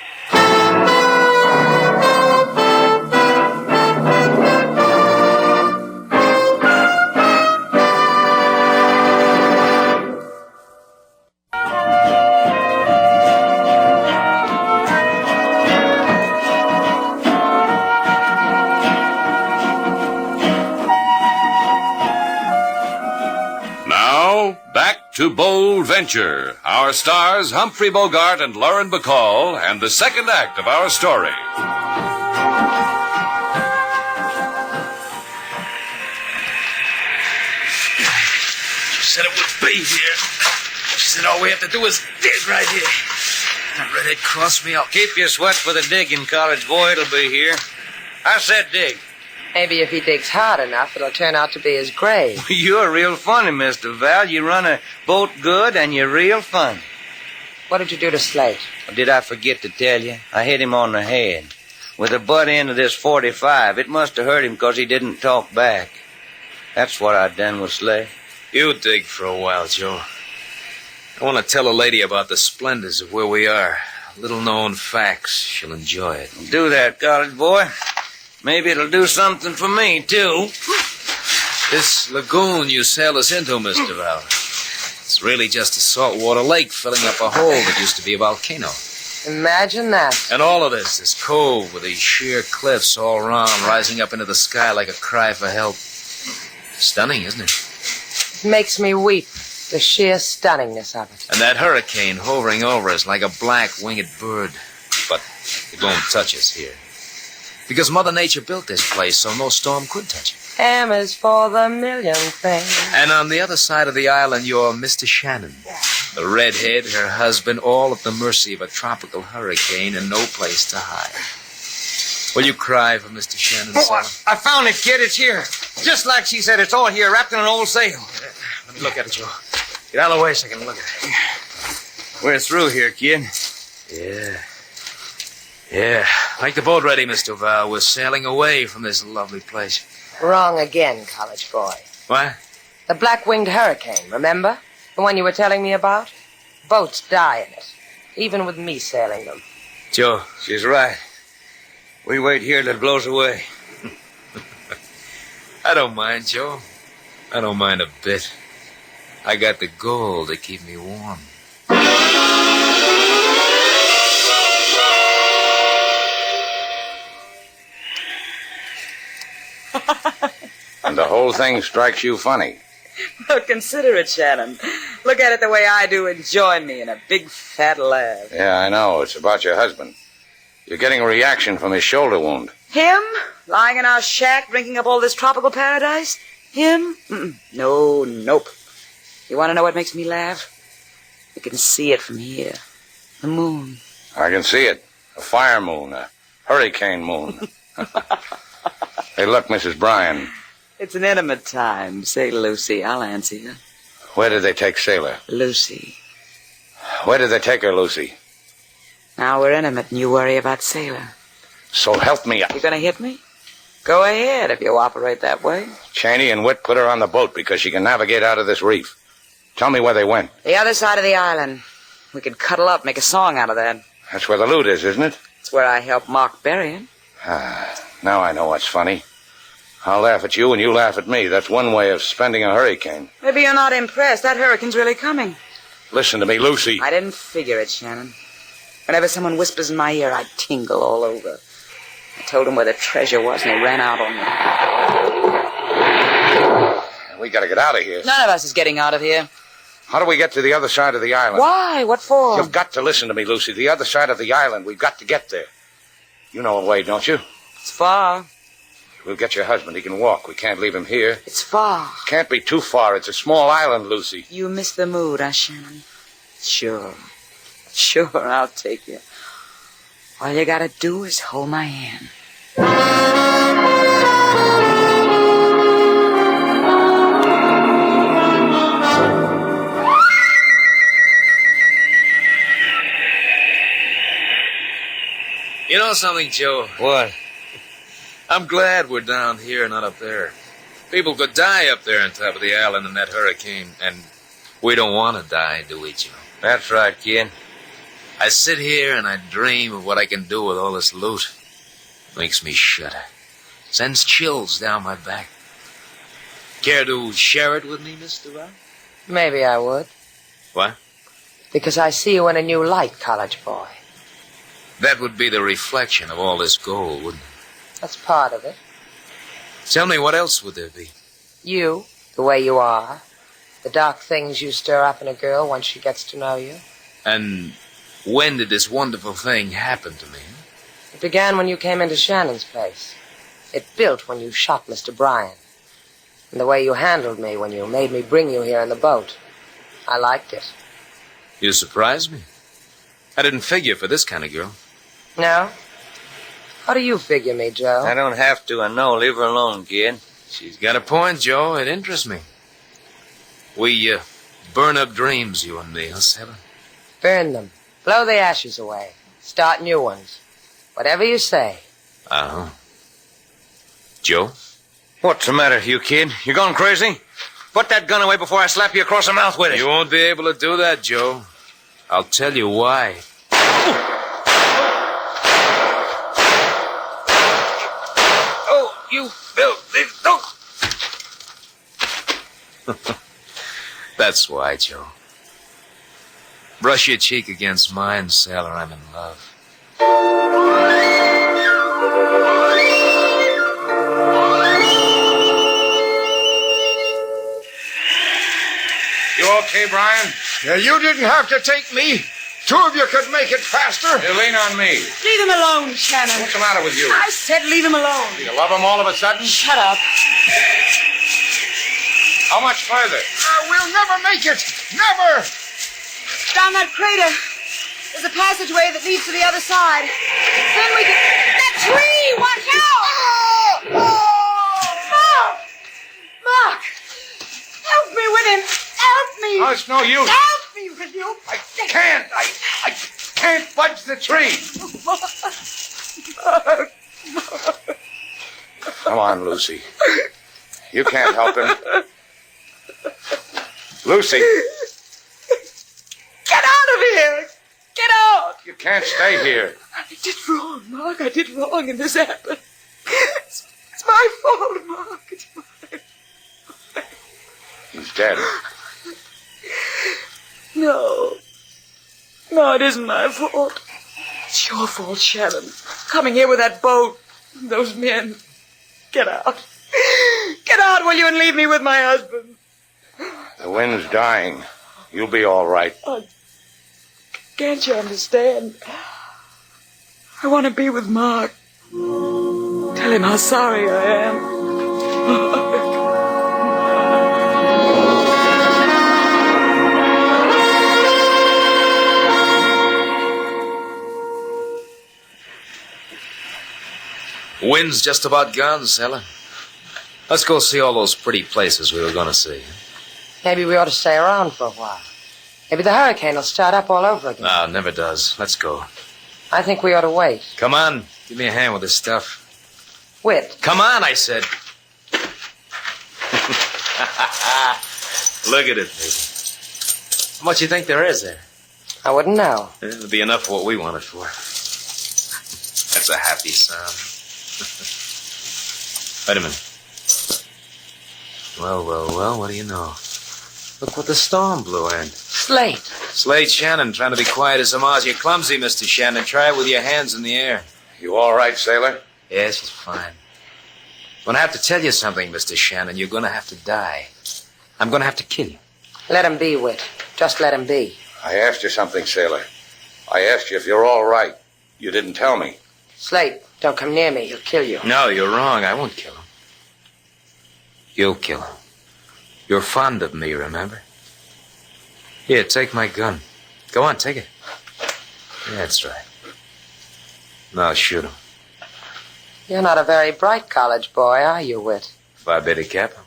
To Bold Venture, our stars Humphrey Bogart and Lauren Bacall, and the second act of our story. She said it would be here. She said all we have to do is dig right here. Not ready to cross me up. Keep your sweat for the digging, college boy. It'll be here. I said dig. Maybe if he digs hard enough, it'll turn out to be his grave. You're real funny, Mr. Val. You run a boat good, and you're real funny. What did you do to Slate? Did I forget to tell you? I hit him on the head with the butt end of this .45. It must have hurt him because he didn't talk back. That's what I done with Slate. You dig for a while, Joe. I want to tell a lady about the splendors of where we are. Little-known facts. She'll enjoy it. Do that, college boy. Maybe it'll do something for me, too. This lagoon you sailed us into, Mr. Val, it's really just a saltwater lake filling up a hole that used to be a volcano. Imagine that. And all of this cove with these sheer cliffs all around, rising up into the sky like a cry for help. Stunning, isn't it? It makes me weep, the sheer stunningness of it. And that hurricane hovering over us like a black winged bird. But it won't touch us here. Because Mother Nature built this place so no storm could touch it. M is for the millionth thing. And on the other side of the island, you're Mr. Shannon. The redhead, her husband, all at the mercy of a tropical hurricane and no place to hide. Will you cry for Mr. Shannon, son? I found it, kid. It's here. Just like she said, it's all here, wrapped in an old sail. Let me look at it, Joe. Get out of the way so I can look at it. We're through here, kid. Yeah. Make the boat ready, Mr. Val. We're sailing away from this lovely place. Wrong again, college boy. What? The black-winged hurricane, remember? The one you were telling me about? Boats die in it, even with me sailing them. Joe, she's right. We wait here till it blows away. I don't mind, Joe. I don't mind a bit. I got the gold to keep me warm. And the whole thing strikes you funny. Well, consider it, Shannon. Look at it the way I do and join me in a big fat laugh. Yeah, I know. It's about your husband. You're getting a reaction from his shoulder wound. Him? Lying in our shack, drinking up all this tropical paradise? Him? Nope. You want to know what makes me laugh? You can see it from here. The moon. I can see it. A fire moon, a hurricane moon. Hey, look, Mrs. Bryan. It's an intimate time. Say, Lucy, I'll answer you. Where did they take Sailor? Lucy. Where did they take her, Lucy? Now we're intimate and you worry about Sailor. So help me. You gonna hit me? Go ahead if you operate that way. Cheney and Witt put her on the boat because she can navigate out of this reef. Tell me where they went. The other side of the island. We could cuddle up, make a song out of that. That's where the loot is, isn't it? It's where I helped Mark bury him. Now I know what's funny. I'll laugh at you and you laugh at me. That's one way of spending a hurricane. Maybe you're not impressed. That hurricane's really coming. Listen to me, Lucy. I didn't figure it, Shannon. Whenever someone whispers in my ear, I tingle all over. I told them where the treasure was, and they ran out on me. We gotta get out of here. None of us is getting out of here. How do we get to the other side of the island? Why? What for? You've got to listen to me, Lucy. The other side of the island. We've got to get there. You know a way, don't you? It's far. We'll get your husband. He can walk. We can't leave him here. It's far. Can't be too far. It's a small island, Lucy. You miss the mood, Shannon? Sure, I'll take you. All you gotta do is hold my hand. You know something, Joe? What? I'm glad we're down here and not up there. People could die up there on top of the island in that hurricane, and we don't want to die, do we, Joe? That's right, kid. I sit here and I dream of what I can do with all this loot. Makes me shudder. Sends chills down my back. Care to share it with me, Mr. Rock? Maybe I would. What? Because I see you in a new light, college boy. That would be the reflection of all this gold, wouldn't it? That's part of it. Tell me, what else would there be? You, the way you are. The dark things you stir up in a girl once she gets to know you. And when did this wonderful thing happen to me? It began when you came into Shannon's place. It built when you shot Mr. Bryan. And the way you handled me when you made me bring you here in the boat. I liked it. You surprised me. I didn't figure for this kind of girl. No? How do you figure me, Joe? I don't have to, I know. Leave her alone, kid. She's got a point, Joe. It interests me. We, burn up dreams, you and me, huh, Sarah? Burn them. Blow the ashes away. Start new ones. Whatever you say. Uh-huh. Joe? What's the matter, you kid? You gone crazy? Put that gun away before I slap you across the mouth with it. You won't be able to do that, Joe. I'll tell you why. Oh, you filthy... Oh. That's why, Joe. Brush your cheek against mine, sailor. I'm in love. You okay, Brian? Yeah, you didn't have to take me. Two of you could make it faster. You lean on me. Leave him alone, Shannon. What's the matter with you? I said leave him alone. You love him all of a sudden? Shut up. How much further? We'll never make it. Never. Down that crater. There's a passageway that leads to the other side. Then we can... That tree! Watch out! Mark! Help me with him! Help me! Oh, it's no use. Help me with you! I can't budge the tree. Come on, Lucy. You can't help him. Lucy. Get out of here! Get out! You can't stay here. I did wrong, Mark. I did wrong, and this happened. It's my fault, Mark. It's my... He's dead. No. No, it isn't my fault. It's your fault, Shannon. Coming here with that boat. Those men. Get out. Get out, will you, and leave me with my husband. The wind's dying. You'll be all right. Can't you understand? I want to be with Mark. Tell him how sorry I am. Wind's just about gone, Sailor. Let's go see all those pretty places we were going to see. Maybe we ought to stay around for a while. Maybe the hurricane will start up all over again. No, it never does. Let's go. I think we ought to wait. Come on. Give me a hand with this stuff. Wit. Come on, I said. Look at it, baby. How much you think there is there? I wouldn't know. It'll be enough for what we want it for. That's a happy sound. Wait a minute. Well, what do you know? Look what the storm blew in. Slate. Slate Shannon, trying to be quiet as a mouse. You're clumsy, Mr. Shannon. Try it with your hands in the air. You all right, sailor? Yes, she's fine. When I have to tell you something, Mr. Shannon, you're going to have to die. I'm going to have to kill you. Let him be, Wit. Just let him be. I asked you something, sailor. I asked you if you're all right. You didn't tell me. Slate, don't come near me. He'll kill you. No, you're wrong. I won't kill him. You'll kill him. You're fond of me, remember? Here, take my gun. Go on, take it. That's right. Now shoot him. You're not a very bright college boy, are you, Whit? Phi Beta Kappa.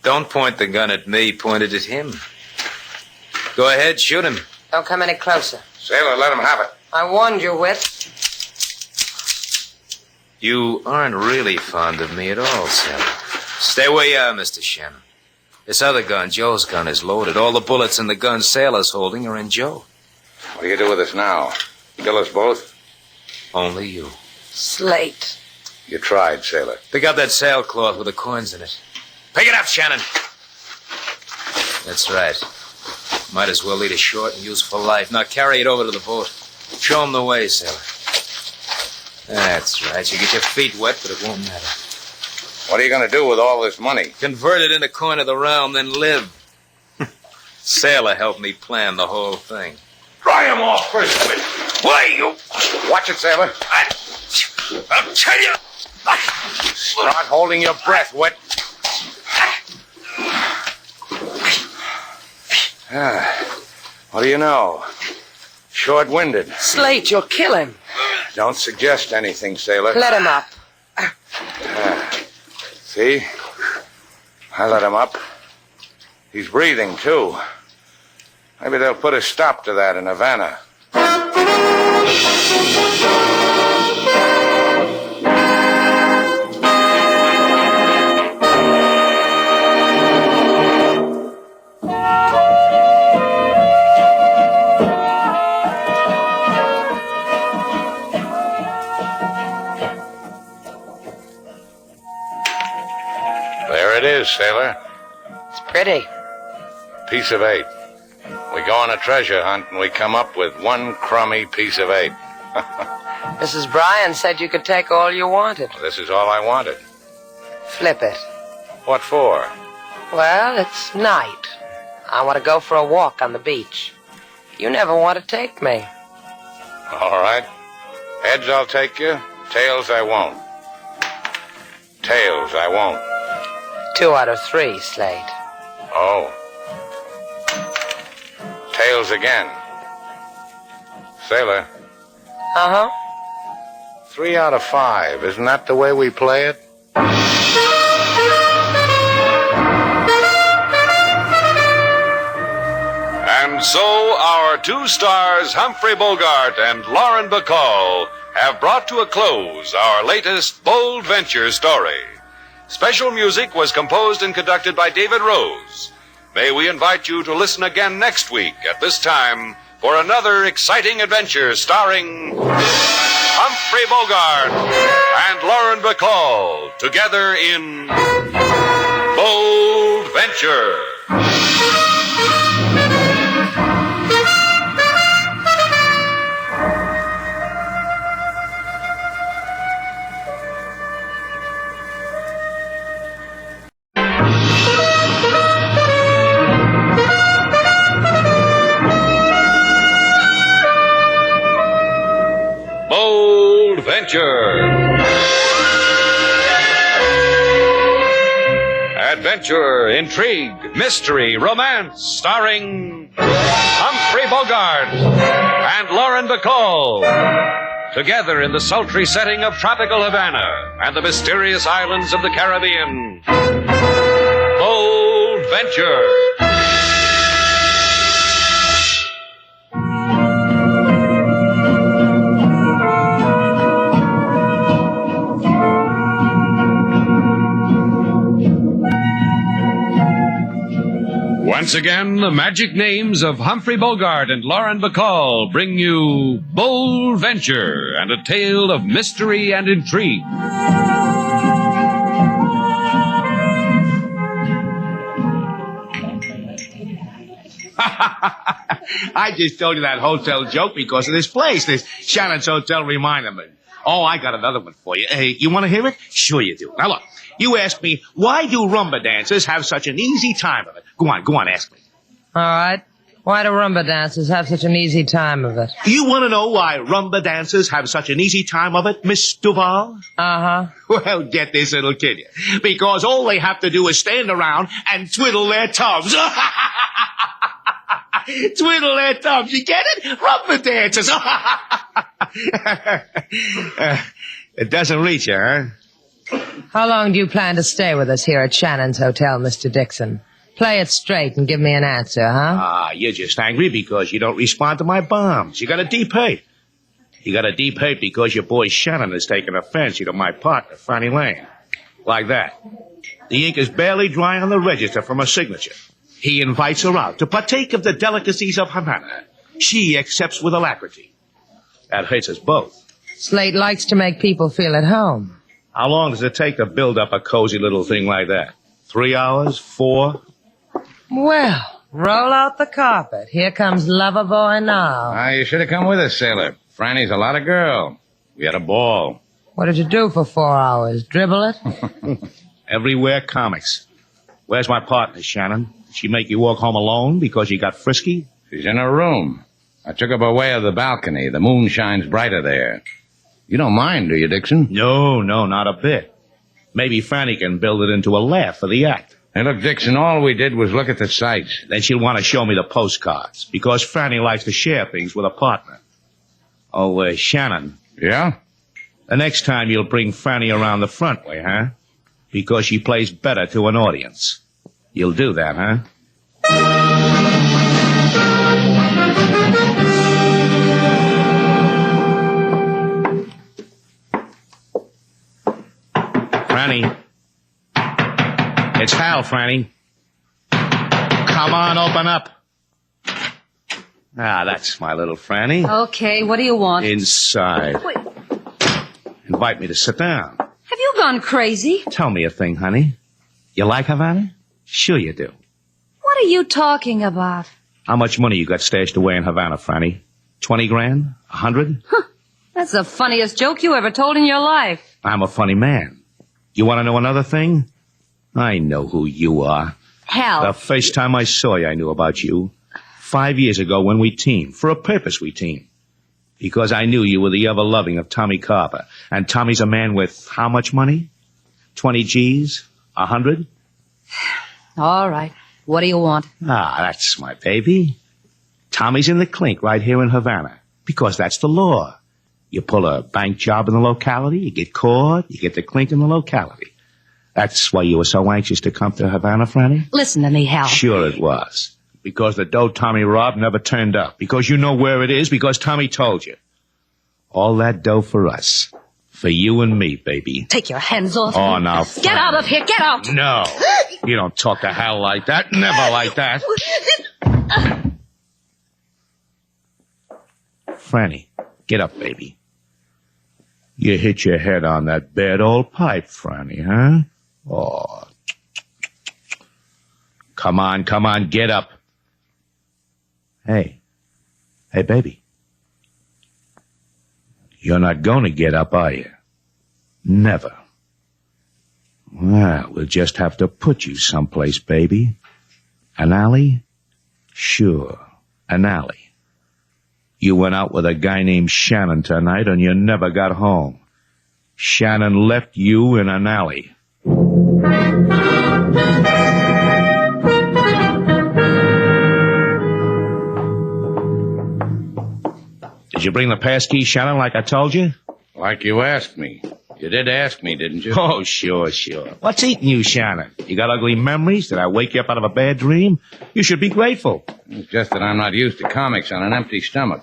Don't point the gun at me. Point it at him. Go ahead, shoot him. Don't come any closer. Sailor, let him have it. I warned you, Whit. You aren't really fond of me at all, Sailor. Stay where you are, Mr. Shannon. This other gun, Joe's gun, is loaded. All the bullets in the gun Sailor's holding are in Joe. What do you do with us now? Kill us both? Only you. Slate. You tried, Sailor. Pick up that sailcloth with the coins in it. Pick it up, Shannon. That's right. Might as well lead a short and useful life. Now carry it over to the boat. Show 'em the way, Sailor. That's right. You get your feet wet, but it won't matter. What are you going to do with all this money? Convert it into coin of the realm, then live. Sailor helped me plan the whole thing. Dry him off first, Whit. Why, you... Watch it, Sailor. I'll tell you. Start holding your breath, Whit. What do you know? Short-winded. Slate, you'll kill him. Don't suggest anything, Sailor. Let him up. See? I let him up. He's breathing, too. Maybe they'll put a stop to that in Havana. There it is, Sailor. It's pretty. Piece of 8. We go on a treasure hunt and we come up with one crummy piece of 8. Mrs. Bryan said you could take all you wanted. This is all I wanted. Flip it. What for? Well, it's night. I want to go for a walk on the beach. You never want to take me. All right. Heads, I'll take you. Tails, I won't. Tails, I won't. 2 out of 3, Slate. Oh. Tails again. Sailor. Uh-huh. 3 out of 5. Isn't that the way we play it? And so our 2 stars, Humphrey Bogart and Lauren Bacall, have brought to a close our latest bold venture story. Special music was composed and conducted by David Rose. May we invite you to listen again next week at this time for another exciting adventure starring Humphrey Bogart and Lauren Bacall together in Bold Venture. Bold Venture. Adventure, intrigue, mystery, romance, starring Humphrey Bogart and Lauren Bacall. Together in the sultry setting of tropical Havana and the mysterious islands of the Caribbean. Bold Venture. Once again, the magic names of Humphrey Bogart and Lauren Bacall bring you Bold Venture and a tale of mystery and intrigue. I just told you that hotel joke because of this place. This Shannon's Hotel reminded me. Oh, I got another one for you. Hey, you want to hear it? Sure you do. Now look, you asked me, why do rumba dancers have such an easy time of it? Go on, ask me. All right. Why do rumba dancers have such an easy time of it? You want to know why rumba dancers have such an easy time of it, Miss Duval? Uh-huh. Well, get this, it'll kill you. Because all they have to do is stand around and twiddle their thumbs. Twiddle their thumbs, you get it? Rumba dancers. It doesn't reach you, huh? How long do you plan to stay with us here at Shannon's Hotel, Mr. Dixon? Play it straight and give me an answer, huh? You're just angry because you don't respond to my bombs. You got a deep hate. You got a deep hate because your boy Shannon has taken a fancy to my partner, Fanny Lane. Like that. The ink is barely dry on the register from her signature. He invites her out to partake of the delicacies of Havana. She accepts with alacrity. That hurts us both. Slate likes to make people feel at home. How long does it take to build up a cozy little thing like that? 3 hours? 4? Well, roll out the carpet. Here comes Lover Boy now. You should have come with us, sailor. Franny's a lot of girl. We had a ball. What did you do for 4 hours? Dribble it? Everywhere comics. Where's my partner, Shannon? Did she make you walk home alone because you got frisky? She's in her room. I took her by way of the balcony. The moon shines brighter there. You don't mind, do you, Dixon? No, not a bit. Maybe Fanny can build it into a laugh for the act. Hey, look, Dixon, all we did was look at the sights. Then she'll want to show me the postcards, because Fanny likes to share things with a partner. Oh, Shannon. Yeah? The next time you'll bring Fanny around the front way, huh? Because she plays better to an audience. You'll do that, huh? Franny. It's Hal, Franny. Come on, open up. That's my little Franny. Okay, what do you want? Inside. Wait, Invite me to sit down. have you gone crazy? Tell me a thing, honey. You like Havana? Sure you do. What are you talking about? How much money you got stashed away in Havana, Franny? 20 grand? 100? That's the funniest joke you ever told in your life. I'm a funny man. You want to know another thing? I know who you are. Hal. The first time I saw you, I knew about you. 5 years ago when we teamed. For a purpose we teamed. Because I knew you were the ever-loving of Tommy Carper. And Tommy's a man with how much money? 20 G's? 100? All right. What do you want? That's my baby. Tommy's in the clink right here in Havana. Because that's the law. You pull a bank job in the locality, you get caught, you get the clink in the locality. That's why you were so anxious to come to Havana, Franny? Listen to me, Hal. Sure it was. Because the dough Tommy robbed never turned up. Because you know where it is. Because Tommy told you. All that dough for us. For you and me, baby. Take your hands off Oh, me. now, Get out of here. Get out. No. You don't talk to Hal like that. Never like that. Franny, get up, baby. You hit your head on that bad old pipe, Franny, huh? Oh. Come on, get up. Hey, baby. You're not going to get up, are you? Never. Well, we'll just have to put you someplace, baby. An alley? Sure, an alley. You went out with a guy named Shannon tonight and you never got home. Shannon left you in an alley. Did you bring the passkey, Shannon, like I told you? Like you asked me. You did ask me, didn't you? Oh, sure. What's eating you, Shannon? You got ugly memories? Did I wake you up out of a bad dream? You should be grateful. It's just that I'm not used to comics on an empty stomach.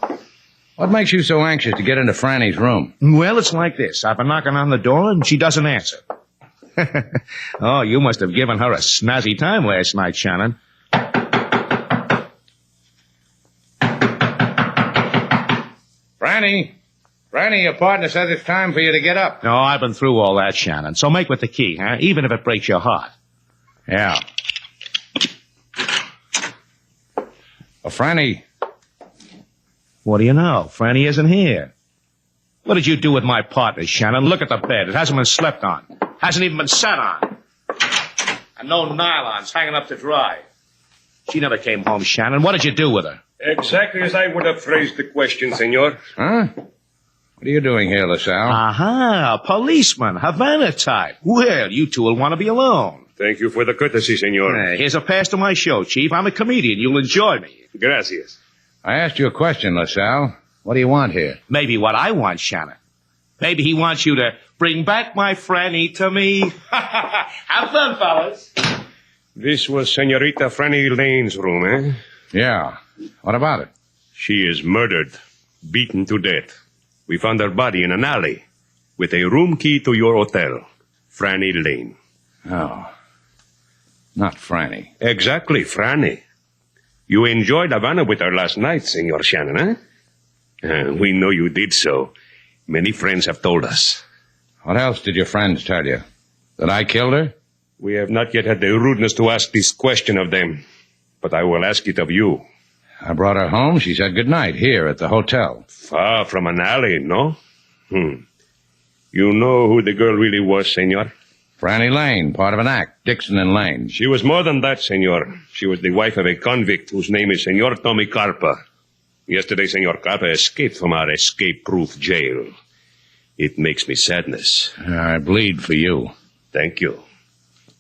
What makes you so anxious to get into Franny's room? Well, it's like this. I've been knocking on the door and she doesn't answer. Oh, you must have given her a snazzy time last night, Shannon. Franny, your partner says it's time for you to get up. No, I've been through all that, Shannon. So make with the key, huh? Even if it breaks your heart. Yeah. Well, Franny. What do you know? Franny isn't here. What did you do with my partner, Shannon? Look at the bed. It hasn't been slept on. Hasn't even been sat on. And no nylons hanging up to dry. She never came home, Shannon. What did you do with her? Exactly as I would have phrased the question, senor. Huh? What are you doing here, LaSalle? Aha, policeman, Havana type. Well, you two will want to be alone. Thank you for the courtesy, senor. Here's a pass to my show, Chief. I'm a comedian. You'll enjoy me. Gracias. I asked you a question, LaSalle. What do you want here? Maybe what I want, Shannon. Maybe he wants you to bring back my Franny to me. Have fun, fellas. This was Senorita Franny Lane's room, eh? Yeah. What about it? She is murdered, beaten to death. We found her body in an alley with a room key to your hotel, Franny Lane. Oh. Not Franny. Exactly, Franny. You enjoyed Havana with her last night, Senor Shannon, eh? We know you did so. Many friends have told us. What else did your friends tell you? That I killed her? We have not yet had the rudeness to ask this question of them, but I will ask it of you. I brought her home. She said goodnight here at the hotel. Far from an alley, no? You know who the girl really was, senor? Franny Lane, part of an act, Dixon and Lane. She was more than that, senor. She was the wife of a convict whose name is Senor Tommy Carpa. Yesterday, Senor Carpa escaped from our escape-proof jail. It makes me sadness. I bleed for you. Thank you.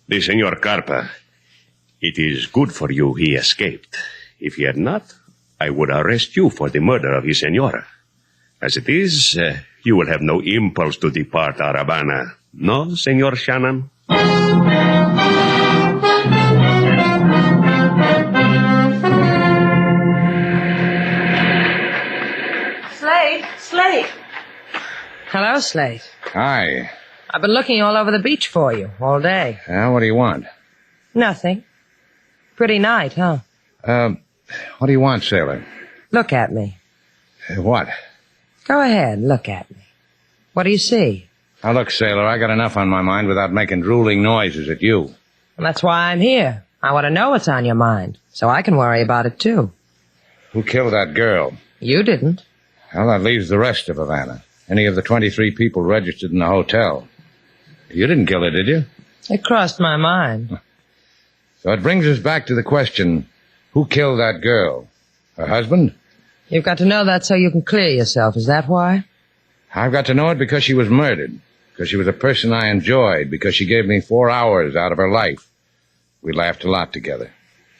The Senor Carpa, it is good for you he escaped. If he had not, I would arrest you for the murder of his senora. As it is, you will have no impulse to depart our Havana. No, Senor Shannon? Slate. Hello, Slate. Hi. I've been looking all over the beach for you all day. What do you want? Nothing. Pretty night, huh? What do you want, sailor? Look at me. What? Go ahead, look at me. What do you see? Now, look, sailor, I got enough on my mind without making drooling noises at you. Well, that's why I'm here. I want to know what's on your mind, so I can worry about it, too. Who killed that girl? You didn't. Well, that leaves the rest of Havana. Any of the 23 people registered in the hotel. You didn't kill her, did you? It crossed my mind. So it brings us back to the question, who killed that girl? Her husband? You've got to know that so you can clear yourself. Is that why? I've got to know it because she was murdered. Because she was a person I enjoyed. Because she gave me 4 hours out of her life. We laughed a lot together.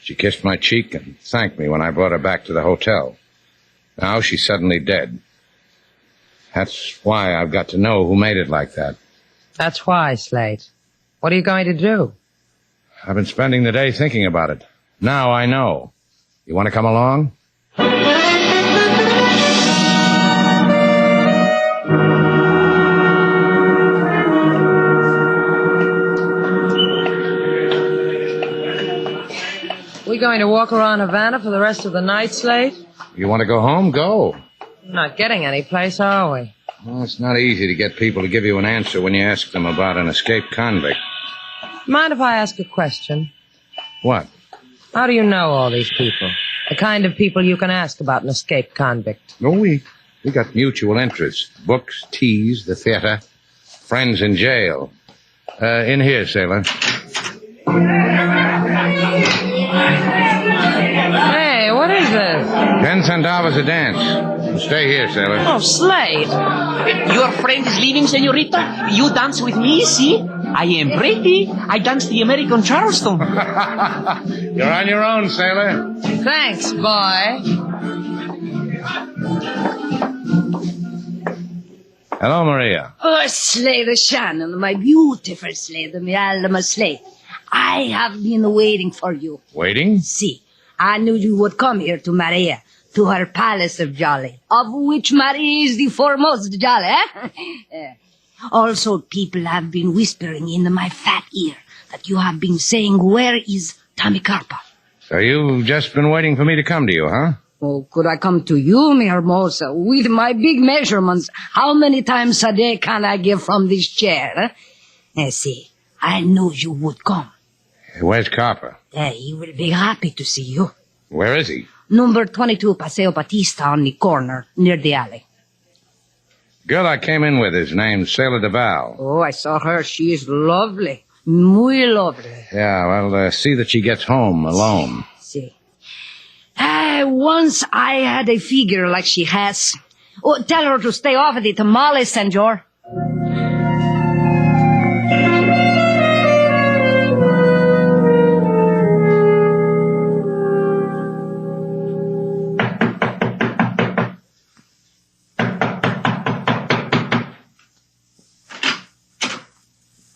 She kissed my cheek and thanked me when I brought her back to the hotel. Now she's suddenly dead. That's why I've got to know who made it like that. That's why, Slate. What are you going to do? I've been spending the day thinking about it. Now I know. You want to come along? We going to walk around Havana for the rest of the night, Slate? You want to go home? Go. We're not getting any place, are we? Well, it's not easy to get people to give you an answer when you ask them about an escaped convict. Mind if I ask a question? What? How do you know all these people? The kind of people you can ask about an escaped convict. Oh, we got mutual interests. Books, teas, the theater, friends in jail. In here, sailor. Hey, what is this? 10 centavos a dance. Stay here, sailor. Oh, Slate. Your friend is leaving, senorita. You dance with me, see? I am pretty. I dance the American Charleston. You're on your own, sailor. Thanks, boy. Hello, Maria. Oh, Slade Shannon, my beautiful Slade, my alma Slade. I have been waiting for you. Waiting? See, I knew you would come here to Maria, to her palace of Jolly, of which Maria is the foremost Jolly, eh? Also, people have been whispering in my fat ear that you have been saying, where is Tommy Carpa? So you've just been waiting for me to come to you, huh? Oh, could I come to you, mi hermosa, with my big measurements? How many times a day can I give from this chair? See, I knew you would come. Where's Carpa? He will be happy to see you. Where is he? Number 22 Paseo Batista on the corner, near the alley. Girl I came in with is named Sailor DeVal. Oh, I saw her. She is lovely. Muy lovely. Yeah, well, see that she gets home alone. See. Once I had a figure like she has. Oh, tell her to stay off of the tamales, senor.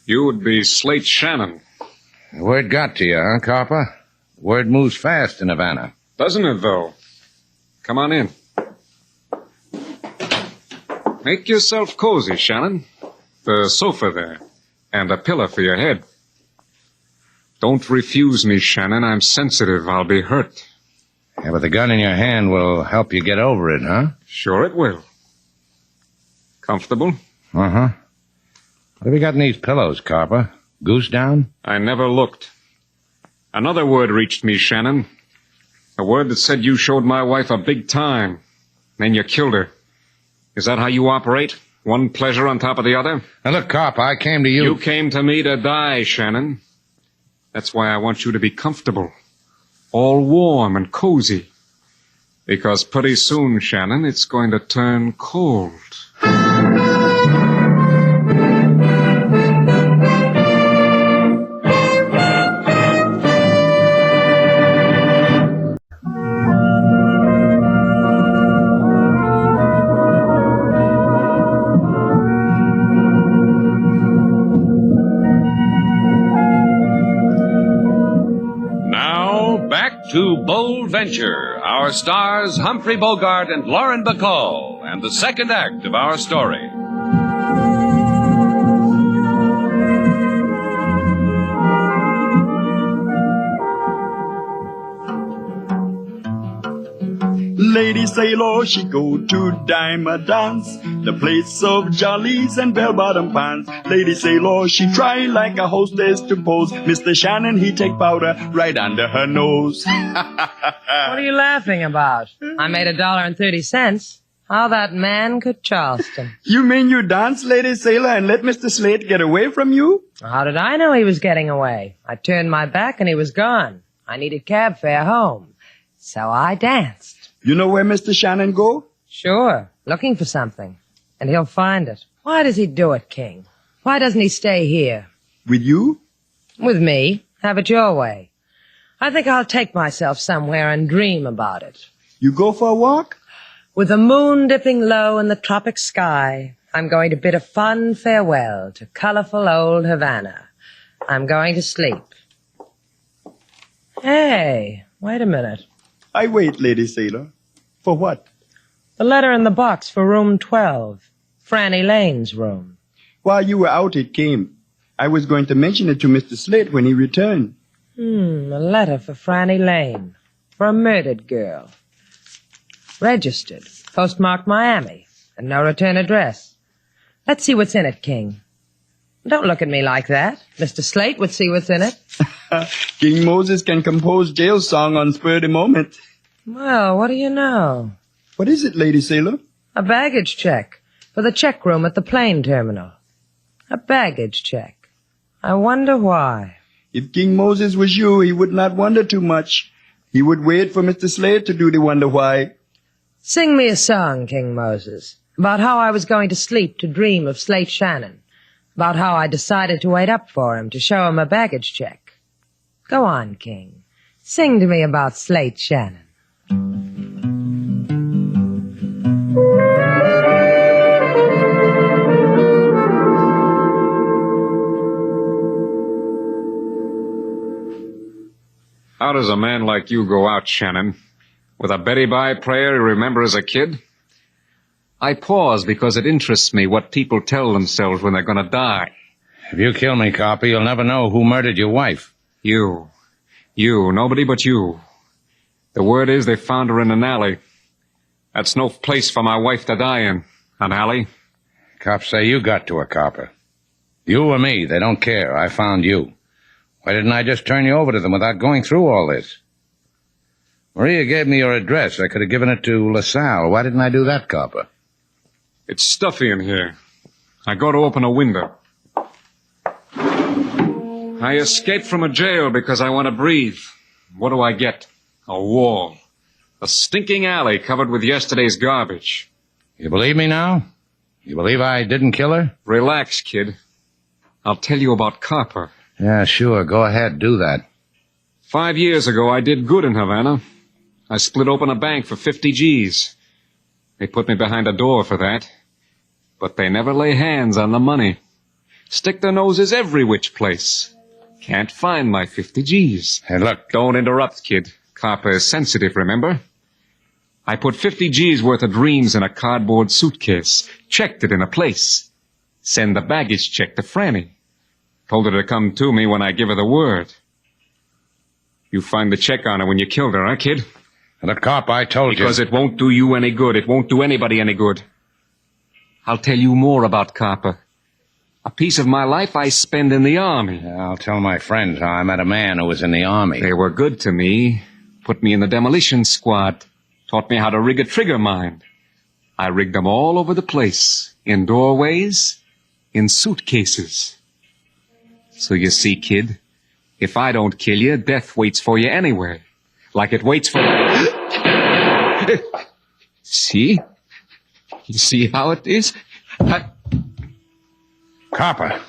You would be Slate Shannon. The word got to you, huh, Carper? Word moves fast in Havana. Doesn't it, though? Come on in. Make yourself cozy, Shannon. The sofa there. And a pillow for your head. Don't refuse me, Shannon. I'm sensitive. I'll be hurt. Yeah, but the gun in your hand will help you get over it, huh? Sure it will. Comfortable? Uh-huh. What have you got in these pillows, Carper? Goose down? I never looked. Another word reached me, Shannon. A word that said you showed my wife a big time. Then you killed her. Is that how you operate? One pleasure on top of the other? Now, look, Carper, I came to you... You came to me to die, Shannon. That's why I want you to be comfortable. All warm and cozy. Because pretty soon, Shannon, it's going to turn cold. To Bold Venture, our stars Humphrey Bogart and Lauren Bacall, and the second act of our story. Lady Sailor, she go to dime a dance, the place of jollies and bell-bottom pants. Lady Sailor, she try like a hostess to pose. Mr. Shannon, he take powder right under her nose. What are you laughing about? I made $1.30. How that man could Charleston. You mean you danced, Lady Sailor, and let Mr. Slate get away from you? How did I know he was getting away? I turned my back and he was gone. I needed cab fare home. So I danced. You know where Mr. Shannon go? Sure, looking for something. And he'll find it. Why does he do it, King? Why doesn't he stay here? With you? With me. Have it your way. I think I'll take myself somewhere and dream about it. You go for a walk? With the moon dipping low in the tropic sky, I'm going to bid a fond farewell to colorful old Havana. I'm going to sleep. Hey, wait a minute. I wait, Lady Sailor. For what? The letter in the box for room 12. Franny Lane's room. While you were out, it came. I was going to mention it to Mr. Slate when he returned. A letter for Franny Lane. For a murdered girl. Registered. Postmarked Miami. And no return address. Let's see what's in it, King. Don't look at me like that. Mr. Slate would see what's in it. King Moses can compose jail song on spur of the moment. Well, what do you know? What is it, Lady Sailor? A baggage check for the check room at the plane terminal. A baggage check. I wonder why. If King Moses was you, he would not wonder too much. He would wait for Mr. Slate to do the wonder why. Sing me a song, King Moses, about how I was going to sleep to dream of Slate Shannon. About how I decided to wait up for him to show him a baggage check. Go on, King. Sing to me about Slate Shannon. How does a man like you go out, Shannon? With a Betty Bye prayer you remember as a kid? I pause because it interests me what people tell themselves when they're going to die. If you kill me, Carper, you'll never know who murdered your wife. You. Nobody but you. The word is they found her in an alley. That's no place for my wife to die in. An alley. Cops say you got to her, Carper. You or me, they don't care. I found you. Why didn't I just turn you over to them without going through all this? Maria gave me your address. I could have given it to LaSalle. Why didn't I do that, Carper? It's stuffy in here. I go to open a window. I escaped from a jail because I want to breathe. What do I get? A wall. A stinking alley covered with yesterday's garbage. You believe me now? You believe I didn't kill her? Relax, kid. I'll tell you about Carper. Yeah, sure. Go ahead. Do that. 5 years ago, I did good in Havana. I split open a bank for 50 G's. They put me behind a door for that. But they never lay hands on the money. Stick their noses every which place. Can't find my 50 G's. Hey, look. Don't interrupt, kid. Copper is sensitive, remember? I put 50 G's worth of dreams in a cardboard suitcase. Checked it in a place. Send the baggage check to Franny. Told her to come to me when I give her the word. You find the check on her when you killed her, huh, kid? The cop, I told you. Because it won't do you any good. It won't do anybody any good. I'll tell you more about Copper. A piece of my life I spend in the Army. I'll tell my friends how I met a man who was in the Army. They were good to me. Put me in the demolition squad. Taught me how to rig a trigger mine. I rigged them all over the place. In doorways. In suitcases. So you see, kid, if I don't kill you, death waits for you anyway. Like it waits for... See? You see how it is? Copper.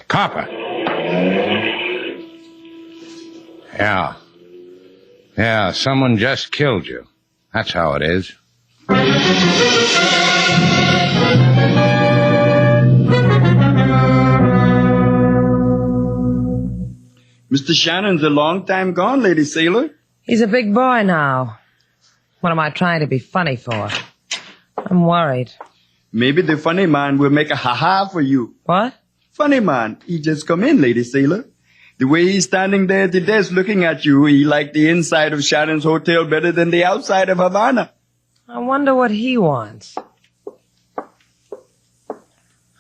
Yeah, someone just killed you. That's how it is. Mr. Shannon's a long time gone, Lady Sailor. He's a big boy now. What am I trying to be funny for? I'm worried. Maybe the funny man will make a ha-ha for you. What? Funny man. He just come in, Lady Sailor. The way he's standing there at the desk looking at you, he liked the inside of Shannon's hotel better than the outside of Havana. I wonder what he wants.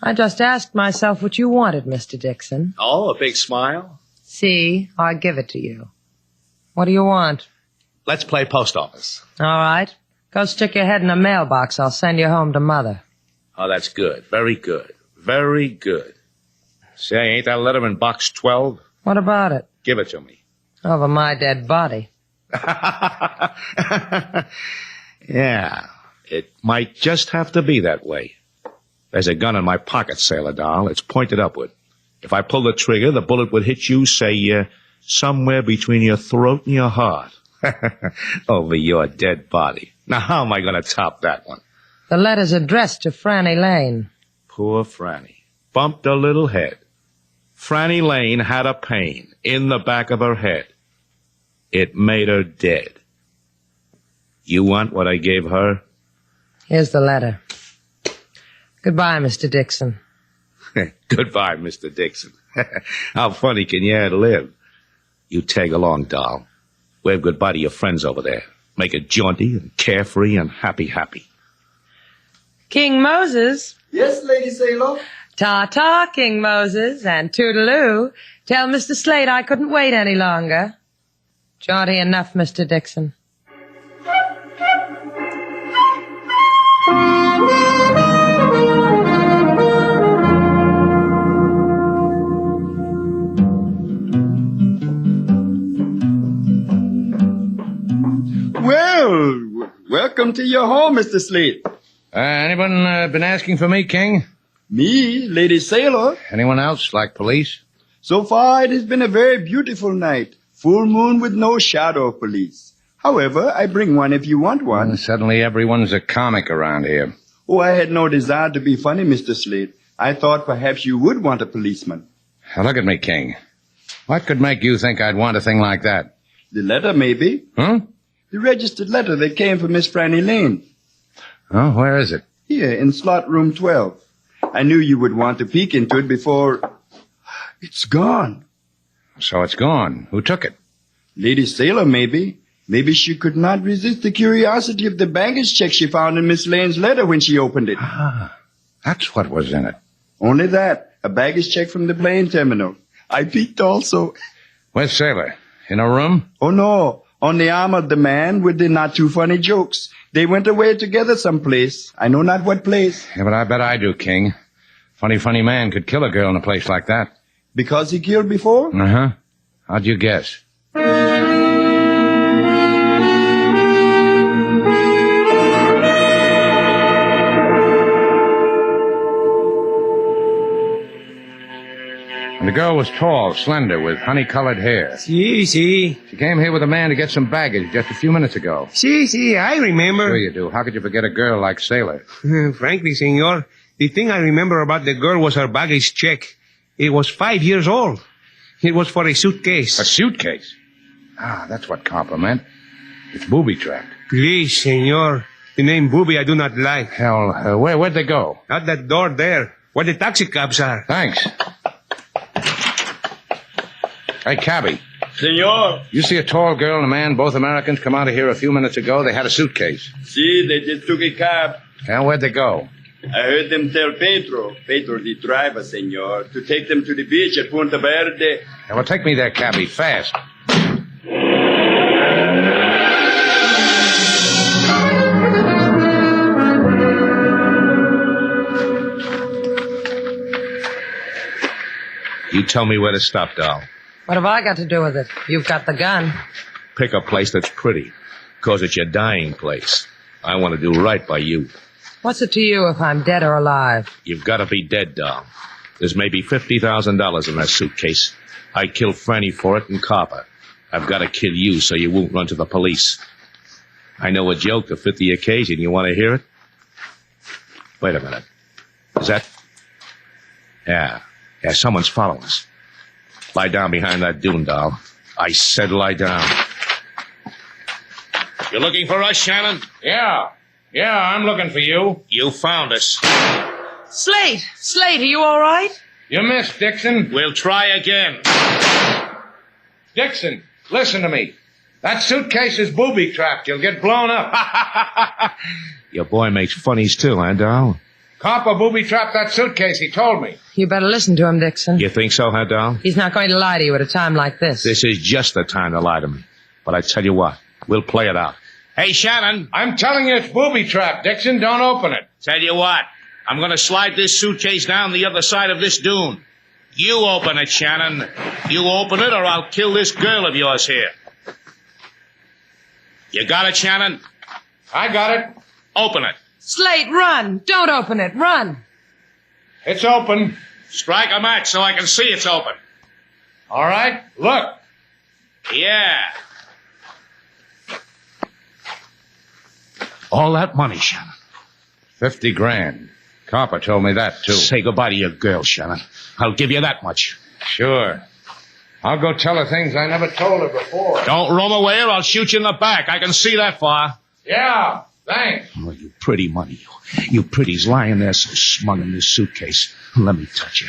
I just asked myself what you wanted, Mr. Dixon. Oh, a big smile? See, I'll give it to you. What do you want? Let's play post office. All right. Go stick your head in a mailbox. I'll send you home to Mother. Oh, that's good. Very good. Very good. Say, ain't that letter in box 12? What about it? Give it to me. Over my dead body. Yeah, it might just have to be that way. There's a gun in my pocket, Sailor Doll. It's pointed upward. If I pull the trigger, the bullet would hit you, say, somewhere between your throat and your heart. Over your dead body. Now, how am I going to top that one? The letter's addressed to Franny Lane. Poor Franny. Bumped a little head. Franny Lane had a pain in the back of her head. It made her dead. You want what I gave her? Here's the letter. Goodbye, Mr. Dixon. Goodbye, Mr. Dixon. How funny can you live? You tag along, doll. Wave goodbye to your friends over there. Make it jaunty and carefree and happy. King Moses. Yes, Lady Sailor. Ta-ta, King Moses, and toodaloo. Tell Mr. Slate I couldn't wait any longer. Jaunty enough, Mr. Dixon. Well, welcome to your home, Mr. Slate. Anyone been asking for me, King? Me, Lady Sailor. Anyone else, like police? So far, it has been a very beautiful night. Full moon with no shadow of police. However, I bring one if you want one. Suddenly everyone's a comic around here. Oh, I had no desire to be funny, Mr. Slate. I thought perhaps you would want a policeman. Now look at me, King. What could make you think I'd want a thing like that? The letter, maybe. Huh? The registered letter that came from Miss Franny Lane. Oh, where is it? Here, in slot room 12. I knew you would want to peek into it before... It's gone. So it's gone. Who took it? Lady Sailor, maybe. Maybe she could not resist the curiosity of the baggage check she found in Miss Lane's letter when she opened it. Ah, that's what was in it. Only that. A baggage check from the plane terminal. I peeked also. Where's Sailor? In her room? Oh, no. On the arm of the man with the not-too-funny jokes. They went away together someplace. I know not what place. Yeah, but I bet I do, King. Funny man could kill a girl in a place like that. Because he killed before? Uh-huh. How'd you guess? And the girl was tall, slender, with honey-colored hair. Si. She came here with a man to get some baggage just a few minutes ago. Si, I remember. Sure you do. How could you forget a girl like Sailor? Frankly, senor, the thing I remember about the girl was her baggage check. It was 5 years old. It was for a suitcase. A suitcase? Ah, that's what Copper meant. It's booby-trapped. Please, senor. The name booby I do not like. Hell, where'd they go? Out that door there, where the taxi cabs are. Thanks. Hey, cabby. Senor. You see a tall girl and a man, both Americans, come out of here a few minutes ago? They had a suitcase. See, they just took a cab. And where'd they go? I heard them tell Pedro the driver, senor, to take them to the beach at Punta Verde. Now, well, take me there, cabby, fast. You tell me where to stop, doll. What have I got to do with it? You've got the gun. Pick a place that's pretty, because it's your dying place. I want to do right by you. What's it to you if I'm dead or alive? You've got to be dead, doll. There's maybe $50,000 in that suitcase. I killed Franny for it and Copper. I've got to kill you so you won't run to the police. I know a joke to fit the occasion. You want to hear it? Wait a minute. Is that... Yeah, someone's following us. Lie down behind that dune, doll. I said lie down. You looking for us, Shannon? Yeah, I'm looking for you. You found us. Slate, are you all right? You missed, Dixon. We'll try again. Dixon, listen to me. That suitcase is booby-trapped. You'll get blown up. Your boy makes funnies too, huh, doll? Copper booby-trapped that suitcase, he told me. You better listen to him, Dixon. You think so, huh, doll? He's not going to lie to you at a time like this. This is just the time to lie to me. But I tell you what, we'll play it out. Hey, Shannon, I'm telling you it's booby-trapped, Dixon. Don't open it. Tell you what, I'm going to slide this suitcase down the other side of this dune. You open it, Shannon. You open it or I'll kill this girl of yours here. You got it, Shannon? I got it. Open it. Slate, run! Don't open it, run! It's open. Strike a match so I can see it's open. All right, look. Yeah. All that money, Shannon. 50 grand. Copper told me that, too. Say goodbye to your girl, Shannon. I'll give you that much. Sure. I'll go tell her things I never told her before. Don't roam away or I'll shoot you in the back. I can see that far. Yeah, thanks. Oh, you pretty money. You pretty's lying there so smug in this suitcase. Let me touch you.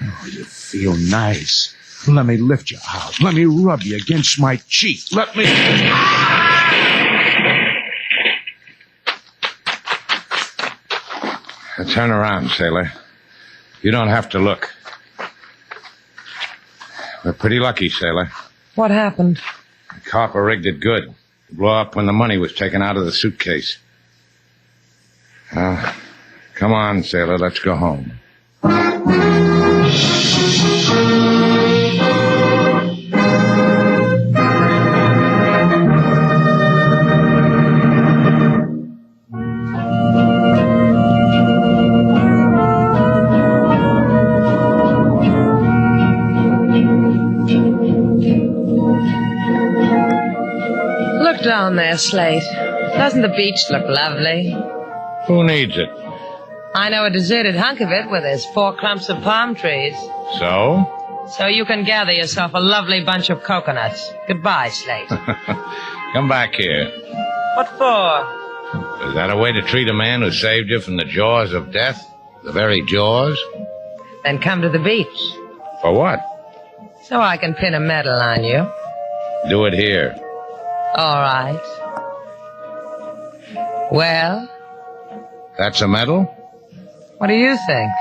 Oh, you feel nice. Let me lift you out. Let me rub you against my cheek. Let me... Turn around, sailor. You don't have to look. We're pretty lucky, sailor. What happened? Copper rigged it good. To blow up when the money was taken out of the suitcase. Come on, sailor. Let's go home. Down there, Slate. Doesn't the beach look lovely? Who needs it? I know a deserted hunk of it where there's 4 clumps of palm trees. So? So you can gather yourself a lovely bunch of coconuts. Goodbye, Slate. Come back here. What for? Is that a way to treat a man who saved you from the jaws of death? The very jaws? Then come to the beach. For what? So I can pin a medal on you. Do it here. All right. Well? That's a medal? What do you think?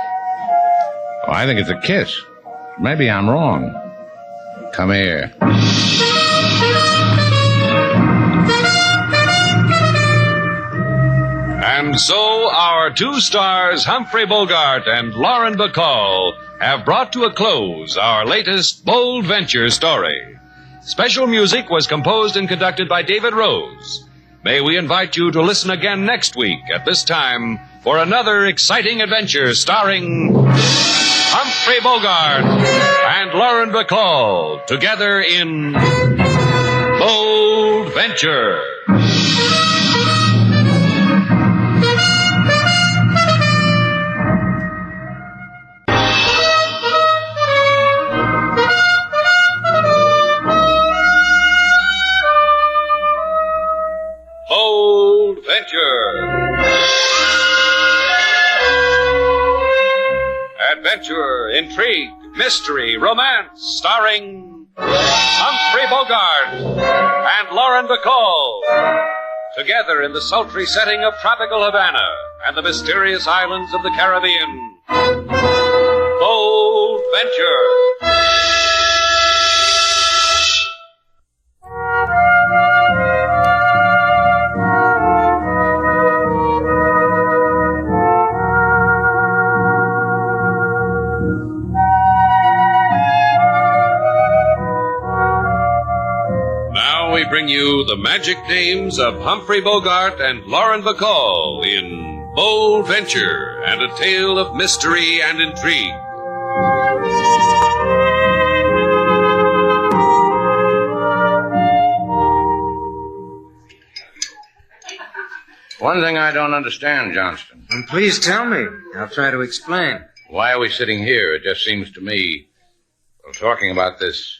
Oh, I think it's a kiss. Maybe I'm wrong. Come here. And so our 2 stars, Humphrey Bogart and Lauren Bacall, have brought to a close our latest bold venture story. Special music was composed and conducted by David Rose. May we invite you to listen again next week at this time for another exciting adventure starring Humphrey Bogart and Lauren Bacall together in Bold Venture. Adventure, intrigue, mystery, romance, starring Humphrey Bogart and Lauren Bacall. Together in the sultry setting of tropical Havana and the mysterious islands of the Caribbean. Bold Venture. We bring you the magic names of Humphrey Bogart and Lauren Bacall in Bold Venture and a tale of mystery and intrigue. One thing I don't understand, Johnston. Please tell me. I'll try to explain. Why are we sitting here? It just seems to me, well, talking about this,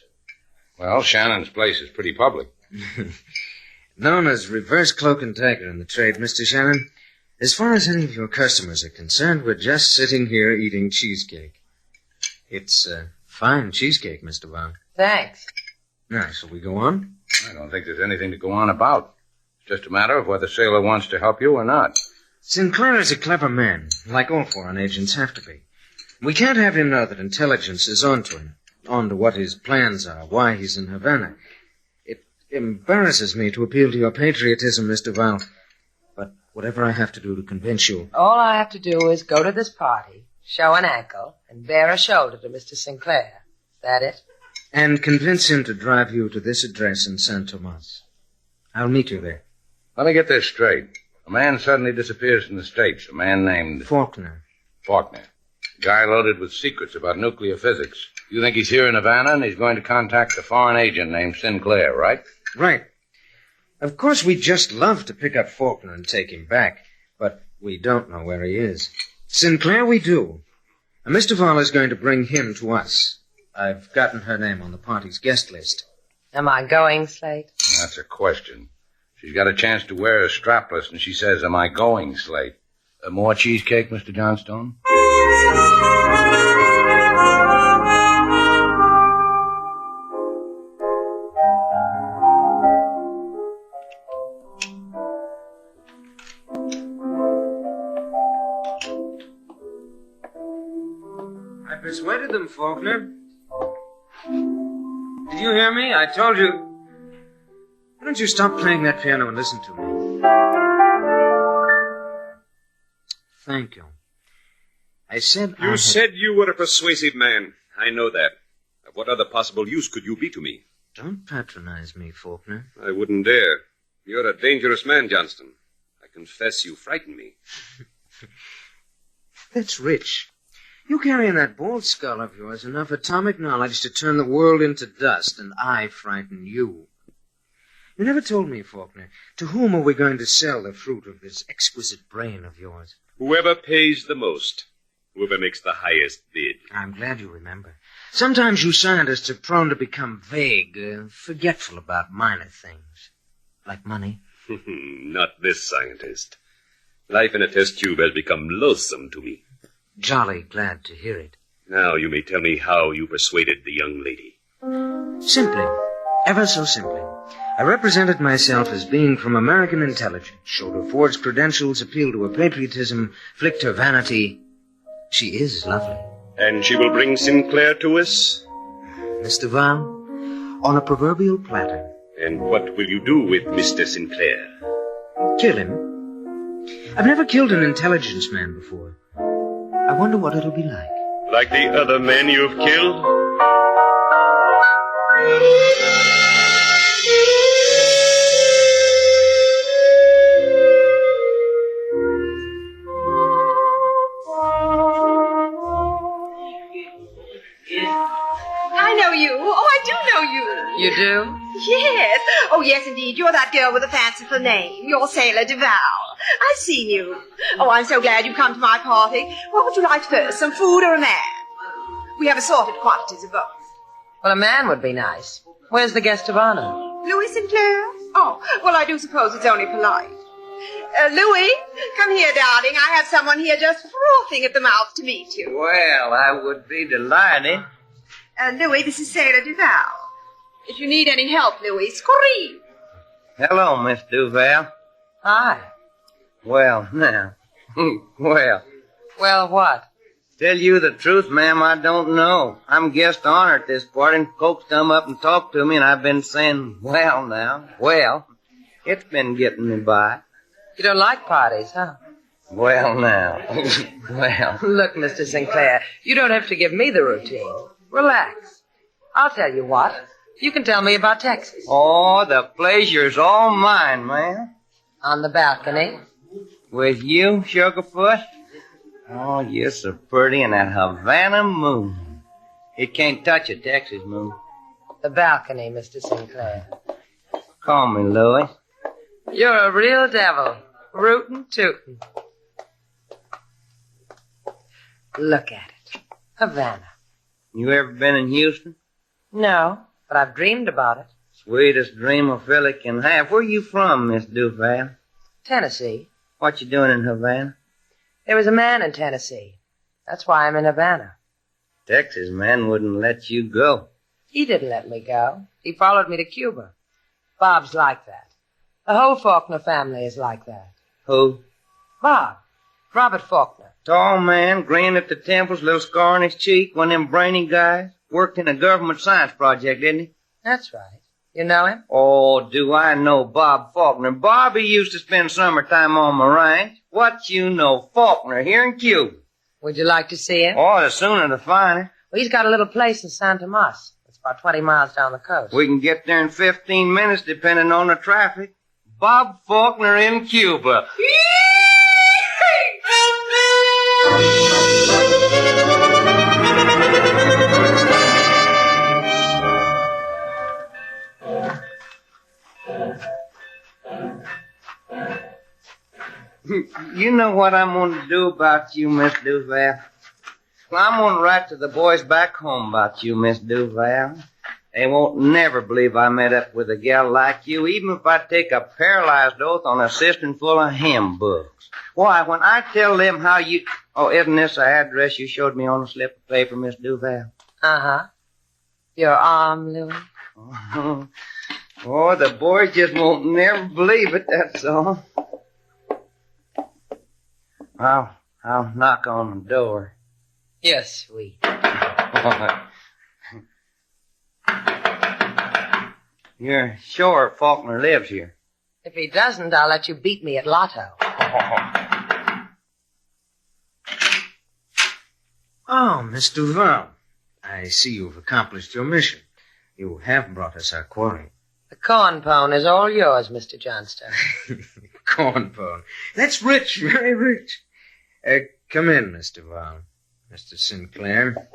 well, Shannon's place is pretty public. Known as reverse cloak and dagger in the trade, Mr. Shannon. As far as any of your customers are concerned, we're just sitting here eating cheesecake. It's fine cheesecake, Mr. Vaughn. Thanks. Now, shall we go on? I don't think there's anything to go on about. It's just a matter of whether Sailor wants to help you or not. Sinclair is a clever man, like all foreign agents have to be. We can't have him know that intelligence is onto him, onto what his plans are, why he's in Havana. Embarrasses me to appeal to your patriotism, Mr. Val. But whatever I have to do to convince you... All I have to do is go to this party, show an ankle, and bare a shoulder to Mr. Sinclair. Is that it? And convince him to drive you to this address in San Tomas. I'll meet you there. Let me get this straight. A man suddenly disappears from the States. A man named... Faulkner. Faulkner. A guy loaded with secrets about nuclear physics. You think he's here in Havana and he's going to contact a foreign agent named Sinclair, right? Right. Of course, we'd just love to pick up Faulkner and take him back, but we don't know where he is. Sinclair, we do. And Mr. Val is going to bring him to us. I've gotten her name on the party's guest list. Am I going, Slate? That's a question. She's got a chance to wear a strapless, and she says, am I going, Slate? More cheesecake, Mr. Johnstone? Persuaded them, Faulkner. Did you hear me? I told you. Why don't you stop playing that piano and listen to me? Thank you. I said You said you were a persuasive man. I know that. Of what other possible use could you be to me? Don't patronize me, Faulkner. I wouldn't dare. You're a dangerous man, Johnston. I confess you frighten me. That's rich. You carry in that bald skull of yours enough atomic knowledge to turn the world into dust, and I frighten you. You never told me, Faulkner, to whom are we going to sell the fruit of this exquisite brain of yours? Whoever pays the most. Whoever makes the highest bid. I'm glad you remember. Sometimes you scientists are prone to become vague, forgetful about minor things. Like money. Not this scientist. Life in a test tube has become loathsome to me. Jolly glad to hear it. Now you may tell me how you persuaded the young lady. Simply. Ever so simply. I represented myself as being from American intelligence, showed her forged credentials, appealed to her patriotism, flicked her vanity. She is lovely. And she will bring Sinclair to us? Mr. Val, on a proverbial platter. And what will you do with Mr. Sinclair? Kill him. I've never killed an intelligence man before. I wonder what it'll be like. Like the other men you've killed? I know you. Oh, I do know you. You do? Yes. Oh, yes, indeed. You're that girl with a fanciful name. You're Sailor Duval. I've seen you. Oh, I'm so glad you've come to my party. What would you like first, some food or a man? We have assorted quantities of both. Well, a man would be nice. Where's the guest of honor? Louis Sinclair? Oh, well, I do suppose it's only polite. Louis, come here, darling. I have someone here just frothing at the mouth to meet you. Well, I would be delighted. Louis, this is Sarah Duval. If you need any help, Louis, scream. Hello, Miss Duval. Hi. Well, now. Well, what? tell you the truth, ma'am, I don't know. I'm guest honor at this party, and folks come up and talk to me, and I've been saying, well, now, well, it's been getting me by. You don't like parties, huh? Well, now, well. Look, Mr. Sinclair, you don't have to give me the routine. Relax. I'll tell you what. You can tell me about Texas. Oh, the pleasure's all mine, ma'am. On the balcony. With you, Sugarfoot? Oh, you're so pretty in that Havana moon. It can't touch a Texas moon. The balcony, Mr. Sinclair. Call me Louis. You're a real devil. Rootin' tootin'. Look at it. Havana. You ever been in Houston? No, but I've dreamed about it. Sweetest dream a fella can have. Where you from, Miss Duval? Tennessee. What you doing in Havana? There was a man in Tennessee. That's why I'm in Havana. Texas man wouldn't let you go. He didn't let me go. He followed me to Cuba. Bob's like that. The whole Faulkner family is like that. Who? Bob. Robert Faulkner. Tall man, grin at the temples, little scar on his cheek, one of them brainy guys. Worked in a government science project, didn't he? That's right. You know him? Oh, do I know Bob Faulkner. Bobby used to spend summertime on my ranch. What you know, Faulkner here in Cuba. Would you like to see him? Oh, the sooner the finer. Well, he's got a little place in San Tomas. It's about 20 miles down the coast. We can get there in 15 minutes, depending on the traffic. Bob Faulkner in Cuba. You know what I'm going to do about you, Miss Duval? Well, I'm going to write to the boys back home about you, Miss Duval. They won't never believe I met up with a gal like you, even if I take a paralyzed oath on a cistern full of hymn books. Why, when I tell them how you... Oh, isn't this the address you showed me on a slip of paper, Miss Duval? Uh-huh. Your arm, Louis? Oh, the boys just won't never believe it, that's all. I'll knock on the door. Yes, sweet. You're sure Faulkner lives here? If he doesn't, I'll let you beat me at Lotto. Oh, Miss Duval. I see you've accomplished your mission. You have brought us our quarry. The corn pone is all yours, Mr. Johnstone. Corn pone. That's rich, very rich. Come in, Miss Duval. Mr. Sinclair.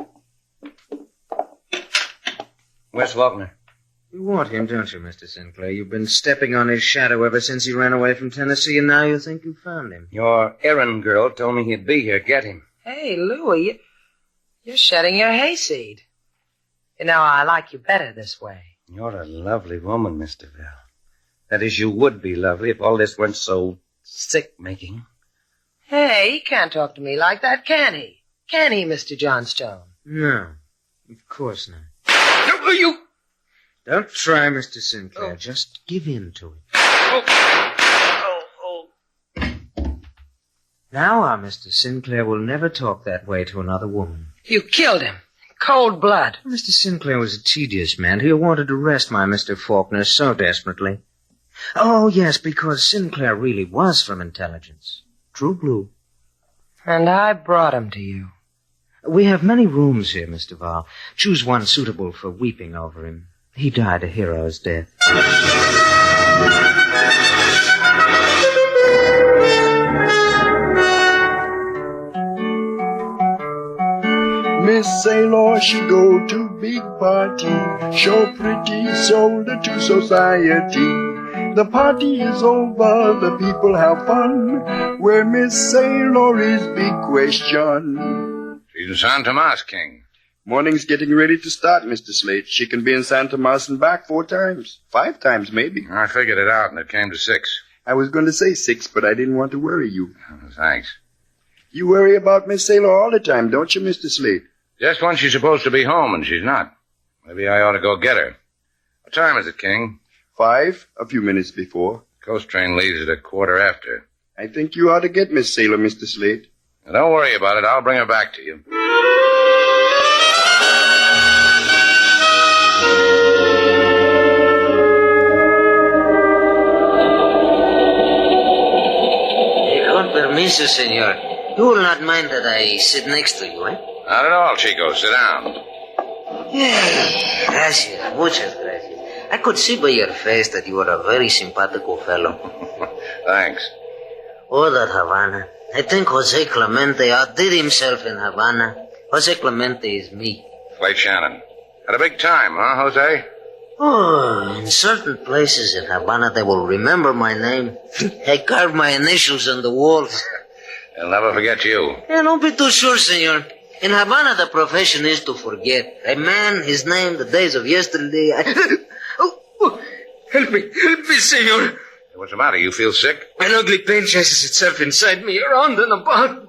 Where's Faulkner? You want him, don't you, Mr. Sinclair? You've been stepping on his shadow ever since he ran away from Tennessee, and now you think you found him. Your errand girl told me he'd be here. Get him. Hey, Louis, you're shedding your hayseed. You know, I like you better this way. You're a lovely woman, Miss Duval. That is, you would be lovely if all this weren't so sick-making. Hey, he can't talk to me like that, can he? Can he, Mr. Johnstone? No, of course not. No, you... Don't try, Mr. Sinclair. Oh. Just give in to it. Now our Mr. Sinclair will never talk that way to another woman. You killed him. Cold blood. Mr. Sinclair was a tedious man. He wanted to arrest my Mr. Faulkner so desperately. Oh, yes, because Sinclair really was from intelligence. True blue. And I brought him to you. We have many rooms here, Mr. Val. Choose one suitable for weeping over him. He died a hero's death. Miss Sailor, she go to big party, show pretty shoulder to society. The party is over, the people have fun. Where Miss Sailor is big question. She's in San Tomas, King. Morning's getting ready to start, Mr. Slate. She can be in San Tomas and back 4 times. 5 times, maybe. I figured it out, and it came to 6. I was going to say 6, but I didn't want to worry you. Thanks. You worry about Miss Sailor all the time, don't you, Mr. Slate? Just when she's supposed to be home and she's not. Maybe I ought to go get her. What time is it, King? 5, a few minutes before. Coast train leaves at 1:15. I think you ought to get Miss Sailor, Mr. Slate. Now, don't worry about it. I'll bring her back to you. Con permiso, senor. You will not mind that I sit next to you, eh? Not at all, Chico. Sit down. Gracias. Muchas gracias. I could see by your face that you are a very simpatico fellow. Thanks. Oh, that Havana. I think Jose Clemente outdid himself in Havana. Jose Clemente is me. Slate Shannon. Had a big time, huh, Jose? Oh, in certain places in Havana, they will remember my name. I carved my initials on the walls. They'll never forget you. Don't be too sure, senor. In Havana, the profession is to forget. A man, his name, the days of yesterday. Help me, senor. What's the matter? You feel sick? An ugly pain chases itself inside me, around and about.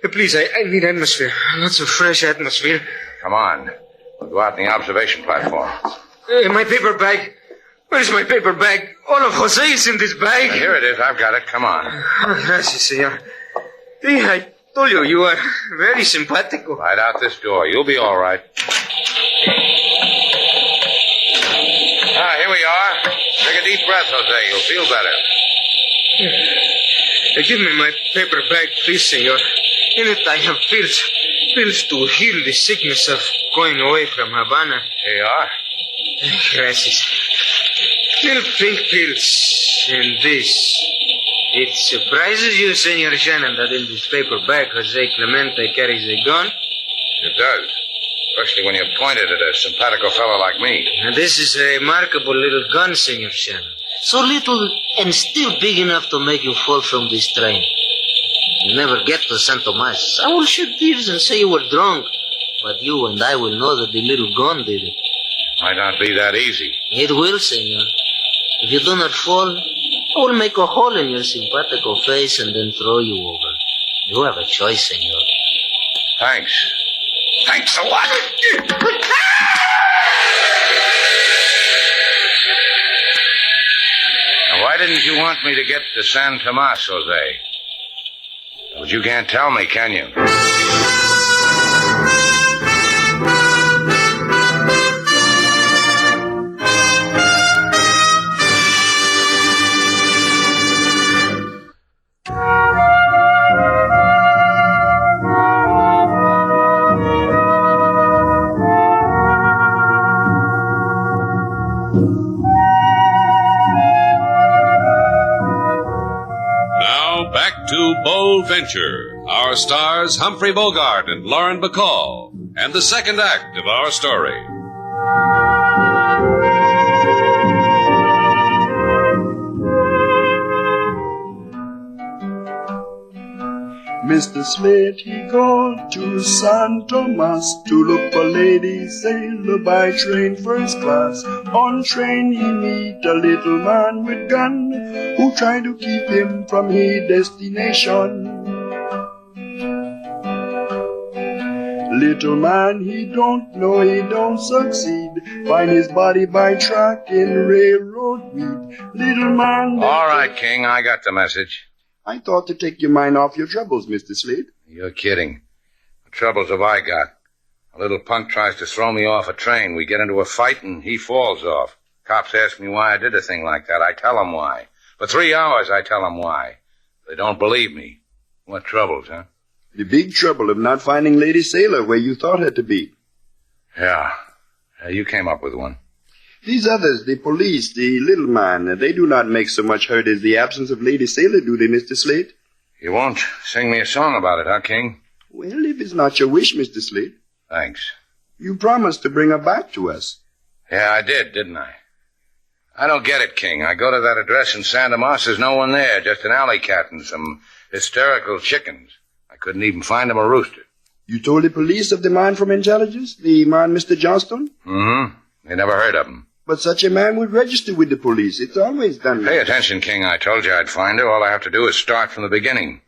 Please, I need atmosphere. Lots of fresh atmosphere. Come on. We'll go out on the observation platform. My paper bag. Where's my paper bag? All of Jose's in this bag. Here it is. I've got it. Come on. Gracias, senor. I told you, you are very simpatico. Right out this door. You'll be all right. Here we are. Take a deep breath, Jose. You'll feel better. Give me my paper bag, please, senor. In it I have pills to heal the sickness of going away from Havana. Here you are. Gracias. Little pink pills. And this. It surprises you, Senor Shannon, that in this paper bag Jose Clemente carries a gun? It does. Especially when you point it at a simpatico fellow like me. And this is a remarkable little gun, Senor Shannon. So little and still big enough to make you fall from this train. You never get to San Tomas. I will shed tears and say you were drunk. But you and I will know that the little gun did it. Might not be that easy. It will, senor. If you do not fall, I will make a hole in your simpatico face and then throw you over. You have a choice, senor. Thanks. Thanks a lot. Now, why didn't you want me to get to San Tomas, Jose? But you can't tell me, can you? To Bold Venture, our stars Humphrey Bogart and Lauren Bacall, and the second act of our story. Mr. Slate, he gone to San Tomas to look for Lady Sailor by train first class. On train he meet a little man with gun who try to keep him from his destination. Little man, he don't know, he don't succeed. Find his body by track in railroad weed. Little man... All right, King, I got the message. I thought to take your mind off your troubles, Mr. Slate. You're kidding. What troubles have I got? A little punk tries to throw me off a train. We get into a fight and he falls off. Cops ask me why I did a thing like that. I tell them why. For 3 hours I tell them why. They don't believe me. What troubles, huh? The big trouble of not finding Lady Sailor where you thought her to be. Yeah. You came up with one. These others, the police, the little man, they do not make so much hurt as the absence of Lady Sailor, do they, Mr. Slate? You won't sing me a song about it, huh, King? Well, if it's not your wish, Mr. Slate. Thanks. You promised to bring her back to us. Yeah, I did, didn't I? I don't get it, King. I go to that address in San Tomas, there's no one there, just an alley cat and some hysterical chickens. I couldn't even find them a rooster. You told the police of the man from intelligence, the man Mr. Johnston? Mm-hmm. They never heard of him. But such a man would register with the police. It's always done. Pay attention, King. I told you I'd find her. All I have to do is start from the beginning.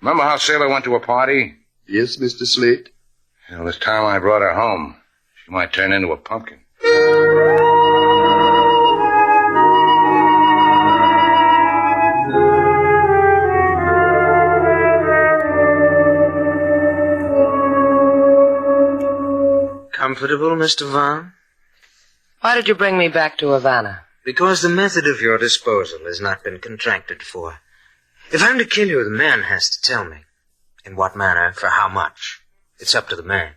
Remember how Sailor went to a party? Yes, Mr. Slate. Well, this time I brought her home. She might turn into a pumpkin. Comfortable, Mr. Vaughn? Why did you bring me back to Havana? Because the method of your disposal has not been contracted for. If I'm to kill you, the man has to tell me. In what manner, for how much. It's up to the man.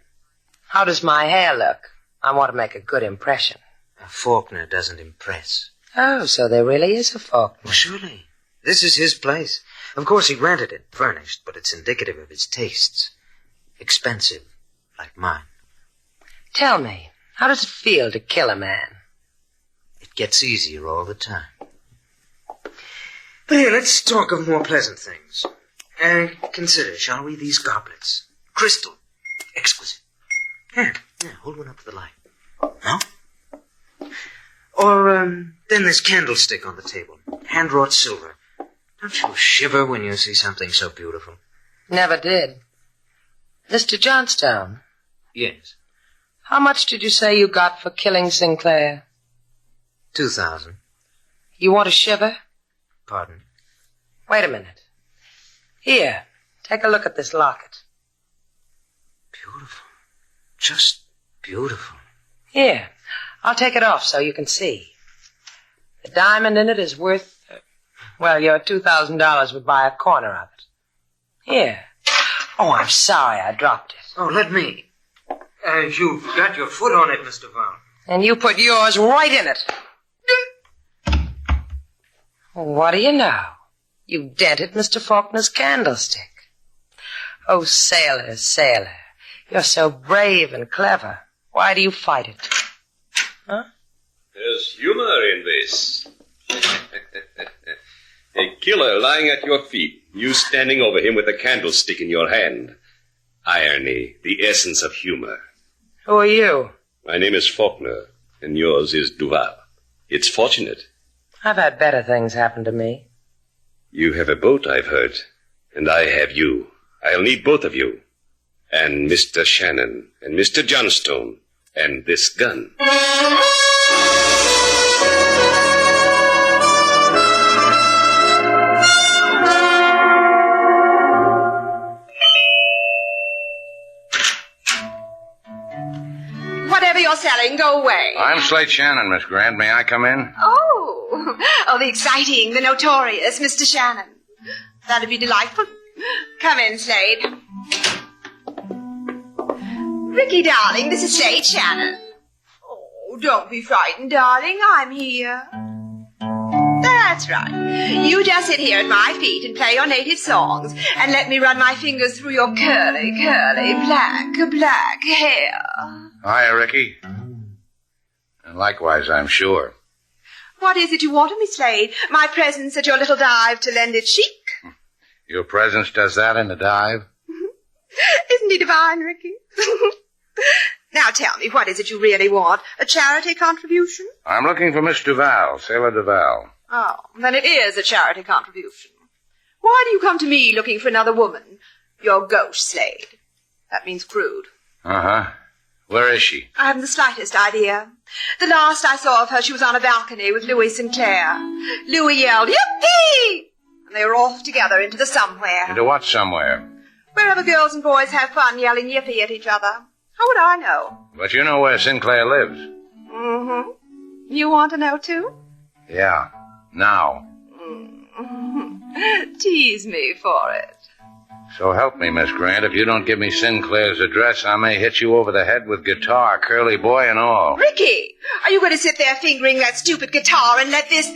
How does my hair look? I want to make a good impression. A Faulkner doesn't impress. Oh, so there really is a Faulkner. Well, surely. This is his place. Of course, he rented it, furnished, but it's indicative of his tastes. Expensive, like mine. Tell me, how does it feel to kill a man? It gets easier all the time. But here, let's talk of more pleasant things. Consider, shall we, these goblets? Crystal. Exquisite. Here, hold one up to the light. No? Or, then this candlestick on the table. Hand-wrought silver. Don't you shiver when you see something so beautiful? Never did. Mr. Johnstone. Yes. How much did you say you got for killing Sinclair? 2,000. You want to shiver? Pardon? Wait a minute. Here, take a look at this locket. Beautiful. Just beautiful. Here, I'll take it off so you can see. The diamond in it is worth, well, your $2,000 would buy a corner of it. Here. Oh, I'm sorry I dropped it. Oh, let me. You've got your foot on it, Mr. Vaughn. And you put yours right in it. What do you know? You dented Mr. Faulkner's candlestick. Oh, sailor, sailor, you're so brave and clever. Why do you fight it? Huh? There's humor in this. A killer lying at your feet, you standing over him with a candlestick in your hand. Irony, the essence of humor. Who are you? My name is Faulkner, and yours is Duval. It's fortunate. I've had better things happen to me. You have a boat, I've heard, and I have you. I'll need both of you. And Mr. Shannon, and Mr. Johnstone, and this gun. Whatever you're selling, go away. I'm Slate Shannon, Miss Grant. May I come in? Oh, the exciting, the notorious Mr. Shannon. That'd be delightful. Come in, Slade. Ricky, darling, this is Slade Shannon. Oh, don't be frightened, darling. I'm here. That's right. You just sit here at my feet and play your native songs and let me run my fingers through your curly, black hair. Hiya, Ricky. And likewise, I'm sure. What is it you want of me, Slade? My presence at your little dive to lend it chic? Your presence does that in the dive? Isn't he divine, Ricky? Now tell me, what is it you really want? A charity contribution? I'm looking for Miss Duval, Sailor Duval. Oh, then it is a charity contribution. Why do you come to me looking for another woman? You're gauche, Slade. That means crude. Uh-huh. Where is she? I haven't the slightest idea. The last I saw of her, she was on a balcony with Louis Sinclair. Louis yelled, "Yippee!" And they were off together into the somewhere. Into what somewhere? Wherever girls and boys have fun yelling yippee at each other. How would I know? But you know where Sinclair lives. Mm-hmm. You want to know, too? Yeah. Now. Mm-hmm. Tease me for it. So help me, Miss Grant. If you don't give me Sinclair's address, I may hit you over the head with guitar, curly boy and all. Ricky, are you going to sit there fingering that stupid guitar and let this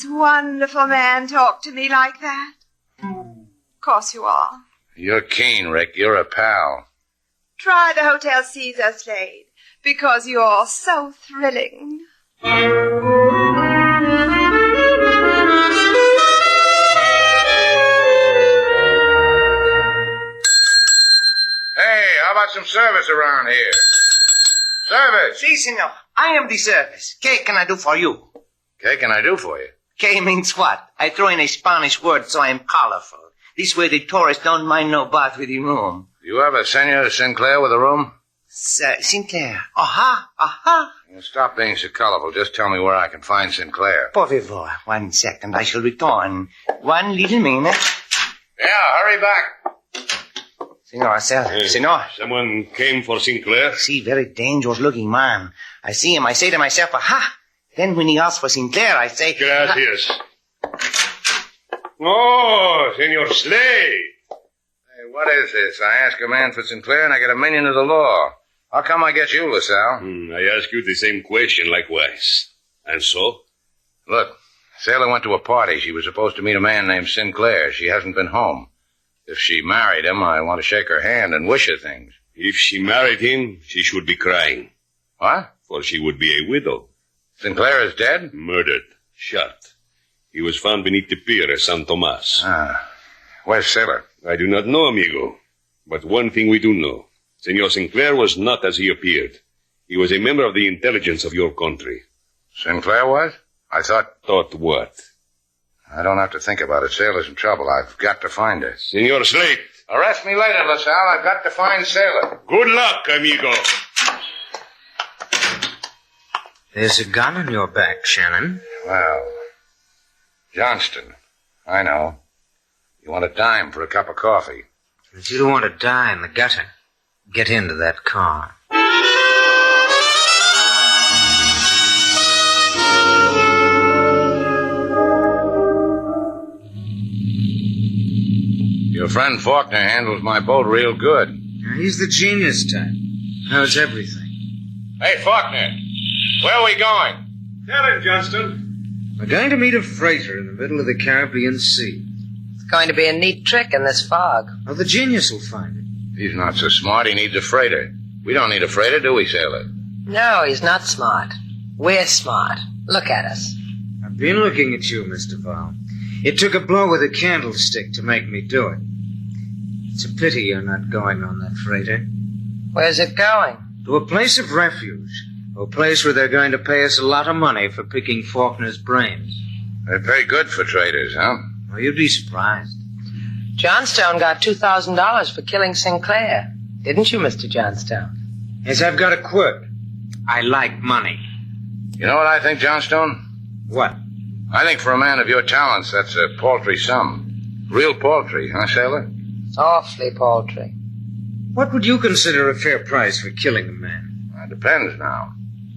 wonderful man talk to me like that? Of course you are. You're keen, Rick. You're a pal. Try the Hotel Caesar, Slade, because you're so thrilling. Hey, how about some service around here? Service! Si, senor. I am the service. ¿Qué can I do for you? ¿Qué can I do for you? ¿Qué means what? I throw in a Spanish word so I am colorful. This way the tourists don't mind no bath with the room. Do you have a Senor Sinclair with a room? Sinclair. Aha. Well, stop being so colorful. Just tell me where I can find Sinclair. Por favor. 1 second. I shall return. 1 little minute. Yeah, hurry back. Senor, senor. Someone came for Sinclair? See, very dangerous looking man. I see him. I say to myself, aha. Then when he asks for Sinclair, I say... Gracias. Oh, Senor Slade. Hey, what is this? I ask a man for Sinclair and I get $1 million to the law. How come I get you, LaSalle? I ask you the same question likewise. And so? Look, Sailor went to a party. She was supposed to meet a man named Sinclair. She hasn't been home. If she married him, I want to shake her hand and wish her things. If she married him, she should be crying. What? For she would be a widow. Sinclair is dead? Murdered. Shot. He was found beneath the pier at San Tomas. Where's Sailor? I do not know, amigo. But one thing we do know. Senor Sinclair was not as he appeared. He was a member of the intelligence of your country. Sinclair was? I thought... Thought what? I don't have to think about it. Sailor's in trouble. I've got to find her. Senor Slate. Arrest me later, LaSalle. I've got to find Sailor. Good luck, amigo. There's a gun on your back, Shannon. Well, Johnston. I know. You want a dime for a cup of coffee. If you don't want to die in the gutter, get into that car. Your friend Faulkner handles my boat real good. He's the genius type. Knows everything. Hey, Faulkner, where are we going? Tell him, Johnston. We're going to meet a freighter in the middle of the Caribbean Sea. It's going to be a neat trick in this fog. Oh, the genius will find it. He's not so smart. He needs a freighter. We don't need a freighter, do we, Sailor? No, he's not smart. We're smart. Look at us. I've been looking at you, Mr. Val. It took a blow with a candlestick to make me do it. It's a pity you're not going on that freighter. Where's it going? To a place of refuge. A place where they're going to pay us a lot of money for picking Faulkner's brains. They pay good for traders, huh? Well, you'd be surprised. Johnstone got $2,000 for killing Sinclair. Didn't you, Mr. Johnstone? Yes, I've got a quirk. I like money. You know what I think, Johnstone? What? I think for a man of your talents, that's a paltry sum. Real paltry, huh, Sailor? Awfully paltry. What would you consider a fair price for killing a man? That depends now.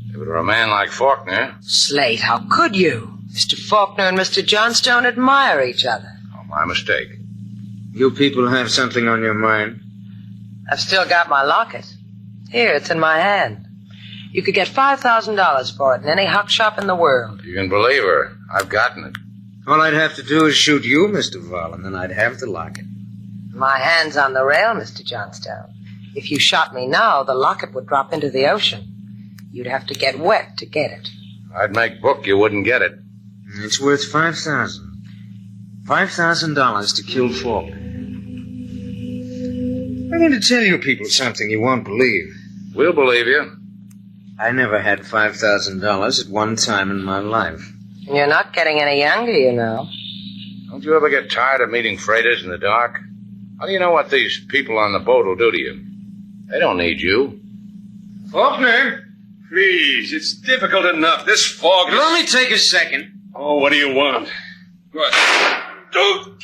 If it were a man like Faulkner... Slate, how could you? Mr. Faulkner and Mr. Johnstone admire each other. Oh, my mistake. You people have something on your mind? I've still got my locket. Here, it's in my hand. You could get $5,000 for it in any huck shop in the world. You can believe her. I've gotten it. All I'd have to do is shoot you, Mr. Val, and then I'd have the locket. My hand's on the rail, Mr. Johnstone. If you shot me now, the locket would drop into the ocean. You'd have to get wet to get it. I'd make book you wouldn't get it. It's worth $5,000. $5,000 to kill Faulkner. I'm going to tell you people something you won't believe. We'll believe you. I never had $5,000 at one time in my life. You're not getting any younger, you know. Don't you ever get tired of meeting freighters in the dark? How do you know what these people on the boat will do to you? They don't need you. Faulkner? Please, it's difficult enough. This fog is... It'll only take a second. Oh, what do you want? What? Don't...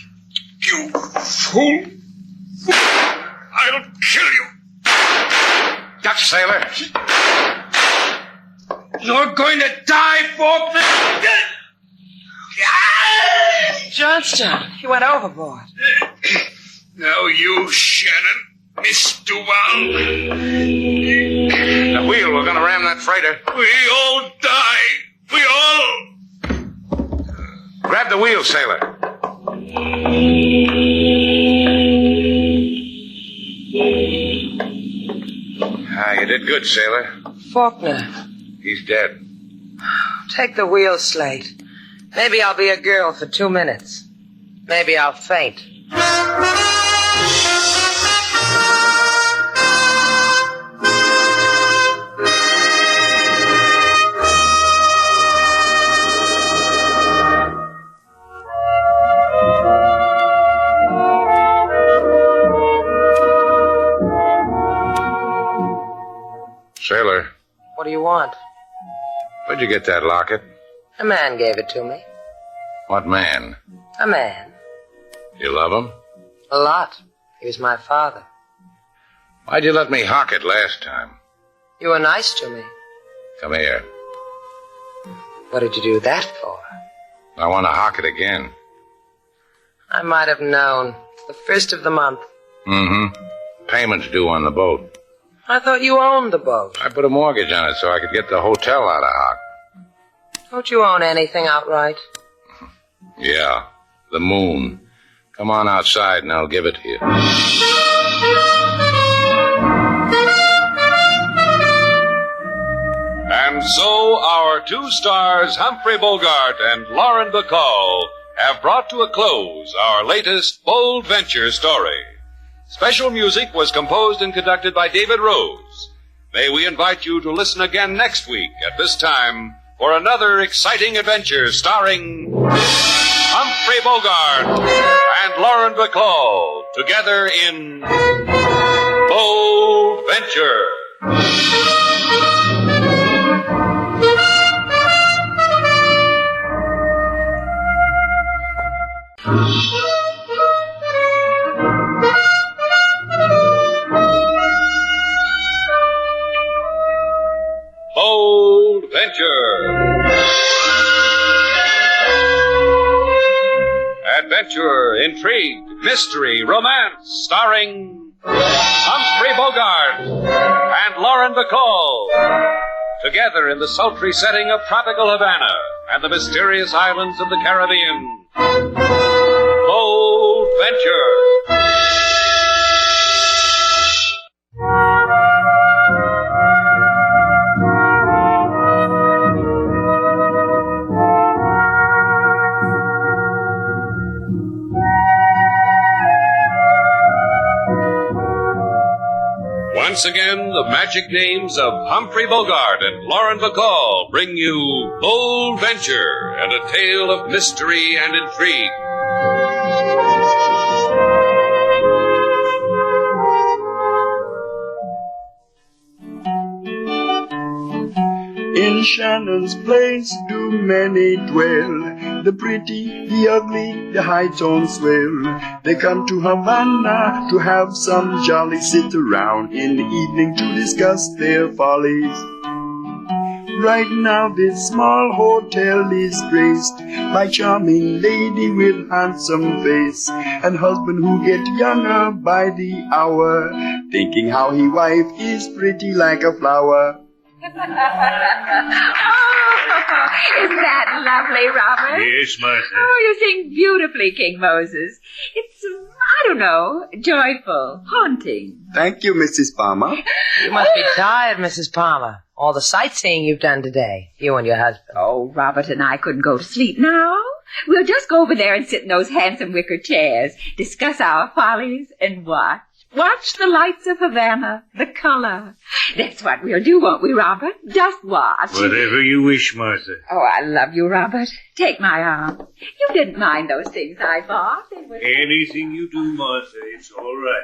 You fool! I'll kill you! Got Sailor! You're going to die, Faulkner! Johnstone, you went overboard. Now you, Shannon, Miss Duval. The wheel, we're gonna ram that freighter. We all die. We all... Grab the wheel, Sailor. You did good, Sailor. Faulkner. He's dead. Take the wheel, Slate. Maybe I'll be a girl for 2 minutes. Maybe I'll faint. Sailor, What do you want? where'd you get that locket? A man gave it to me. What man? A man. You love him? A lot. He was my father. Why'd you let me hock it last time? You were nice to me. Come here. What did you do that for? I want to hock it again. I might have known. The first of the month. Mm-hmm. Payment's due on the boat. I thought you owned the boat. I put a mortgage on it so I could get the hotel out of hock. Don't you own anything outright? Yeah, the moon. Come on outside and I'll give it to you. And so our two stars, Humphrey Bogart and Lauren Bacall, have brought to a close our latest bold venture story. Special music was composed and conducted by David Rose. May we invite you to listen again next week at this time for another exciting adventure starring Humphrey Bogart and Lauren Bacall together in Bold Venture. Bold Venture. Adventure, intrigue, mystery, romance, starring Humphrey Bogart and Lauren Bacall. Together in the sultry setting of tropical Havana and the mysterious islands of the Caribbean. Bold Venture. Once again, the magic names of Humphrey Bogart and Lauren Bacall bring you Bold Venture and a tale of mystery and intrigue. In Shannon's place do many dwell, the pretty, the ugly, the high tone swell. They come to Havana to have some jolly sit around in the evening to discuss their follies. Right now this small hotel is graced by charming lady with handsome face and husband who get younger by the hour, thinking how he wife is pretty like a flower. Oh, isn't that lovely, Robert? Yes, Martha. Oh, you sing beautifully, King Moses. It's, I don't know, joyful, haunting. Thank you, Mrs. Palmer. You must be tired, Mrs. Palmer. All the sightseeing you've done today, you and your husband. Oh, Robert and I couldn't go to sleep now. We'll just go over there and sit in those handsome wicker chairs, discuss our follies, and watch. Watch the lights of Havana, the color. That's what we'll do, won't we, Robert? Just watch. Whatever you wish, Martha. Oh, I love you, Robert. Take my arm. You didn't mind those things I bought. They were... Anything you do, Martha, it's all right.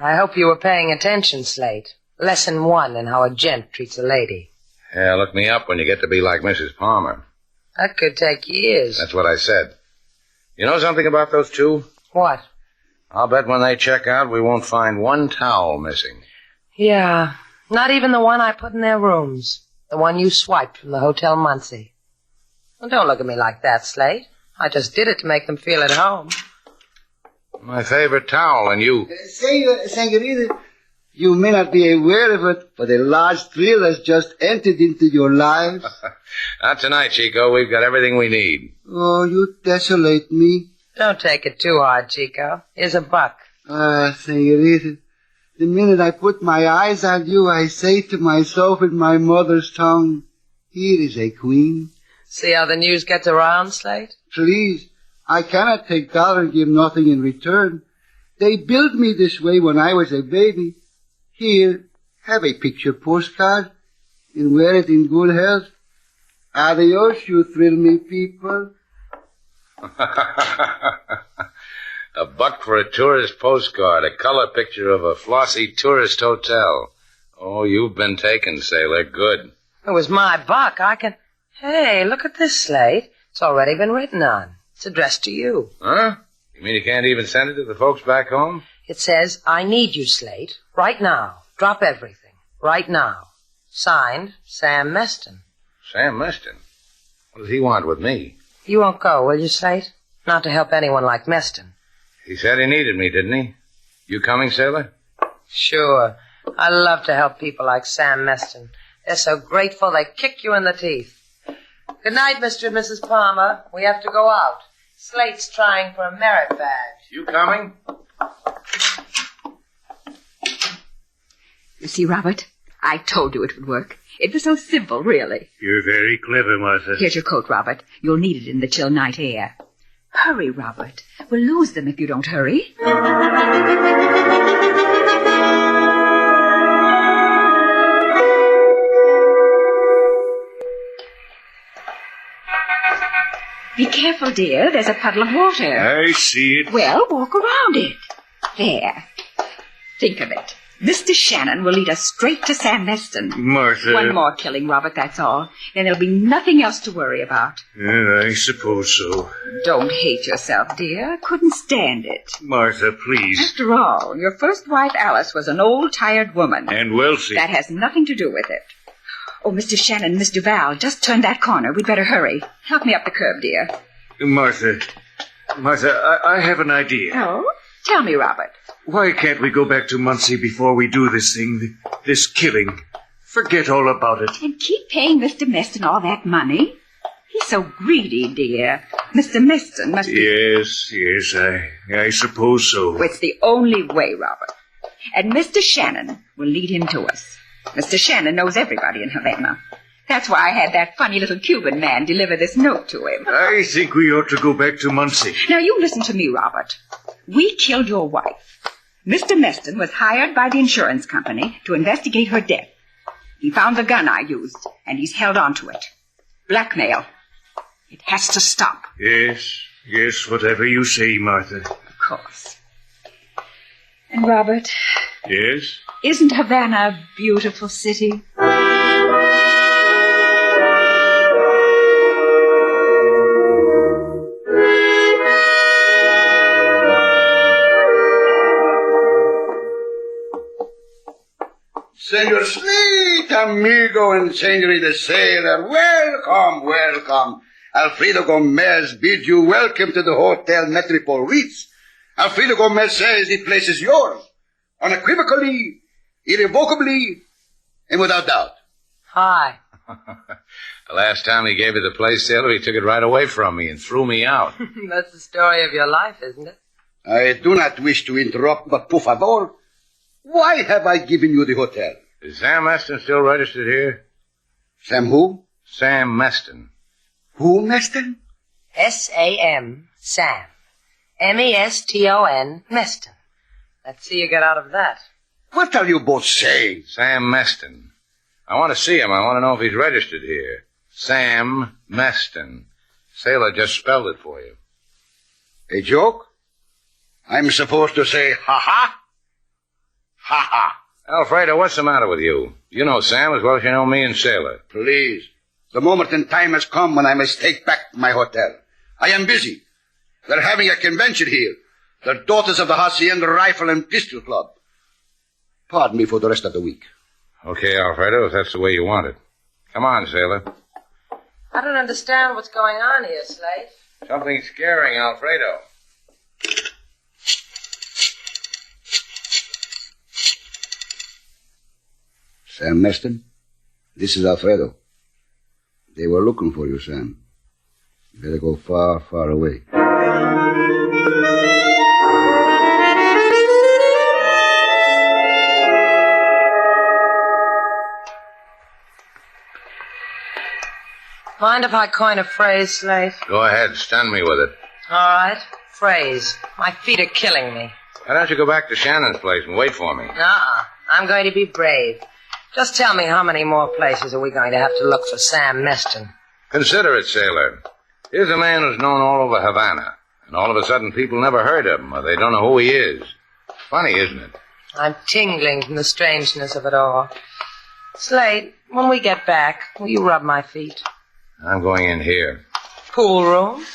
I hope you were paying attention, Slate. Lesson 1 in how a gent treats a lady. Yeah, look me up when you get to be like Mrs. Palmer. That could take years. That's what I said. You know something about those two? What? I'll bet when they check out, we won't find one towel missing. Yeah, not even the one I put in their rooms. The one you swiped from the Hotel Muncie. Well, don't look at me like that, Slate. I just did it to make them feel at home. My favorite towel, and you... Senorita, you may not be aware of it, but a large thrill has just entered into your lives. Not tonight, Chico. We've got everything we need. Oh, you desolate me. Don't take it too hard, Chico. Here's $1. Senorita, the minute I put my eyes on you, I say to myself in my mother's tongue, here is a queen. See how the news gets around, Slate? Please, I cannot take dollar and give nothing in return. They built me this way when I was a baby. Here, have a picture postcard and wear it in good health. Adios, you thrill me people. $1 for a tourist postcard, a color picture of a flossy tourist hotel. Oh, you've been taken, sailor. Good. It was my buck. I can... Hey, look at this slate. It's already been written on. It's addressed to you. Huh? You mean you can't even send it to the folks back home? It says, I need you, Slate. Right now. Drop everything. Right now. Signed, Sam Meston. Sam Meston? What does he want with me? You won't go, will you, Slate? Not to help anyone like Meston. He said he needed me, didn't he? You coming, sailor? Sure. I love to help people like Sam Meston. They're so grateful they kick you in the teeth. Good night, Mr. and Mrs. Palmer. We have to go out. Slate's trying for a merit badge. You coming? You see, Robert, I told you it would work. It was so simple, really. You're very clever, Martha. Here's your coat, Robert. You'll need it in the chill night air. Hurry, Robert. We'll lose them if you don't hurry. Be careful, dear. There's a puddle of water. I see it. Well, walk around it. There. Think of it. Mr. Shannon will lead us straight to Sam Meston. Martha. One more killing, Robert, that's all. Then there'll be nothing else to worry about. I suppose so. Don't hate yourself, dear. Couldn't stand it. Martha, please. After all, your first wife, Alice, was an old, tired woman. And wealthy. That has nothing to do with it. Oh, Mr. Shannon, Miss Duval, just turn that corner. We'd better hurry. Help me up the curb, dear. Martha, I have an idea. Oh? Tell me, Robert. Why can't we go back to Muncie before we do this thing, this killing? Forget all about it. And keep paying Mr. Meston all that money? He's so greedy, dear. Mr. Meston must be... Yes, I suppose so. It's the only way, Robert. And Mr. Shannon will lead him to us. Mr. Shannon knows everybody in Havana. That's why I had that funny little Cuban man deliver this note to him. I think we ought to go back to Muncie. Now, you listen to me, Robert. We killed your wife. Mr. Meston was hired by the insurance company to investigate her death. He found the gun I used, and he's held on to it. Blackmail. It has to stop. Yes, whatever you say, Martha. Of course. And, Robert... Yes? Isn't Havana a beautiful city? Senor Slate, amigo, and Senorita Sailor, welcome. Alfredo Gomez bids you welcome to the Hotel Metropole Ritz. Alfredo Gomez says the place is yours, unequivocally, irrevocably, and without doubt. Hi. The last time he gave you the place, sailor, he took it right away from me and threw me out. That's the story of your life, isn't it? I do not wish to interrupt, but por favor, why have I given you the hotel? Is Sam Meston still registered here? Sam who? Sam Meston. Who, Meston? S-A-M, Sam. M-E-S-T-O-N, Meston. Let's see you get out of that. What are you both saying? Sam Meston. I want to see him. I want to know if he's registered here. Sam Meston. Sailor just spelled it for you. A joke? I'm supposed to say ha-ha? Ha-ha. Alfredo, what's the matter with you? You know Sam as well as you know me and Sailor. Please. The moment in time has come when I must take back my hotel. I am busy. They're having a convention here. The Daughters of the Hacienda Rifle and Pistol Club. Pardon me for the rest of the week. Okay, Alfredo, if that's the way you want it. Come on, Sailor. I don't understand what's going on here, Slate. Something scaring, Alfredo. Sam Meston, this is Alfredo. They were looking for you, Sam. You better go far, far away. Mind if I coin a phrase, Slate? Go ahead, stun me with it. All right. Phrase. My feet are killing me. Why don't you go back to Shannon's place and wait for me? I'm going to be brave. Just tell me how many more places are we going to have to look for Sam Meston? Consider it, Sailor. Here's a man who's known all over Havana, and all of a sudden people never heard of him, or they don't know who he is. Funny, isn't it? I'm tingling from the strangeness of it all. Slate, when we get back, will you rub my feet? I'm going in here. Pool room?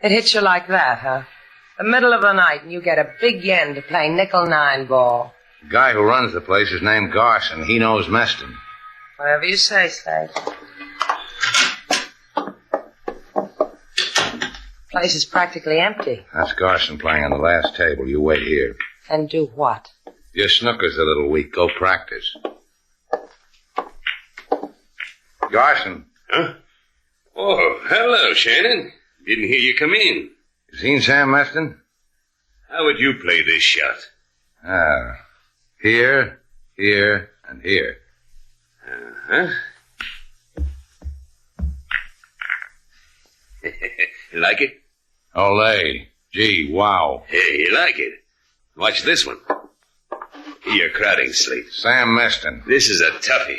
It hits you like that, huh? The middle of the night and you get a big yen to play nickel-9 ball. The guy who runs the place is named Garson. He knows Meston. Whatever you say, Slate. Place is practically empty. That's Garson playing on the last table. You wait here. And do what? Your snooker's a little weak. Go practice. Garson. Huh? Oh, hello, Shannon. Didn't hear you come in. You seen Sam Meston? How would you play this shot? Here, here, and here. Uh-huh. You like it? Olay. Gee, wow. Hey, you like it? Watch this one. You're crowding, Slate. Sam Meston. This is a toughie.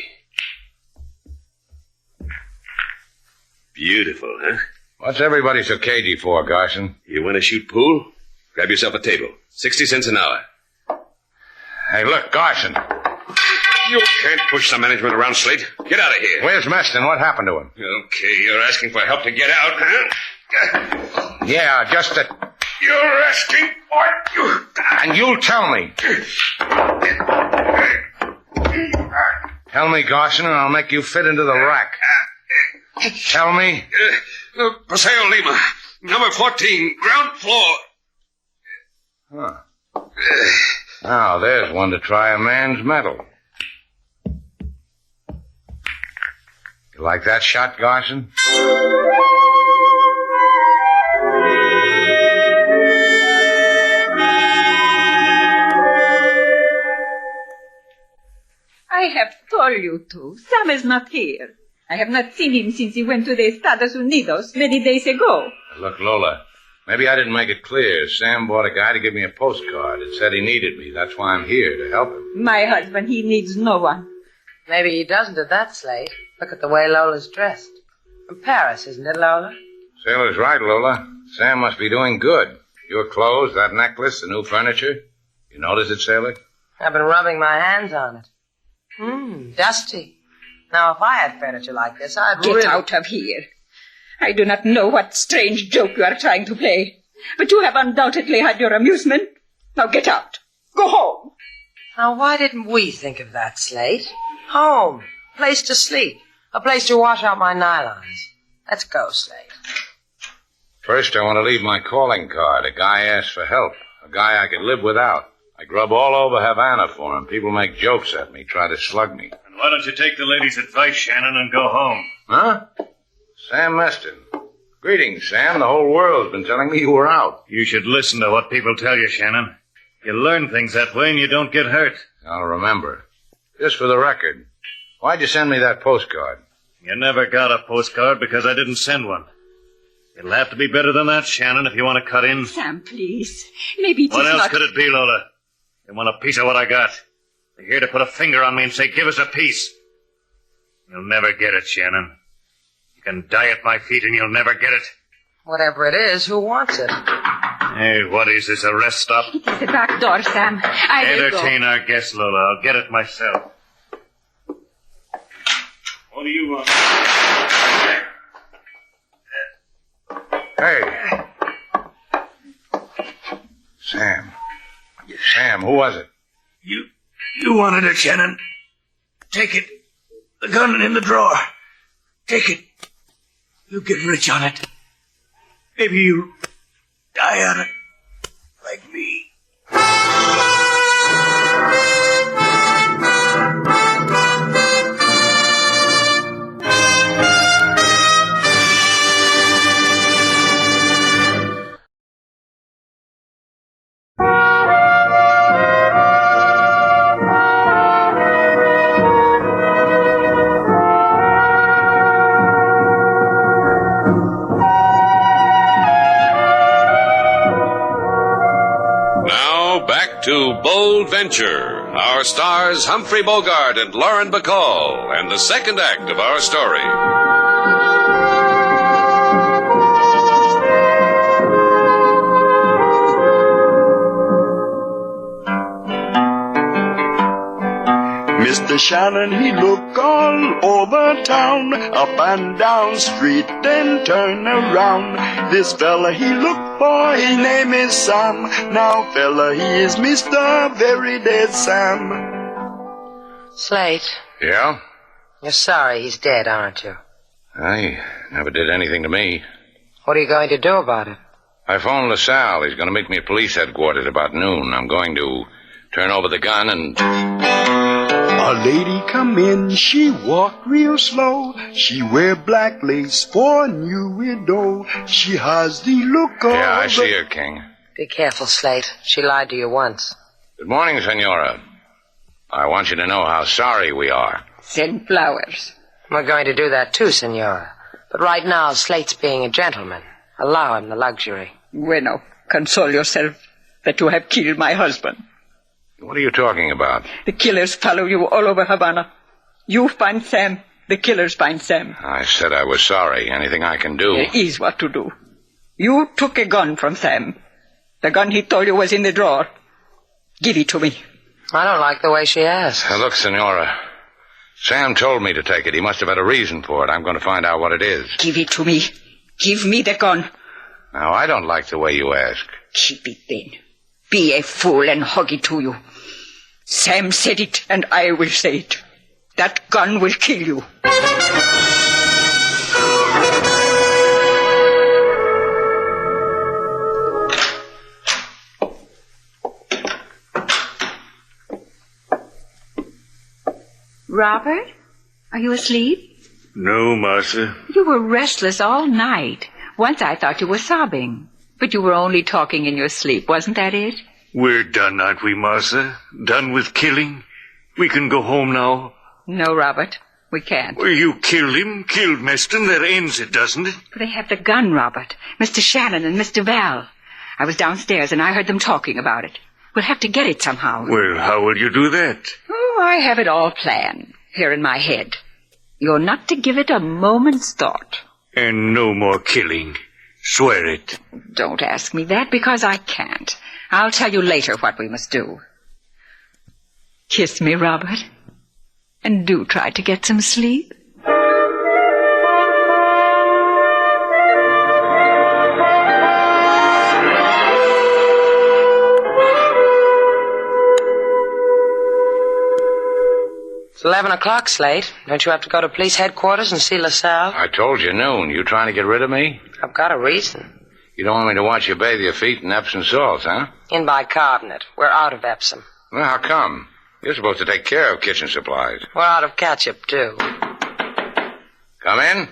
Beautiful, huh? What's everybody so cagey for, Garson? You want to shoot pool? Grab yourself a table. 60 cents an hour. Hey, look, Garson. You can't push the management around, Slate. Get out of here. Where's Meston? What happened to him? Okay, you're asking for help to get out, huh? Yeah, just that. You're asking for you. And you'll tell me. Tell me, Garson, and I'll make you fit into the rack. Tell me. Paseo Lima, number 14, ground floor. Huh. Now, there's one to try a man's mettle. You like that shot, Garson? I have told you to. Sam is not here. I have not seen him since he went to the Estados Unidos many days ago. Look, Lola, maybe I didn't make it clear. Sam bought a guy to give me a postcard. It said he needed me. That's why I'm here, to help him. My husband, he needs no one. Maybe he doesn't at that, Slate. Look at the way Lola's dressed. From Paris, isn't it, Lola? Sailor's right, Lola. Sam must be doing good. Your clothes, that necklace, the new furniture. You notice it, Sailor? I've been rubbing my hands on it. Dusty. Now, if I had furniture like this, I'd Get out of here. I do not know what strange joke you are trying to play, but you have undoubtedly had your amusement. Now get out. Go home. Now, why didn't we think of that, Slate? Home. Place to sleep. A place to wash out my nylons. Let's go, Slate. First, I want to leave my calling card. A guy asked for help. A guy I could live without. I grub all over Havana for him. People make jokes at me, try to slug me. And why don't you take the lady's advice, Shannon, and go home? Huh? Sam Meston. Greetings, Sam. The whole world's been telling me you were out. You should listen to what people tell you, Shannon. You learn things that way and you don't get hurt. I'll remember. Just for the record, why'd you send me that postcard? You never got a postcard because I didn't send one. It'll have to be better than that, Shannon, if you want to cut in. Sam, please. Maybe it What is else not... could it be, Lola? You want a piece of what I got? You're here to put a finger on me and say, give us a piece. You'll never get it, Shannon. You can die at my feet and you'll never get it. Whatever it is, who wants it? Hey, what is this, a rest stop? It is the back door, Sam. I will go. Entertain our guest, Lola. I'll get it myself. What do you want? Hey. Sam, who was it? You wanted it, Shannon. Take it. The gun in the drawer. Take it. You'll get rich on it. Maybe you'll die on it. Like me. To Bold Venture, our stars Humphrey Bogart and Lauren Bacall, and the second act of our story. Mr. Shannon, he look all over town, up and down street, then turn around. This fella he look for, his name is Sam. Now fella, he is Mr. Very Dead Sam. Slate, Yeah? you're sorry he's dead, aren't you? He never did anything to me. What are you going to do about it? I phoned LaSalle. He's going to meet me at police headquarters about noon. I'm going to turn over the gun and... A lady come in, she walk real slow. She wear black lace for a new widow. She has the look of... Yeah, I see her, King. Be careful, Slate. She lied to you once. Good morning, Senora. I want you to know how sorry we are. Send flowers. We're going to do that too, Senora. But right now, Slate's being a gentleman. Allow him the luxury. Bueno, console yourself that you have killed my husband. What are you talking about? The killers follow you all over Havana. You find Sam, the killers find Sam. I said I was sorry. Anything I can do. There is what to do. You took a gun from Sam. The gun he told you was in the drawer. Give it to me. I don't like the way she asks. Look, Senora. Sam told me to take it. He must have had a reason for it. I'm going to find out what it is. Give it to me. Give me the gun. Now, I don't like the way you ask. Keep it then. Be a fool and hug it to you. Sam said it, and I will say it. That gun will kill you. Robert, are you asleep? No, Martha. You were restless all night. Once I thought you were sobbing. But you were only talking in your sleep, wasn't that it? We're done, aren't we, Martha? Done with killing? We can go home now? No, Robert, we can't. Well, you killed him, killed Meston. That ends it, doesn't it? But they have the gun, Robert. Mr. Shannon and Mr. Val. I was downstairs and I heard them talking about it. We'll have to get it somehow. Well, how will you do that? Oh, I have it all planned, here in my head. You're not to give it a moment's thought. And no more killing. Swear it. Don't ask me that, because I can't. I'll tell you later what we must do. Kiss me, Robert. And do try to get some sleep. It's 11 o'clock, Slate. Don't you have to go to police headquarters and see LaSalle? I told you noon. You trying to get rid of me? I've got a reason. You don't want me to watch you bathe your feet in Epsom salts, huh? In bicarbonate. We're out of Epsom. Well, how come? You're supposed to take care of kitchen supplies. We're out of ketchup, too. Come in.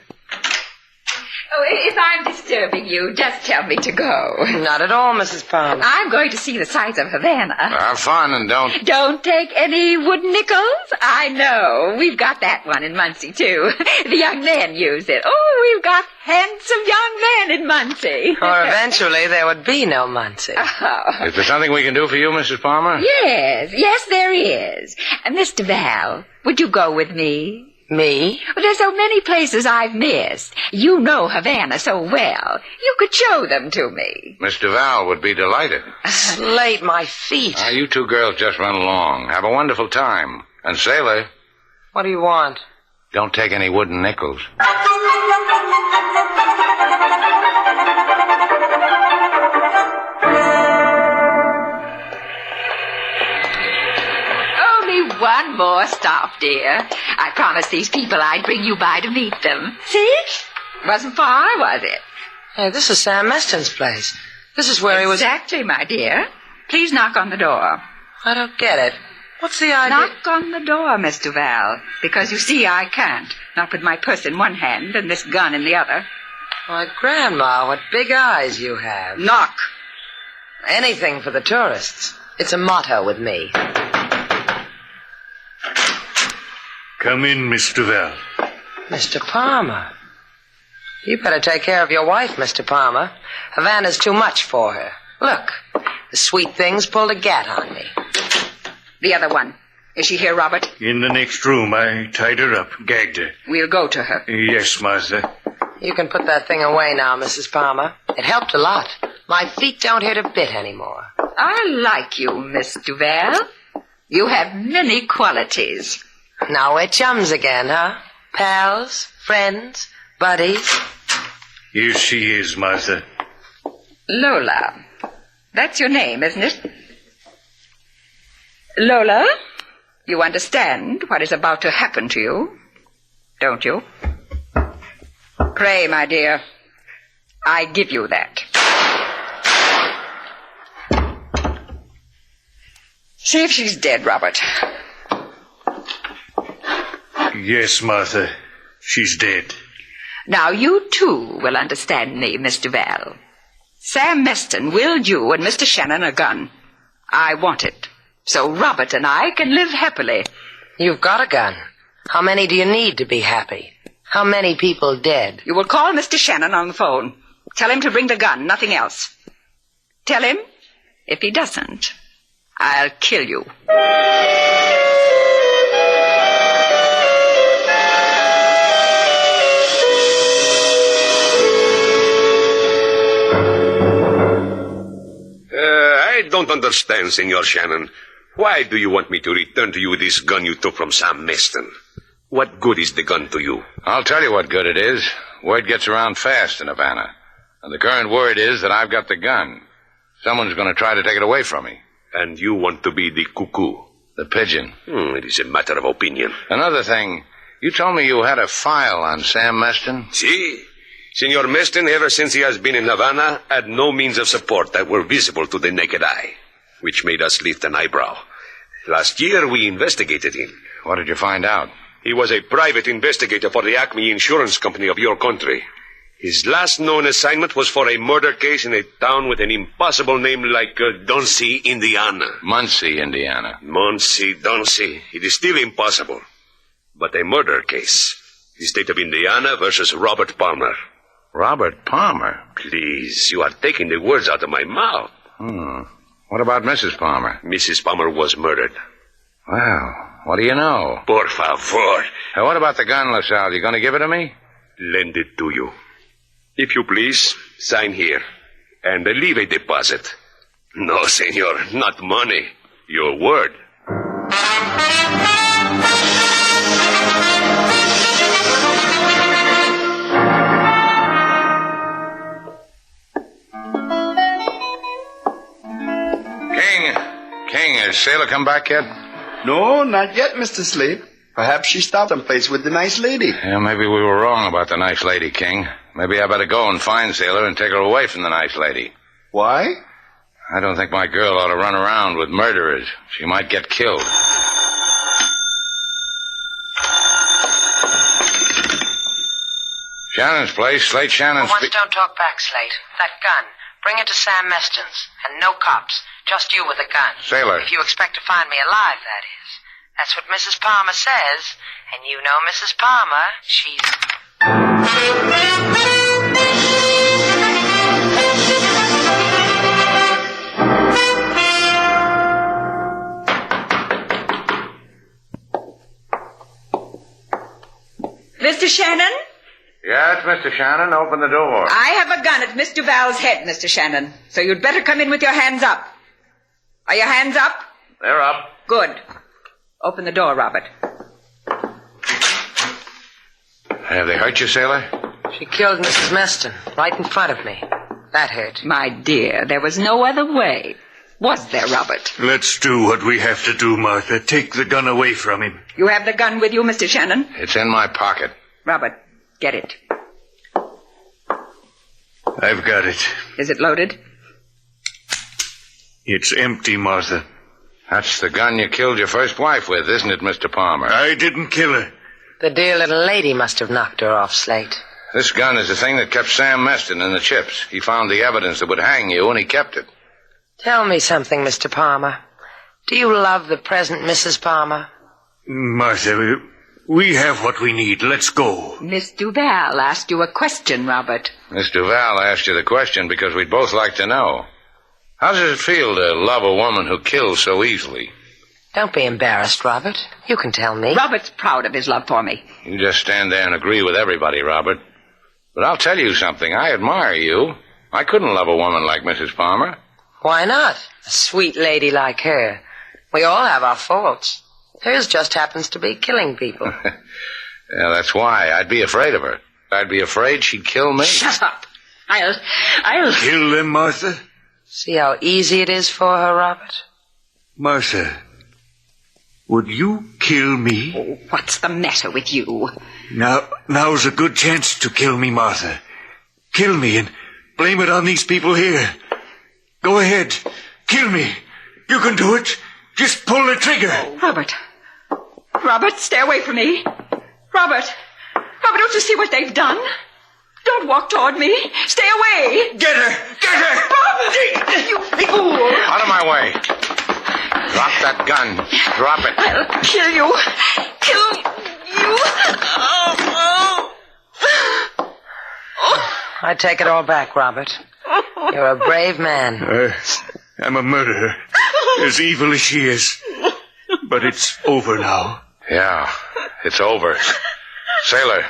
Oh, if I'm disturbing you, just tell me to go. Not at all, Mrs. Palmer. I'm going to see the sights of Havana. Have fun and don't... Don't take any wooden nickels. I know. We've got that one in Muncie, too. The young men use it. Oh, we've got handsome young men in Muncie. Or eventually there would be no Muncie. Oh. Is there something we can do for you, Mrs. Palmer? Yes, there is. Mr. Val, would you go with me? Me? Well, there's so many places I've missed. You know Havana so well. You could show them to me. Mr. Val would be delighted. Slate, my feet. Now, you two girls just run along. Have a wonderful time. And sailor... What do you want? Don't take any wooden nickels. One more stop, dear. I promised these people I'd bring you by to meet them. See? Wasn't far, was it? Hey, this is Sam Meston's place. This is where he was... Exactly, my dear. Please knock on the door. I don't get it. What's the idea? Knock on the door, Mr. Val. Because you see, I can't. Not with my purse in one hand and this gun in the other. Why, Grandma, what big eyes you have. Knock. Anything for the tourists. It's a motto with me. Come in, Mr. Val. Mr. Palmer. You better take care of your wife, Mr. Palmer. Havana's too much for her. Look, the sweet thing's pulled a gat on me. The other one. Is she here, Robert? In the next room. I tied her up, gagged her. We'll go to her. Yes, Martha. You can put that thing away now, Mrs. Palmer. It helped a lot. My feet don't hurt a bit anymore. I like you, Mr. Val. You have many qualities. Now we're chums again, huh? Pals, friends, buddies. Here she is, Martha. Lola. That's your name, isn't it? Lola, you understand what is about to happen to you, don't you? Pray, my dear. I give you that. See if she's dead, Robert. Yes, Martha. She's dead. Now, you too will understand me, Mr. Val. Sam Meston willed you and Mr. Shannon a gun. I want it, so Robert and I can live happily. You've got a gun. How many do you need to be happy? How many people dead? You will call Mr. Shannon on the phone. Tell him to bring the gun, nothing else. Tell him, if he doesn't, I'll kill you. I don't understand, Senor Shannon. Why do you want me to return to you this gun you took from Sam Meston? What good is the gun to you? I'll tell you what good it is. Word gets around fast in Havana. And the current word is that I've got the gun. Someone's going to try to take it away from me. And you want to be the cuckoo? The pigeon. It is a matter of opinion. Another thing, you told me you had a file on Sam Meston. See? Senor Meston, ever since he has been in Havana, had no means of support that were visible to the naked eye, which made us lift an eyebrow. Last year, we investigated him. What did you find out? He was a private investigator for the Acme Insurance Company of your country. His last known assignment was for a murder case in a town with an impossible name like Duncy, Indiana. Muncie, Indiana. Muncie, Duncy. It is still impossible. But a murder case. The state of Indiana versus Robert Palmer. Robert Palmer? Please, you are taking the words out of my mouth. What about Mrs. Palmer? Mrs. Palmer was murdered. Well, what do you know? Por favor. Now, what about the gun, LaSalle? You going to give it to me? Lend it to you. If you please, sign here. And leave a deposit. No, senor, not money. Your word. King, has Sailor come back yet? No, not yet, Mr. Slate. Perhaps she stopped someplace with the nice lady. Yeah, maybe we were wrong about the nice lady, King. Maybe I better go and find Sailor and take her away from the nice lady. Why? I don't think my girl ought to run around with murderers. She might get killed. Shannon's place, Slate Shannon's... For once, don't talk back, Slate. That gun. Bring it to Sam Meston's. And no cops. Just you with a gun. Sailor. If you expect to find me alive, that is. That's what Mrs. Palmer says. And you know Mrs. Palmer. She's... Mr. Shannon? Yes, Mr. Shannon, open the door. I have a gun at Mr. Val's head, Mr. Shannon. So you'd better come in with your hands up. Are your hands up? They're up. Good. Open the door, Robert. Have they hurt you, Sailor? She killed Mrs. Meston right in front of me. That hurt. My dear, there was no other way. Was there, Robert? Let's do what we have to do, Martha. Take the gun away from him. You have the gun with you, Mr. Shannon? It's in my pocket. Robert, get it. I've got it. Is it loaded? It's empty, Martha. That's the gun you killed your first wife with, isn't it, Mr. Palmer? I didn't kill her. The dear little lady must have knocked her off, Slate. This gun is the thing that kept Sam Meston in the chips. He found the evidence that would hang you, and he kept it. Tell me something, Mr. Palmer. Do you love the present Mrs. Palmer? Martha, we have what we need. Let's go. Miss Duval asked you a question, Robert. Miss Duval asked you the question because we'd both like to know. How does it feel to love a woman who kills so easily? Don't be embarrassed, Robert. You can tell me. Robert's proud of his love for me. You just stand there and agree with everybody, Robert. But I'll tell you something. I admire you. I couldn't love a woman like Mrs. Palmer. Why not? A sweet lady like her. We all have our faults. Hers just happens to be killing people. Yeah, that's why. I'd be afraid of her. I'd be afraid she'd kill me. Shut up. I'll... Kill them, Martha? See how easy it is for her, Robert? Martha, would you kill me? Oh, what's the matter with you? Now's a good chance to kill me, Martha. Kill me and blame it on these people here. Go ahead. Kill me. You can do it. Just pull the trigger. Robert. Robert, stay away from me. Robert, don't you see what they've done? Don't walk toward me. Stay away. Get her. Robert! You fool. Out of my way. Drop that gun. Drop it. I'll kill you. Kill you. I take it all back, Robert. You're a brave man. I'm a murderer. As evil as she is. But it's over now. Yeah, it's over. Sailor.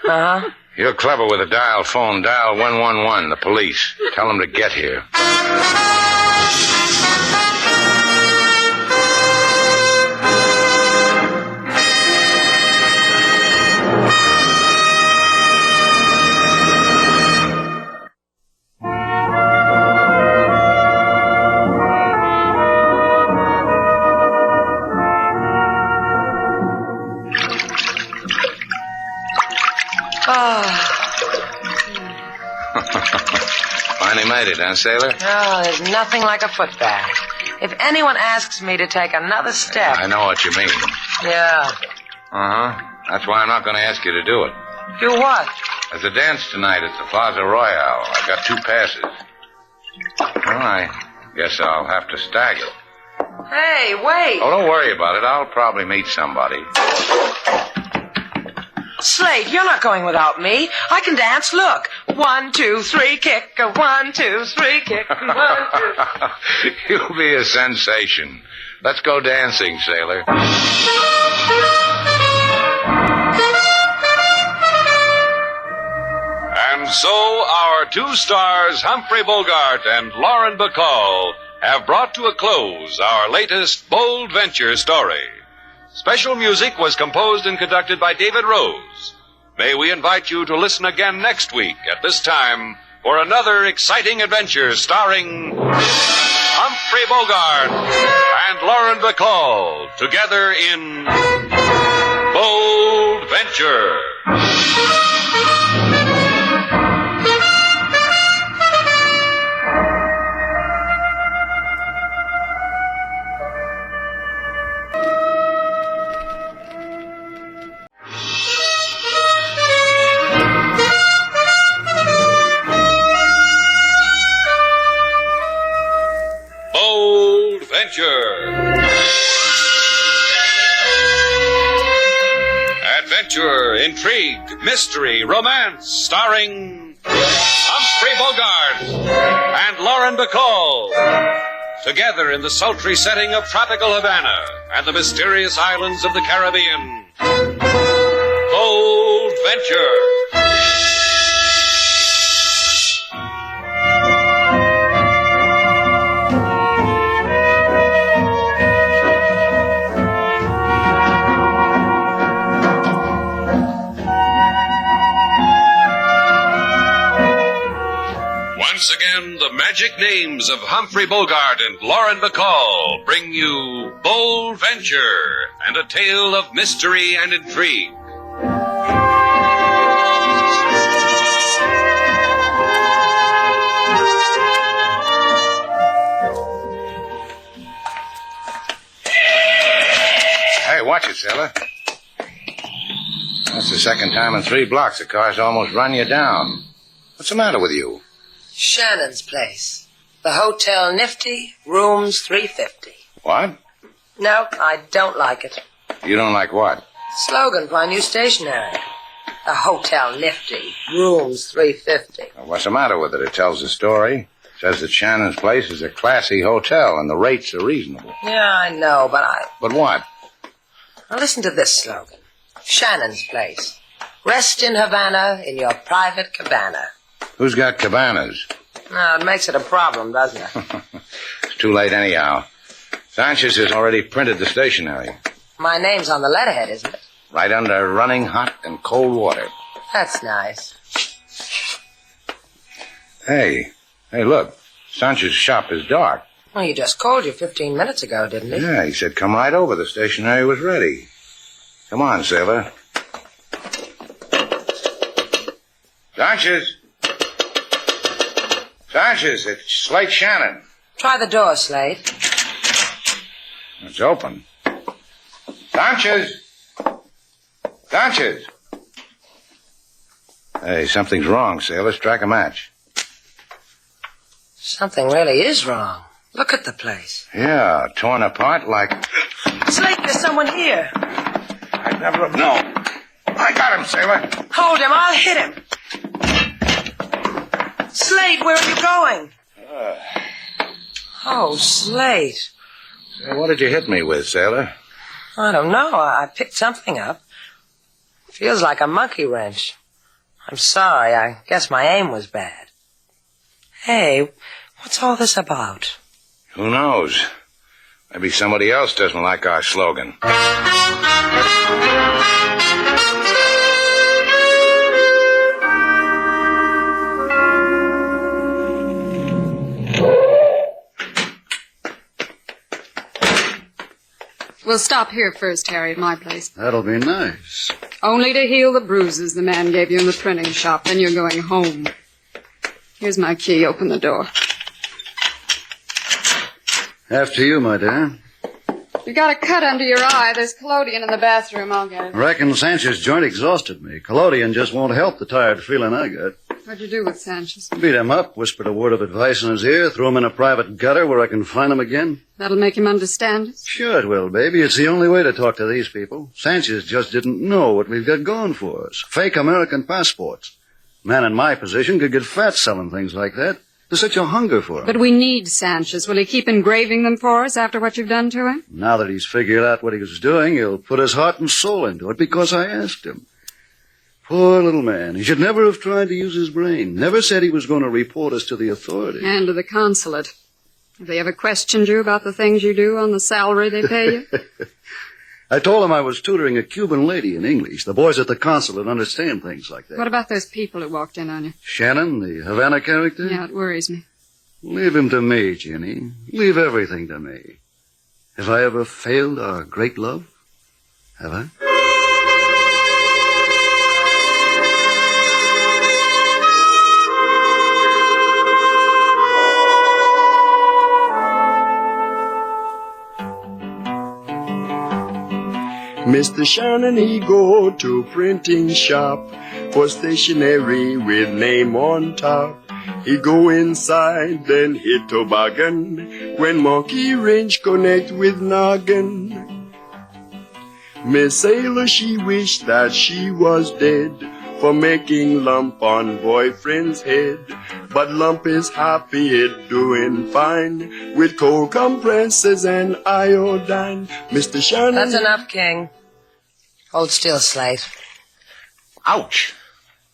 Uh-huh. You're clever with a dial phone. Dial 111, the police. Tell them to get here. Finally made it, huh, Sailor? Oh, there's nothing like a foot bath. If anyone asks me to take another step... I know what you mean. Yeah. Uh-huh. That's why I'm not going to ask you to do it. Do what? There's a dance tonight at the Plaza Royale. I got 2 passes. Well, I guess I'll have to stagger. Hey, wait. Oh, don't worry about it. I'll probably meet somebody. Slate, you're not going without me. I can dance. Look. 1, 2, 3, kick. 1, 2, 3, kick. 1, 2. You'll be a sensation. Let's go dancing, Sailor. And so our 2 stars, Humphrey Bogart and Lauren Bacall, have brought to a close our latest bold venture story. Special music was composed and conducted by David Rose. May we invite you to listen again next week at this time for another exciting adventure starring Humphrey Bogart and Lauren Bacall together in Bold Venture. Adventure, intrigue, mystery, romance, starring Humphrey Bogart and Lauren Bacall. Together in the sultry setting of tropical Havana and the mysterious islands of the Caribbean. Bold Venture. Once again, the magic names of Humphrey Bogart and Lauren Bacall bring you Bold Venture and a tale of mystery and intrigue. Hey, watch it, sailor. That's the second time in 3 blocks a car's almost run you down. What's the matter with you? Shannon's place. The Hotel Nifty, rooms 350. What? No, I don't like it. You don't like what? Slogan for our new stationery. The Hotel Nifty, rooms 350. Well, what's the matter with it? It tells the story. It says that Shannon's place is a classy hotel and the rates are reasonable. Yeah, I know, but But what? Now listen to this slogan. Shannon's place. Rest in Havana in your private cabana. Who's got cabanas? No, it makes it a problem, doesn't it? It's too late anyhow. Sanchez has already printed the stationery. My name's on the letterhead, isn't it? Right under running hot and cold water. That's nice. Hey, look. Sanchez's shop is dark. Well, he just called you 15 minutes ago, didn't he? Yeah, he said come right over. The stationery was ready. Come on, Sailor. Sanchez! Sanchez, it's Slate Shannon. Try the door, Slate. It's open. Sanchez! Sanchez! Hey, something's wrong, Sailor. Strike a match. Something really is wrong. Look at the place. Yeah, torn apart like... Slate, there's someone here. I'd never have known. I got him, Sailor. Hold him. I'll hit him. Slate, where are you going? Oh, Slate. What did you hit me with, Sailor? I don't know. I picked something up. Feels like a monkey wrench. I'm sorry. I guess my aim was bad. Hey, what's all this about? Who knows? Maybe somebody else doesn't like our slogan. We'll stop here first, Harry, at my place. That'll be nice. Only to heal the bruises the man gave you in the printing shop. Then you're going home. Here's my key. Open the door. After you, my dear. You got a cut under your eye. There's collodion in the bathroom. I'll get it. Reckon Sanchez's joint exhausted me. Collodion just won't help the tired feeling I got. What'd you do with Sanchez? Beat him up, whispered a word of advice in his ear, threw him in a private gutter where I can find him again. That'll make him understand us? Sure it will, baby. It's the only way to talk to these people. Sanchez just didn't know what we've got going for us. Fake American passports. A man in my position could get fat selling things like that. There's such a hunger for him. But we need Sanchez. Will he keep engraving them for us after what you've done to him? Now that he's figured out what he was doing, he'll put his heart and soul into it because I asked him. Poor little man. He should never have tried to use his brain. Never said he was going to report us to the authorities. And to the consulate. Have they ever questioned you about the things you do on the salary they pay you? I told him I was tutoring a Cuban lady in English. The boys at the consulate understand things like that. What about those people who walked in on you? Shannon, the Havana character? Yeah, it worries me. Leave him to me, Jenny. Leave everything to me. Have I ever failed our great love? Have I? Mr. Shannon, he go to printing shop for stationery with name on top. He go inside, then hit toboggan when monkey wrench connect with noggin. Miss Sailor, she wished that she was dead for making lump on boyfriend's head. But lump is happy, it doing fine with cold compresses and iodine. Mr. Shannon... That's enough, King. Hold still, Slate. Ouch.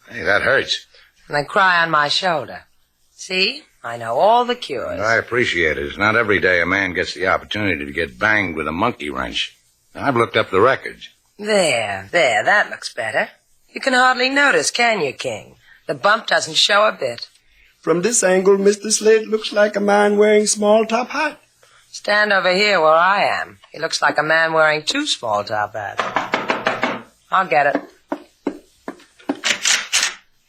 Hey, that hurts. And then cry on my shoulder. See? I know all the cures. I appreciate it. It's not every day a man gets the opportunity to get banged with a monkey wrench. I've looked up the records. There, that looks better. You can hardly notice, can you, King? The bump doesn't show a bit. From this angle, Mr. Slate looks like a man wearing small top hat. Stand over here where I am. He looks like a man wearing two small top hats. I'll get it.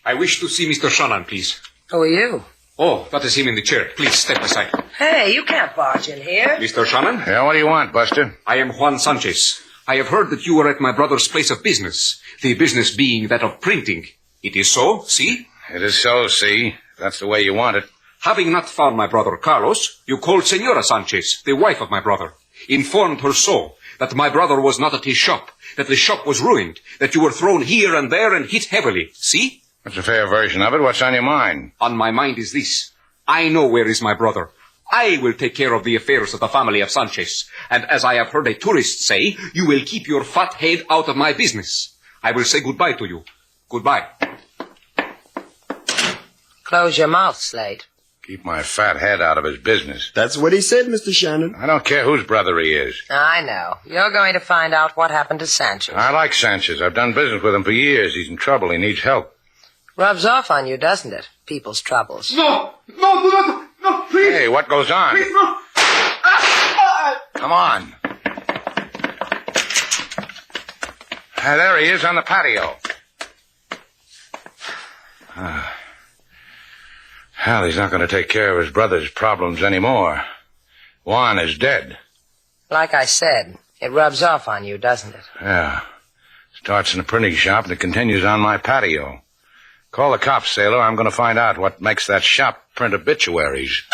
I wish to see Mr. Shannon, please. Who are you? Oh, that is him in the chair. Please, step aside. Hey, you can't barge in here. Mr. Shannon? Yeah, what do you want, Buster? I am Juan Sanchez. I have heard that you were at my brother's place of business. The business being that of printing. It is so, see? It is so, see. That's the way you want it. Having not found my brother Carlos, you called Senora Sanchez, the wife of my brother. Informed her so, that my brother was not at his shop, that the shop was ruined, that you were thrown here and there and hit heavily. See? That's a fair version of it. What's on your mind? On my mind is this. I know where is my brother. I will take care of the affairs of the family of Sanchez. And as I have heard a tourist say, you will keep your fat head out of my business. I will say goodbye to you. Goodbye. Close your mouth, Slate. Keep my fat head out of his business. That's what he said, Mr. Shannon. I don't care whose brother he is. I know. You're going to find out what happened to Sanchez. I like Sanchez. I've done business with him for years. He's in trouble. He needs help. Rubs off on you, doesn't it? People's troubles. No, please. Hey, what goes on? Please, no. Come on. There he is on the patio. Hell, he's not going to take care of his brother's problems anymore. Juan is dead. Like I said, it rubs off on you, doesn't it? Yeah. Starts in a printing shop and it continues on my patio. Call the cops, sailor. I'm going to find out what makes that shop print obituaries.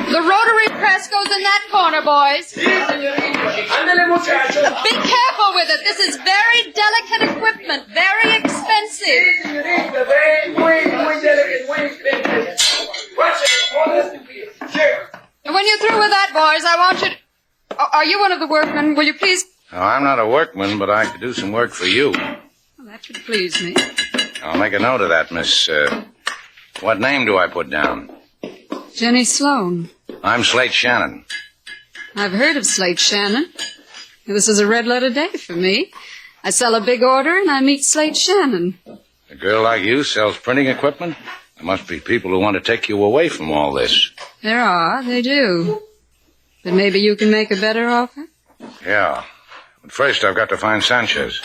The rotary press goes in that corner, boys. Be careful with it. This is very delicate equipment, very expensive. And when you're through with that, boys, I want you to... Are you one of the workmen? Will you please... No, I'm not a workman, but I could do some work for you. Well, that would please me. I'll make a note of that, miss. What name do I put down? Jenny Sloan. I'm Slate Shannon. I've heard of Slate Shannon. This is a red-letter day for me. I sell a big order, and I meet Slate Shannon. A girl like you sells printing equipment? There must be people who want to take you away from all this. There are, they do. But maybe you can make a better offer? Yeah. But first I've got to find Sanchez.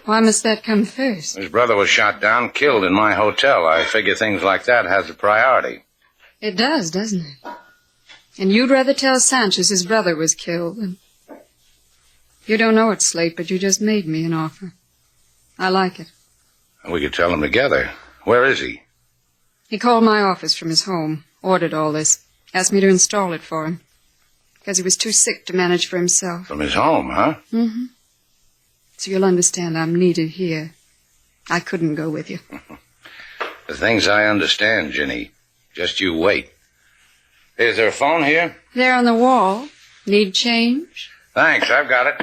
Why must that come first? His brother was shot down, killed in my hotel. I figure things like that has a priority. It does, doesn't it? And you'd rather tell Sanchez his brother was killed than... You don't know it, Slate, but you just made me an offer. I like it. We could tell him together. Where is he? He called my office from his home, ordered all this, asked me to install it for him. Because he was too sick to manage for himself. From his home, huh? Mm-hmm. So you'll understand I'm needed here. I couldn't go with you. The things I understand, Ginny. Just you wait. Is there a phone here? There on the wall. Need change? Thanks, I've got it.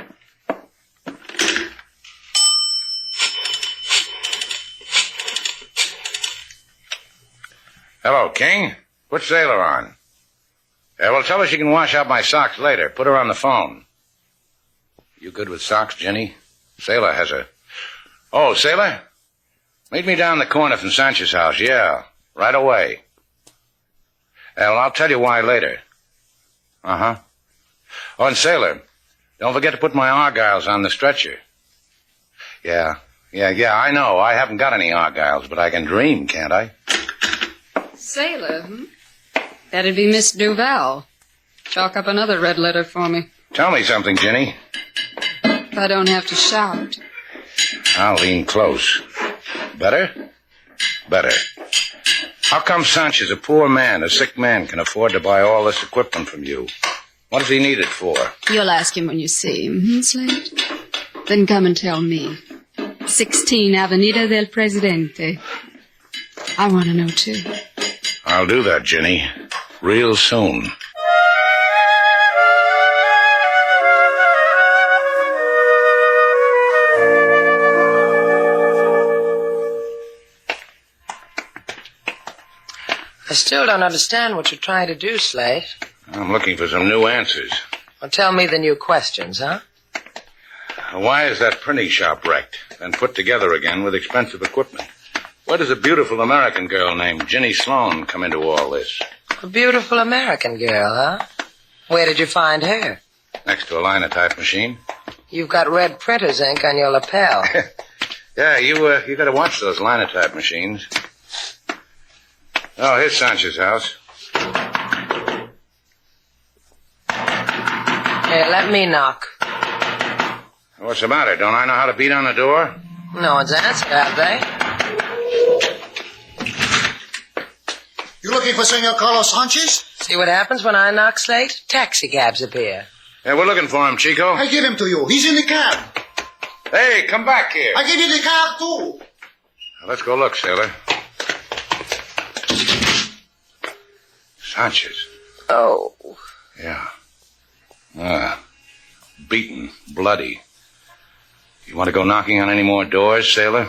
Hello, King. Put Sailor on. Well, tell her she can wash out my socks later. Put her on the phone. You good with socks, Ginny? Sailor has a... Oh, Sailor? Meet me down the corner from Sanchez's house. Yeah, right away. Well, I'll tell you why later. Uh-huh. Oh, and Sailor, don't forget to put my Argyles on the stretcher. Yeah, I know. I haven't got any Argyles, but I can dream, can't I? Sailor, That'd be Miss Duval. Chalk up another red letter for me. Tell me something, Ginny. If I don't have to shout. I'll lean close. Better? Better. How come Sanchez, a poor man, a sick man, can afford to buy all this equipment from you? What does he need it for? You'll ask him when you see him, Slate? Then come and tell me. 16 Avenida del Presidente. I want to know, too. I'll do that, Ginny. Real soon. I still don't understand what you're trying to do, Slate. I'm looking for some new answers. Well, tell me the new questions, huh? Why is that printing shop wrecked and put together again with expensive equipment? Where does a beautiful American girl named Ginny Sloan come into all this? A beautiful American girl, huh? Where did you find her? Next to a linotype machine. You've got red printer's ink on your lapel. Yeah, you got to watch those linotype machines. Oh, here's Sanchez's house. Here, let me knock. What's the matter? Don't I know how to beat on the door? No one's answered, have they? You looking for Senor Carlos Sanchez? See what happens when I knock, Slate? Taxi cabs appear. Yeah, we're looking for him, Chico. I give him to you. He's in the cab. Hey, come back here. I give you the cab, too. Now, let's go look, sailor. Sanchez. Oh. Yeah. beaten, bloody. You want to go knocking on any more doors, sailor?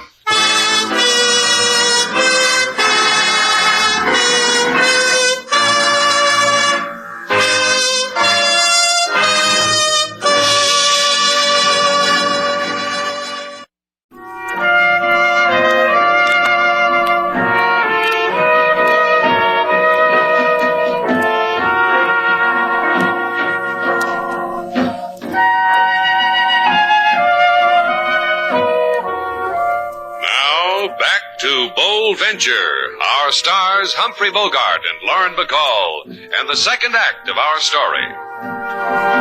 Venture, our stars Humphrey Bogart and Lauren Bacall, and the second act of our story.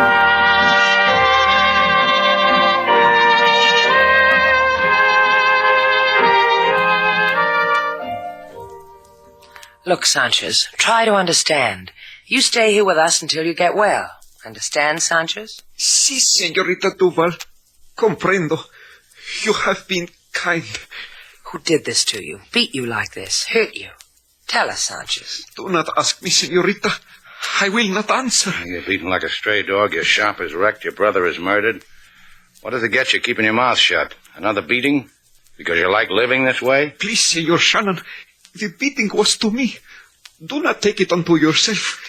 Look, Sanchez, try to understand. You stay here with us until you get well. Understand, Sanchez? Si, señorita Duval. Comprendo. You have been kind. Who did this to you? Beat you like this? Hurt you? Tell us, Sanchez. Do not ask me, señorita. I will not answer. You're beaten like a stray dog. Your shop is wrecked. Your brother is murdered. What does it get you keeping your mouth shut? Another beating? Because you like living this way? Please, Senor Shannon. The beating was to me. Do not take it unto yourself.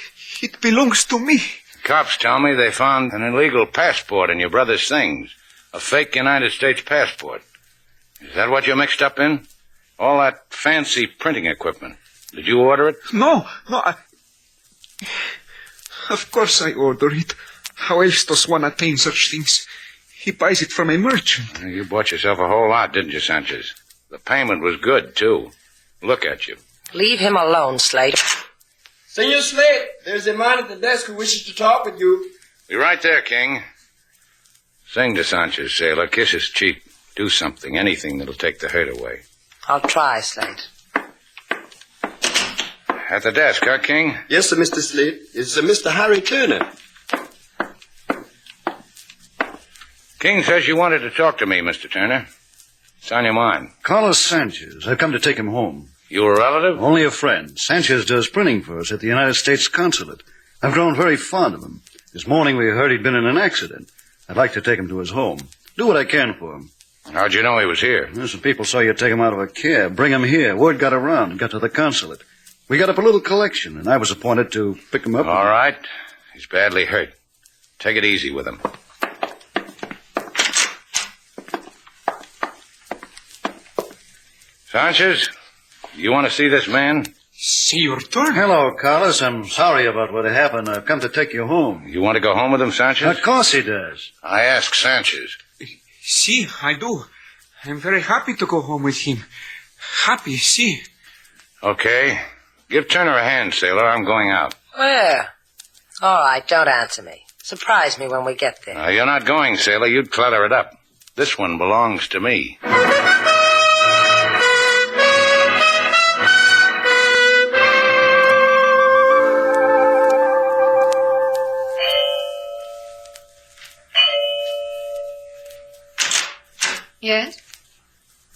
It belongs to me. Cops tell me they found an illegal passport in your brother's things. A fake United States passport. Is that what you're mixed up in? All that fancy printing equipment. Did you order it? No. Of course I order it. How else does one attain such things? He buys it from a merchant. You bought yourself a whole lot, didn't you, Sanchez? The payment was good, too. Look at you. Leave him alone, Slate. Senor Slate, there's a man at the desk who wishes to talk with you. Be right there, King. Sing to Sanchez, sailor. Kiss his cheek. Do something, anything that'll take the hurt away. I'll try, Slate. At the desk, huh, King? Yes, sir, Mr. Slate. It's Mr. Harry Turner. King says you wanted to talk to me, Mr. Turner. What's on your mind? Carlos Sanchez. I've come to take him home. You a relative? Only a friend. Sanchez does printing for us at the United States Consulate. I've grown very fond of him. This morning we heard he'd been in an accident. I'd like to take him to his home. Do what I can for him. How'd you know he was here? Some people saw you take him out of a cab, bring him here. Word got around, got to the consulate. We got up a little collection, and I was appointed to pick him up. All right. He's badly hurt. Take it easy with him. Sanchez, you want to see this man? Senor Turner. Hello, Carlos. I'm sorry about what happened. I've come to take you home. You want to go home with him, Sanchez? Of course he does. I asked Sanchez. Si, I do. I'm very happy to go home with him. Happy, si. Okay. Give Turner a hand, sailor. I'm going out. Where? All right, don't answer me. Surprise me when we get there. You're not going, sailor. You'd clutter it up. This one belongs to me. Yes?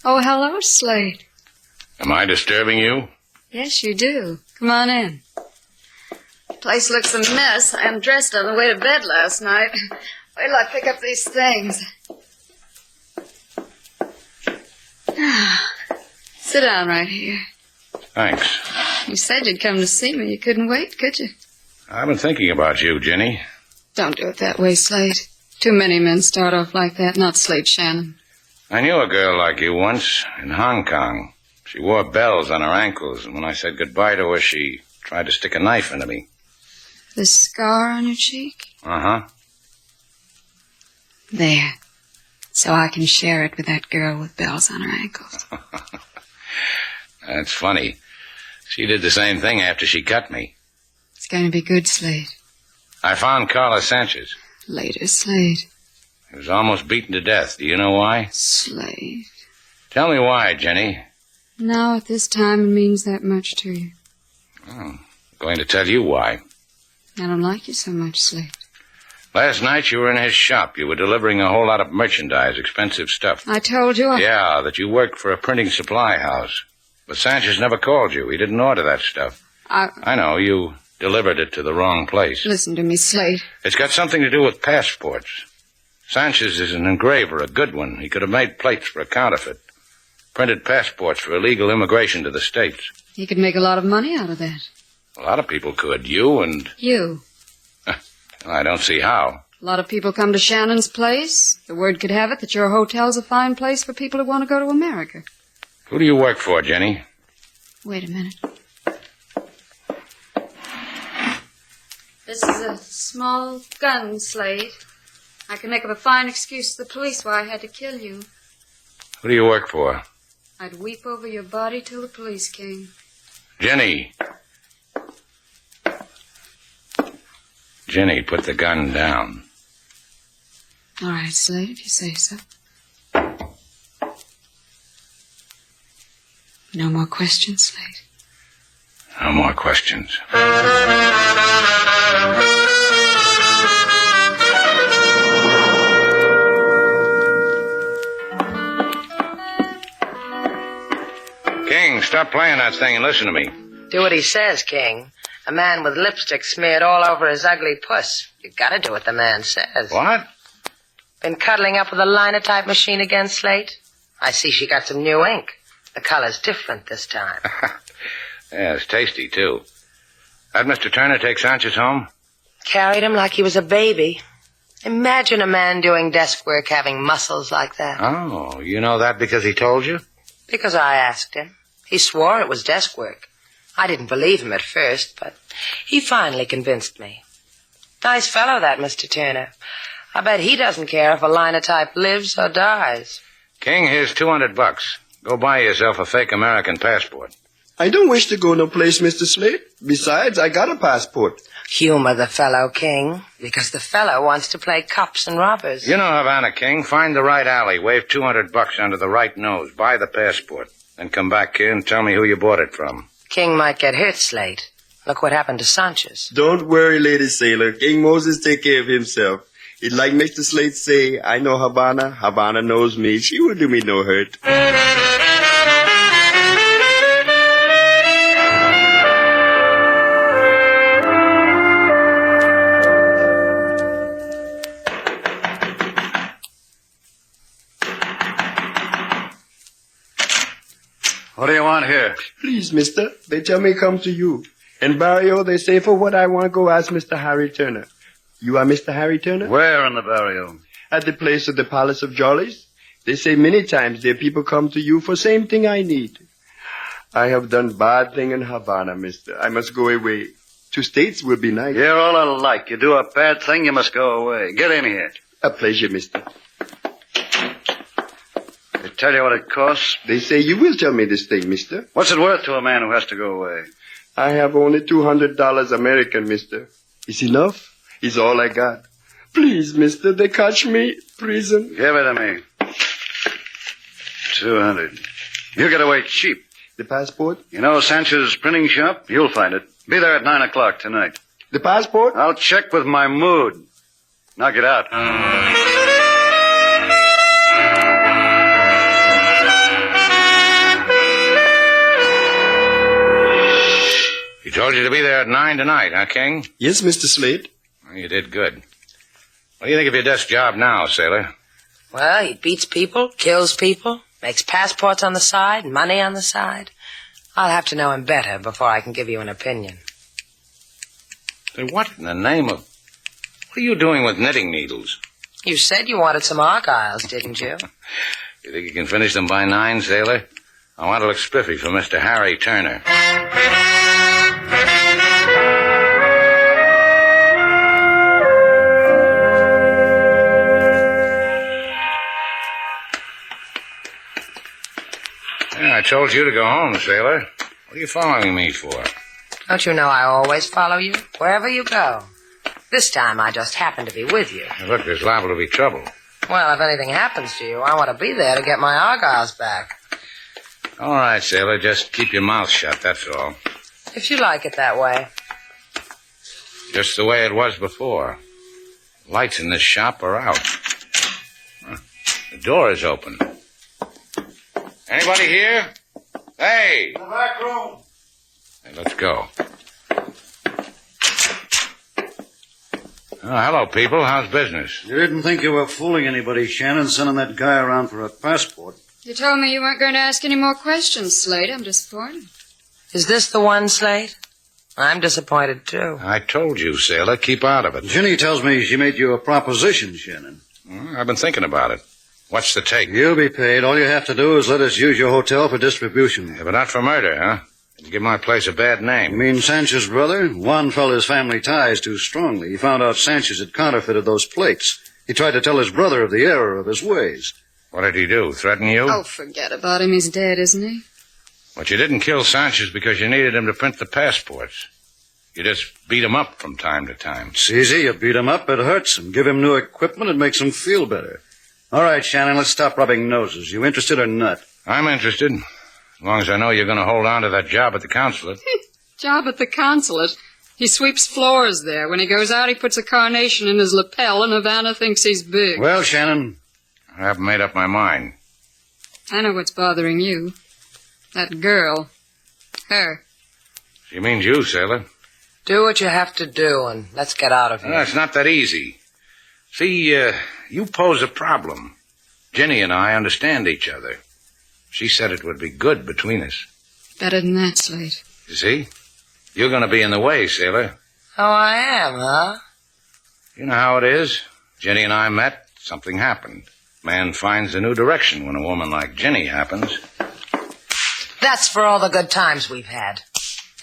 Oh, hello, Slate. Am I disturbing you? Yes, you do. Come on in. The place looks a mess. I undressed on the way to bed last night. Wait till I pick up these things. Sit down right here. Thanks. You said you'd come to see me. You couldn't wait, could you? I've been thinking about you, Jenny. Don't do it that way, Slate. Too many men start off like that, not Slate Shannon. I knew a girl like you once in Hong Kong. She wore bells on her ankles, and when I said goodbye to her, she tried to stick a knife into me. The scar on your cheek? Uh-huh. There. So I can share it with that girl with bells on her ankles. That's funny. She did the same thing after she cut me. It's going to be good, Slate. I found Carlos Sanchez. Later, Slate. He was almost beaten to death. Do you know why? Slate. Tell me why, Jenny. Now, at this time, it means that much to you. Oh, I'm going to tell you why. I don't like you so much, Slate. Last night you were in his shop. You were delivering a whole lot of merchandise, expensive stuff. I told you Yeah, that you worked for a printing supply house. But Sanchez never called you. He didn't order that stuff. I know. You delivered it to the wrong place. Listen to me, Slate. It's got something to do with passports. Sanchez is an engraver, a good one. He could have made plates for a counterfeit. Printed passports for illegal immigration to the States. He could make a lot of money out of that. A lot of people could. You and... You. I don't see how. A lot of people come to Shannon's place. The word could have it that your hotel's a fine place for people who want to go to America. Who do you work for, Jenny? Wait a minute. This is a small gun, Slate. I can make up a fine excuse to the police why I had to kill you. Who do you work for? I'd weep over your body till the police came. Jenny. Jenny, put the gun down. All right, Slate, if you say so. No more questions, Slate? No more questions. King, stop playing that thing and listen to me. Do what he says, King. A man with lipstick smeared all over his ugly puss. You gotta do what the man says. What? Been cuddling up with a linotype machine again, Slate? I see she got some new ink. The color's different this time. Yeah, it's tasty, too. Had Mr. Turner take Sanchez home? Carried him like he was a baby. Imagine a man doing desk work having muscles like that. Oh, you know that because he told you? Because I asked him. He swore it was desk work. I didn't believe him at first, but he finally convinced me. Nice fellow, that Mr. Turner. I bet he doesn't care if a linotype lives or dies. King, here's $200. Go buy yourself a fake American passport. I don't wish to go no place, Mr. Slate. Besides, I got a passport. Humor the fellow, King, because the fellow wants to play cops and robbers. You know Havana, King. Find the right alley, wave $200 under the right nose, buy the passport, then come back here and tell me who you bought it from. King might get hurt, Slate. Look what happened to Sanchez. Don't worry, Lady Sailor. King Moses take care of himself. It's like Mr. Slate say, I know Havana, Havana knows me. She will do me no hurt. What do you want here? Please, mister, they tell me come to you. In Barrio, they say for what I want, go ask Mr. Harry Turner. You are Mr. Harry Turner? Where in the Barrio? At the place of the Palace of Jollies. They say many times their people come to you for same thing I need. I have done bad thing in Havana, mister. I must go away. To States will be nice. You're all alike. You do a bad thing, you must go away. Get in here. A pleasure, mister. They tell you what it costs? They say you will tell me this thing, mister. What's it worth to a man who has to go away? I have only $200 American, mister. Is enough? Is all I got. Please, mister, they catch me. Prison. Give it to me. 200. You get away cheap. The passport? You know Sanchez's printing shop? You'll find it. Be there at 9 o'clock tonight. The passport? I'll check with my mood. Now get out. He told you to be there at 9 tonight, huh, King? Yes, Mr. Slate. Well, you did good. What do you think of your desk job now, sailor? Well, he beats people, kills people, makes passports on the side, money on the side. I'll have to know him better before I can give you an opinion. Then what in the name of... What are you doing with knitting needles? You said you wanted some argyles, didn't you? You think you can finish them by 9, sailor? I want to look spiffy for Mr. Harry Turner. I told you to go home, sailor. What are you following me for? Don't you know I always follow you, wherever you go? This time I just happen to be with you. Now, look, there's liable to be trouble. Well, if anything happens to you, I want to be there to get my argyles back. All right, sailor, just keep your mouth shut, that's all. If you like it that way. Just the way it was before. Lights in this shop are out. The door is open. Anybody here? Hey! In the back room. Hey, let's go. Oh, hello, people. How's business? You didn't think you were fooling anybody, Shannon, sending that guy around for a passport. You told me you weren't going to ask any more questions, Slate. I'm disappointed. Is this the one, Slate? I'm disappointed, too. I told you, Sailor, keep out of it. Ginny tells me she made you a proposition, Shannon. Well, I've been thinking about it. What's the take? You'll be paid. All you have to do is let us use your hotel for distribution. Yeah, but not for murder, huh? You give my place a bad name. You mean Sanchez's brother? Juan felt his family ties too strongly. He found out Sanchez had counterfeited those plates. He tried to tell his brother of the error of his ways. What did he do, threaten you? Oh, forget about him. He's dead, isn't he? But you didn't kill Sanchez because you needed him to print the passports. You just beat him up from time to time. It's easy. You beat him up, it hurts him. Give him new equipment, it makes him feel better. All right, Shannon, let's stop rubbing noses. You interested or not? I'm interested. As long as I know you're going to hold on to that job at the consulate. Job at the consulate? He sweeps floors there. When he goes out, he puts a carnation in his lapel, and Havana thinks he's big. Well, Shannon? I haven't made up my mind. I know what's bothering you. That girl. Her. She means you, Sailor. Do what you have to do, and let's get out of here. It's not that easy. See, you pose a problem. Jenny and I understand each other. She said it would be good between us. Better than that, Slate. You see? You're going to be in the way, Sailor. Oh, I am, huh? You know how it is. Jenny and I met. Something happened. Man finds a new direction when a woman like Jenny happens. That's for all the good times we've had.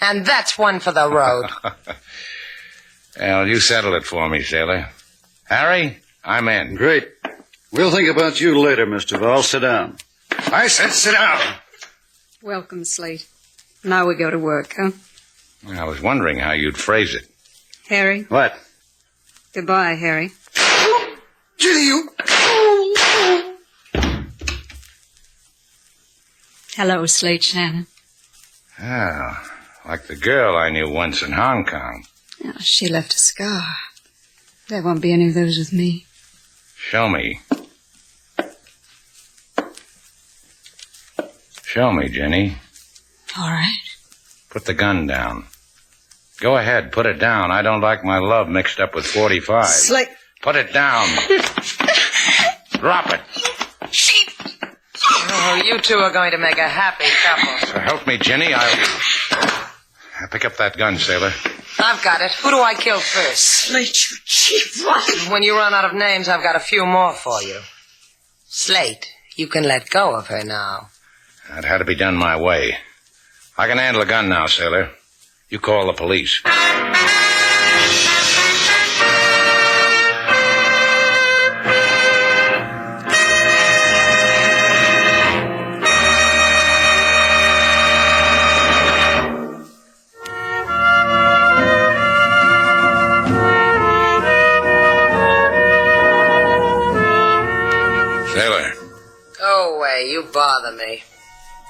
And that's one for the road. Well, you settle it for me, Sailor. Harry, I'm in. Great. We'll think about you later, Mr. Val. Sit down. I said sit down. Welcome, Slate. Now we go to work, huh? I was wondering how you'd phrase it. Harry? What? Goodbye, Harry. Ginny, you... Hello, Slate Shannon. Oh, like the girl I knew once in Hong Kong. Oh, she left a scar. There won't be any of those with me. Show me. Show me, Jenny. All right. Put the gun down. Go ahead, put it down. I don't like my love mixed up with 45. Slate. Put it down. Drop it. Oh, you two are going to make a happy couple. So help me, Jenny. I'll pick up that gun, Sailor. I've got it. Who do I kill first? Slate, you cheap rotten. When you run out of names, I've got a few more for you. Slate, you can let go of her now. That had to be done my way. I can handle a gun now, Sailor. You call the police. Sailor, Go away. You bother me.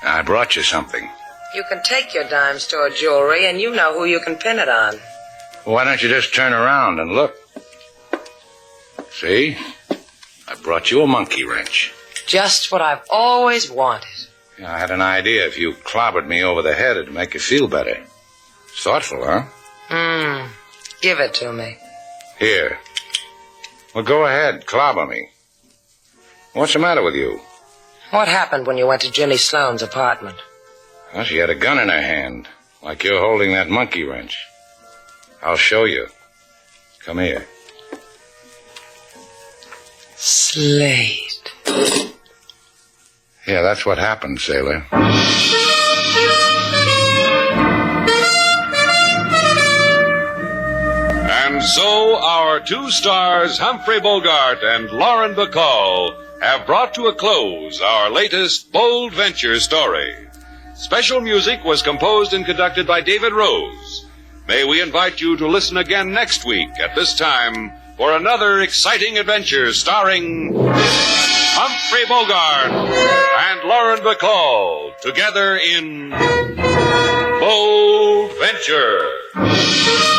I brought you something. You can take your dime store jewelry, and you know who you can pin it on. Why don't you just turn around and look? See? I brought you a monkey wrench. Just what I've always wanted. I had an idea if you clobbered me over the head, it'd make you feel better. It's thoughtful, huh? Give it to me. Here. Well, go ahead. Clobber me. What's the matter with you? What happened when you went to Ginny Sloane's apartment? Well, she had a gun in her hand, like you're holding that monkey wrench. I'll show you. Come here. Slate. Yeah, that's what happened, Sailor. And so our two stars, Humphrey Bogart and Lauren Bacall, have brought to a close our latest bold venture story. Special music was composed and conducted by David Rose. May we invite you to listen again next week at this time for another exciting adventure starring Humphrey Bogart and Lauren Bacall together in Bold Venture.